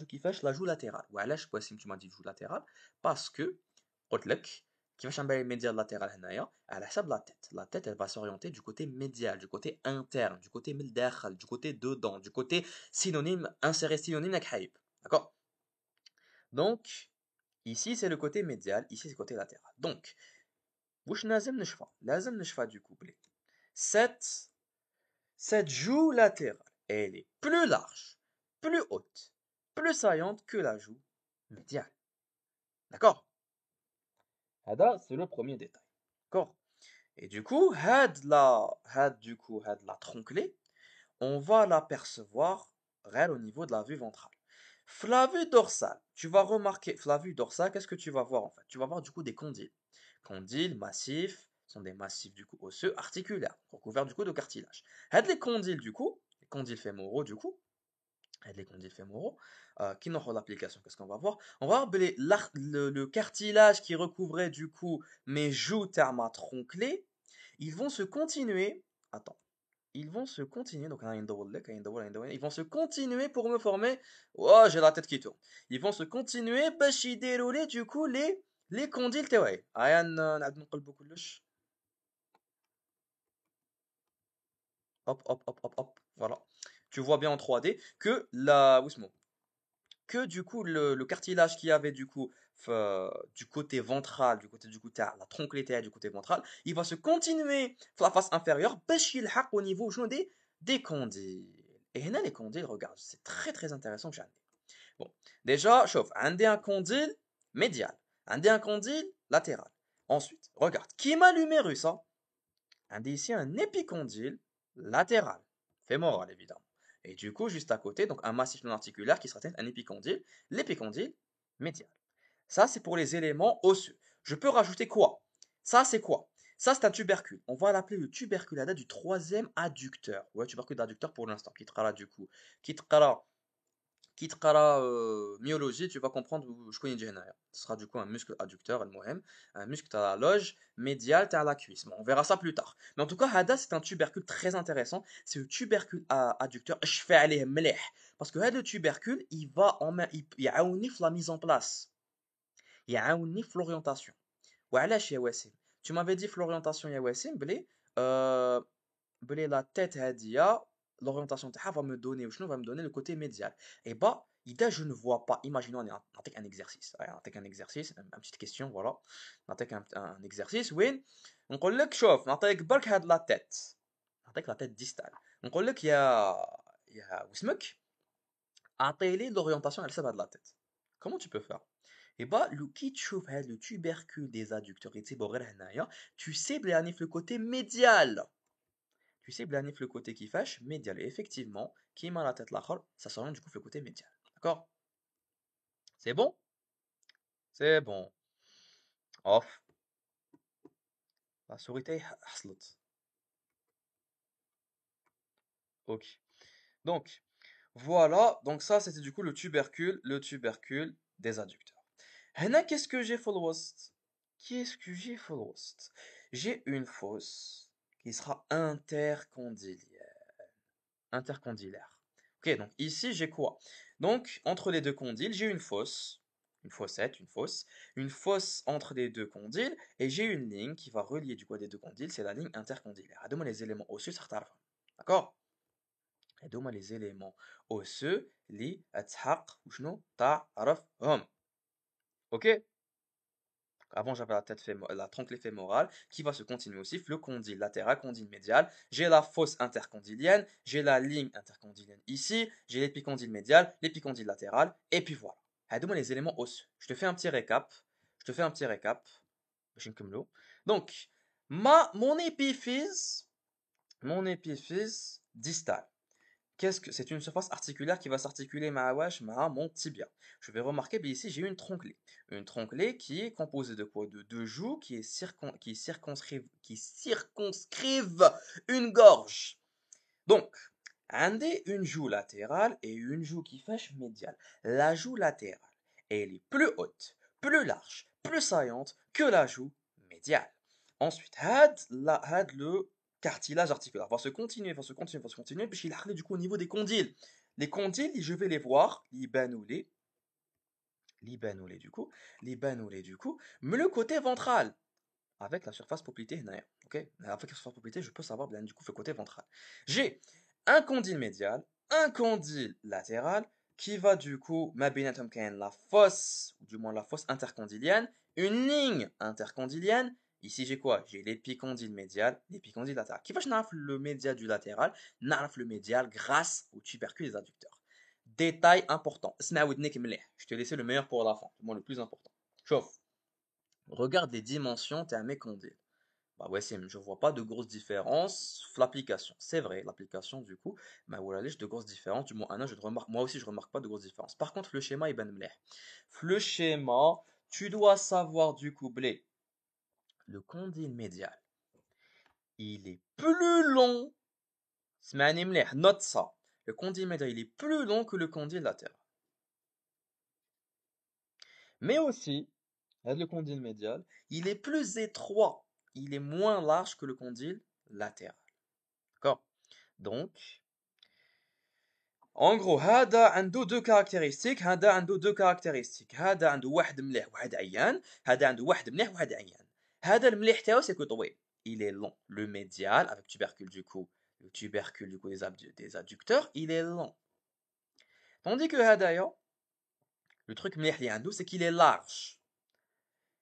S1: qui fâche, la joue latérale. Voilà, je sais pas si tu m'as dit joue latérale, parce que, قلت لك, كيفاش نبان médial latéral هنايا على حسب la tête elle va s'orienter du côté médial du côté interne du côté من الداخل du côté dedans du côté synonyme inséré synonyme avec حايب d'accord donc ici c'est le côté médial ici c'est le côté latéral donc واش لازم نشفى du coup بلي cette joue latérale elle est plus large plus haute plus saillante que la joue médiale d'accord c'est le premier détail d'accord et du coup had la tronquelée on va l'apercevoir réel au niveau de la vue ventrale. La vue dorsale, tu vas remarquer, la vue dorsale, qu'est-ce que tu vas voir en fait? Tu vas voir du coup des condyles. Condyles massifs sont des massifs du coup osseux articulaires, recouverts du coup de cartilage. Had les condyles du coup, les condyles fémoraux du coup, les condyles fémoraux, qui n'ont pas d'application, qu'est-ce qu'on va voir? On va voir le cartilage qui recouvrait du coup mes joues thermatronquées, ils vont se continuer. Attends. Ils vont se continuer, donc ils vont se continuer pour me former. Oh, j'ai la tête qui tourne. Ils vont se continuer باش يديروا لي du coup les condyles تاعي. هيا نعاود نقلبو كلش. Hop, hop, hop, hop, hop. Voilà. Tu vois bien en 3D que que du coup le cartilage qui avait du coup du côté ventral, du côté du coup la tronque latéale du côté ventral, il va se continuer la face inférieure باش يلحق au niveau شنو des condyles. Et هنا les condyles, regarde, c'est très très intéressant que j'ai. Bon, déjà, chauffe, عندي un condyle médial, عندي un condyle latéral. Ensuite, regarde, qui m'a l'humérus, ça? عندي ici un épicondyle latéral, fémoral évidemment. Et du coup, juste à côté, donc un massif non articulaire qui sera un épicondyle, l'épicondyle médial. Ça, c'est pour les éléments osseux. Je peux rajouter quoi? Ça, c'est quoi? Ça, c'est un tubercule. On va l'appeler le tubercule à date du troisième adducteur. Ouais, tubercule d'adducteur pour l'instant. Qui te là du coup. Qui te myologie, tu vas comprendre où je connais déjà. Ce sera du coup un muscle adducteur, un muscle à la loge médiale à la cuisse. Bon, on verra ça plus tard. Mais en tout cas, Hada, c'est un tubercule très intéressant. C'est le tubercule adducteur. Je fais aller mleh. Parce que le tubercule, il va en main, il y a la mise en place. Il y a l'orientation. وعلاش يا وسيم tu m'avais dit l'orientation يا وسيم بلي la tête هادية l'orientation تاعها va me donner وشنو va me donner le côté médial et bah إذا je ne vois pas imaginons نعطيك un exercice نعطيك un exercice une petite question voilà نعطيك un exercice وين نقول لك شوف نعطيك برك هاد la tête نعطيك la tête distale نقول لك يا وسمك اعطي لي l'orientation على حسب هاد la tête comment tu peux faire et bah, qui تشوف هذا le tubercule des adducteurs يتصيبوا غير هنايا tu sais بلي le côté médial tu sais بلي le côté كيفاش médial et effectivement كيما la tête l'akhar ça s'oriente du coup le côté médial d'accord c'est bon c'est bon off la souris تاعي حصلت ok donc voilà donc ça c'était du coup le tubercule des adducteurs هنا qu'est-ce que j'ai في الوسط qu'est-ce que j'ai في الوسط j'ai une fosse qui sera intercondylaire. Ok, donc ici j'ai quoi? Donc entre les deux condyles, j'ai une fossette, une fosse entre les deux condyles, et j'ai une ligne qui va relier du coup les deux condyles, c'est la ligne intercondylaire. Donne-moi les éléments osseux, ça t'arrive. D'accord? Et donne-moi les éléments osseux, li, atshaq, ou shno, ta'arafhum. Ok? Avant, j'avais la tronquelée fémorale qui va se continuer aussi, le condyle latéral, condyle médial. J'ai la fosse intercondylienne, j'ai la ligne intercondylienne ici, j'ai l'épicondyle médial, l'épicondyle latéral, et puis voilà. Donne-moi les éléments osseux. Je te fais un petit récap. Donc, mon épiphyse distale. Qu'est-ce que c'est? Une surface articulaire qui va s'articuler mon tibia. Je vais remarquer, bien ici, j'ai une tronquelée qui est composée de quoi? De deux joues qui circonscrivent une gorge. Donc, une joue latérale et une joue qui fâche médiale. La joue latérale, elle est plus haute, plus large, plus saillante que la joue médiale. Ensuite, had le cartilage articulaire va se continuer, puis il arrive du coup au niveau des condyles. Les condyles, je vais les voir, libanoulés du coup, mais le côté ventral. avec la surface poplitée هنايا. Ok? Avec la surface poplitée, je peux savoir bien du coup le côté ventral. J'ai un condyle médial, un condyle latéral qui va du coup ما بيناتهم كاين la fosse ou du moins la fosse intercondylienne, une ligne intercondylienne. Ici j'ai quoi? J'ai l'épicondyle médial, l'épicondyle latéral. Qui va نعرف le médial du latéral? نعرف le médial grâce au tubercule des adducteurs. Détail important. اسمع ودنيك مليح. Je te laisse le meilleur pour la fin, du moins le plus important. Chauffe. Regarde les dimensions, t'es un mécondyle. Bah ouais, je vois pas de grosses différences. L'application, c'est vrai, l'application du coup, mais voilà, de grosses différences. Du moins, moi aussi, je remarque pas de grosses différences. Par contre, le schéma est ben mleh. Le schéma, tu dois savoir du coup, blé, le condyle médial, il est plus long. Smani mleh, note ça. Le condyle médial, il est plus long que le condyle latéral. Mais aussi, le condyle médial, il est plus étroit. Il est moins large que le condyle latéral. D'accord? Donc, en gros, هذا عنده deux caractéristiques. هذا عنده deux caractéristiques. هذا عنده واحد مليح وواحد عيان. هذا عنده واحد مليح وواحد عيان. هذا المليح تاعو c'est que طويل. Il est long. Le médial avec tubercule du coup, le tubercule du coup des adducteurs, il est long. Tandis que هذايا, le truc مليح اللي عنده c'est qu'il est large.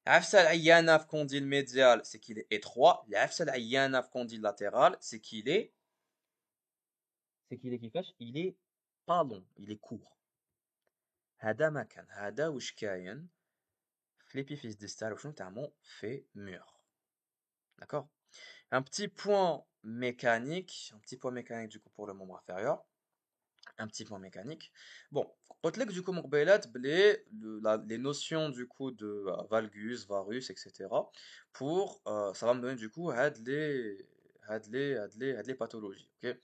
S1: عفسة العيانة في condyle médial, c'est qu'il est étroit. العفسة العيانة في condyle latéral, c'est qu'il est كيفاش? Il est pas long, il est court. هذا ما كان. هذا واش كاين في l'épiphyse distale وشنو تاع mon fémur. D'accord? Un petit point mécanique du coup pour le membre inférieur. Un petit point mécanique. Bon, قلت لك du coup من قبيلات بلي les notions du coup de valgus, varus, etc. pour ça va me donner du coup هاد les pathologies, ok?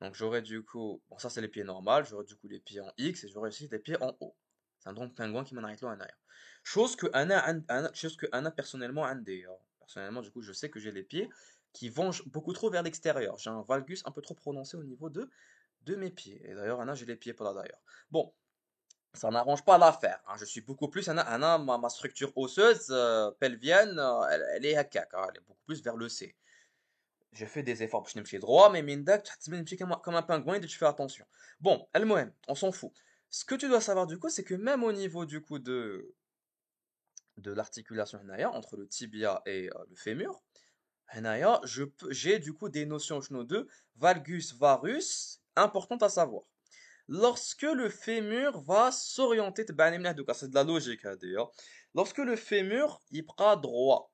S1: Donc j'aurai du coup, bon ça c'est les pieds normaux, j'aurai du coup les pieds en X et j'aurai aussi les pieds en O. Syndrome pingouin qui m'en arrête là en arrière. Chose que Anna personnellement personnellement du coup je sais que j'ai les pieds qui vont beaucoup trop vers l'extérieur. J'ai un valgus un peu trop prononcé au niveau de mes pieds. Et d'ailleurs, Anna, j'ai les pieds pas là d'ailleurs. Bon, ça n'arrange pas l'affaire, hein. Je suis beaucoup plus, ma structure osseuse pelvienne, elle est hakak, hein. Elle est beaucoup plus vers le C. J'ai fait des efforts pour que je droit, mais mindak, tu me comme un pingouin et tu fais attention. Bon, elle on s'en fout. Ce que tu dois savoir du coup, c'est que même au niveau du coup de l'articulation entre le tibia et le fémur, j'ai du coup des notions de valgus, varus, importantes à savoir. Lorsque le fémur va s'orienter, c'est de la logique, d'ailleurs. Lorsque le fémur, il prend droit,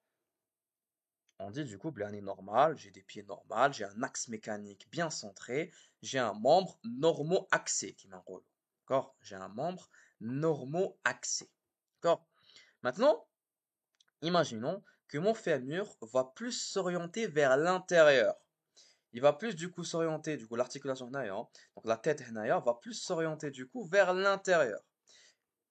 S1: on dit du coup, blani normal, j'ai des pieds normaux, j'ai un axe mécanique bien centré, j'ai un membre normo-axé qui m'enroule. D'accord? J'ai un membre normo-axé. D'accord? Maintenant, imaginons que mon fémur va plus s'orienter vers l'intérieur. Il va plus du coup s'orienter, du coup l'articulation hnaïa, donc la tête hnaïa va plus s'orienter du coup vers l'intérieur.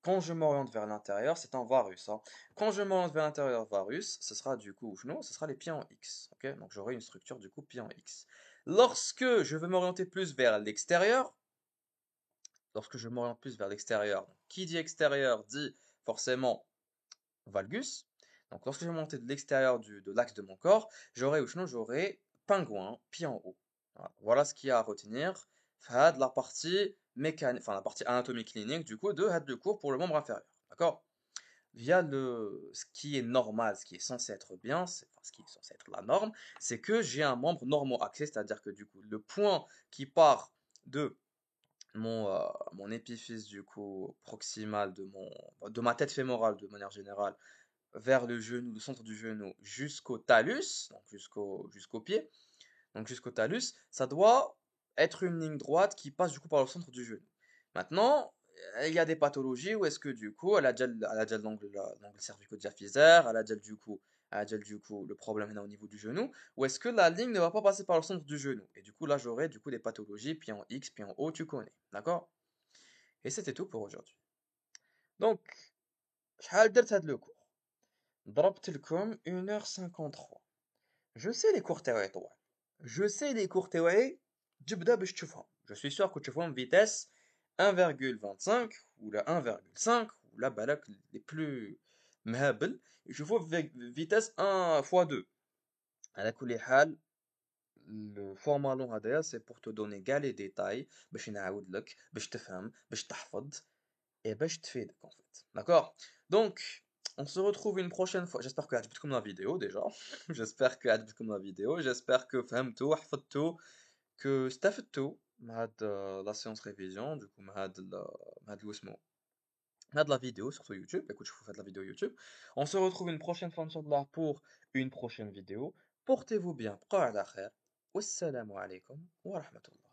S1: Quand je m'oriente vers l'intérieur, c'est un varus, hein. Quand je m'oriente vers l'intérieur varus, ce sera du coup, non, ce sera les pieds en X. Ok? Donc j'aurai une structure du coup pied en X. Lorsque je veux m'orienter plus vers l'extérieur, lorsque je m'oriente plus vers l'extérieur, qui dit extérieur dit forcément valgus. Donc lorsque je vais monter de l'extérieur de l'axe de mon corps, j'aurai pingouin, pied en haut. Voilà ce qu'il y a à retenir. La partie mécanique, enfin la partie anatomique clinique du coup de cours pour le membre inférieur. D'accord? Ce qui est normal, ce qui est censé être bien, enfin, ce qui est censé être la norme, c'est que j'ai un membre normo-axé, c'est-à-dire que du coup le point qui part de mon épiphyse du coup proximal de ma tête fémorale de manière générale vers le genou, le centre du genou jusqu'au talus, donc jusqu'au pied, donc jusqu'au talus, ça doit être une ligne droite qui passe du coup par le centre du genou. Maintenant, il y a des pathologies où est-ce que du coup, elle a déjà l'angle cervico-diaphysaire, elle a déjà du coup le problème est au niveau du genou, ou est-ce que la ligne ne va pas passer par le centre du genou. Et du coup, là, j'aurai du coup des pathologies, puis en X, puis en O, tu connais, d'accord? Et c'était tout pour aujourd'hui. Donc, شحال درت هاد le cours. ضربت لكم 1h53. Je sais les cours تاوعي طوال. Je sais les cours تاوعي تبدا باش تشوفهم. Je suis sûr que تشوفهم vitesse 1,25 ou la 1,5 ou la balak les plus مهابل يشوفوه في فيتاس 1 fois 2. على كل حال الفورما لون هذايا سي بور تو دوني كاع لي ديتاي باش نعاود لك باش تفهم باش تحفظ et باش تفيدك en fait. D'accord? Donc, on se retrouve une prochaine fois. J'espère que عجبتكم la vidéo déjà. J'espère que عجبتكم la vidéo. J'espère que فهمتوا حفظتوا que استفدتوا من هاد la séance révision du coup من هاد واسمو هاد la vidéo sur YouTube. Écoute, je vous fais de la vidéo YouTube. On se retrouve une prochaine fois Inch'Allah pour une prochaine vidéo. Portez-vous bien. بقوا على خير. والسلام عليكم ورحمة الله.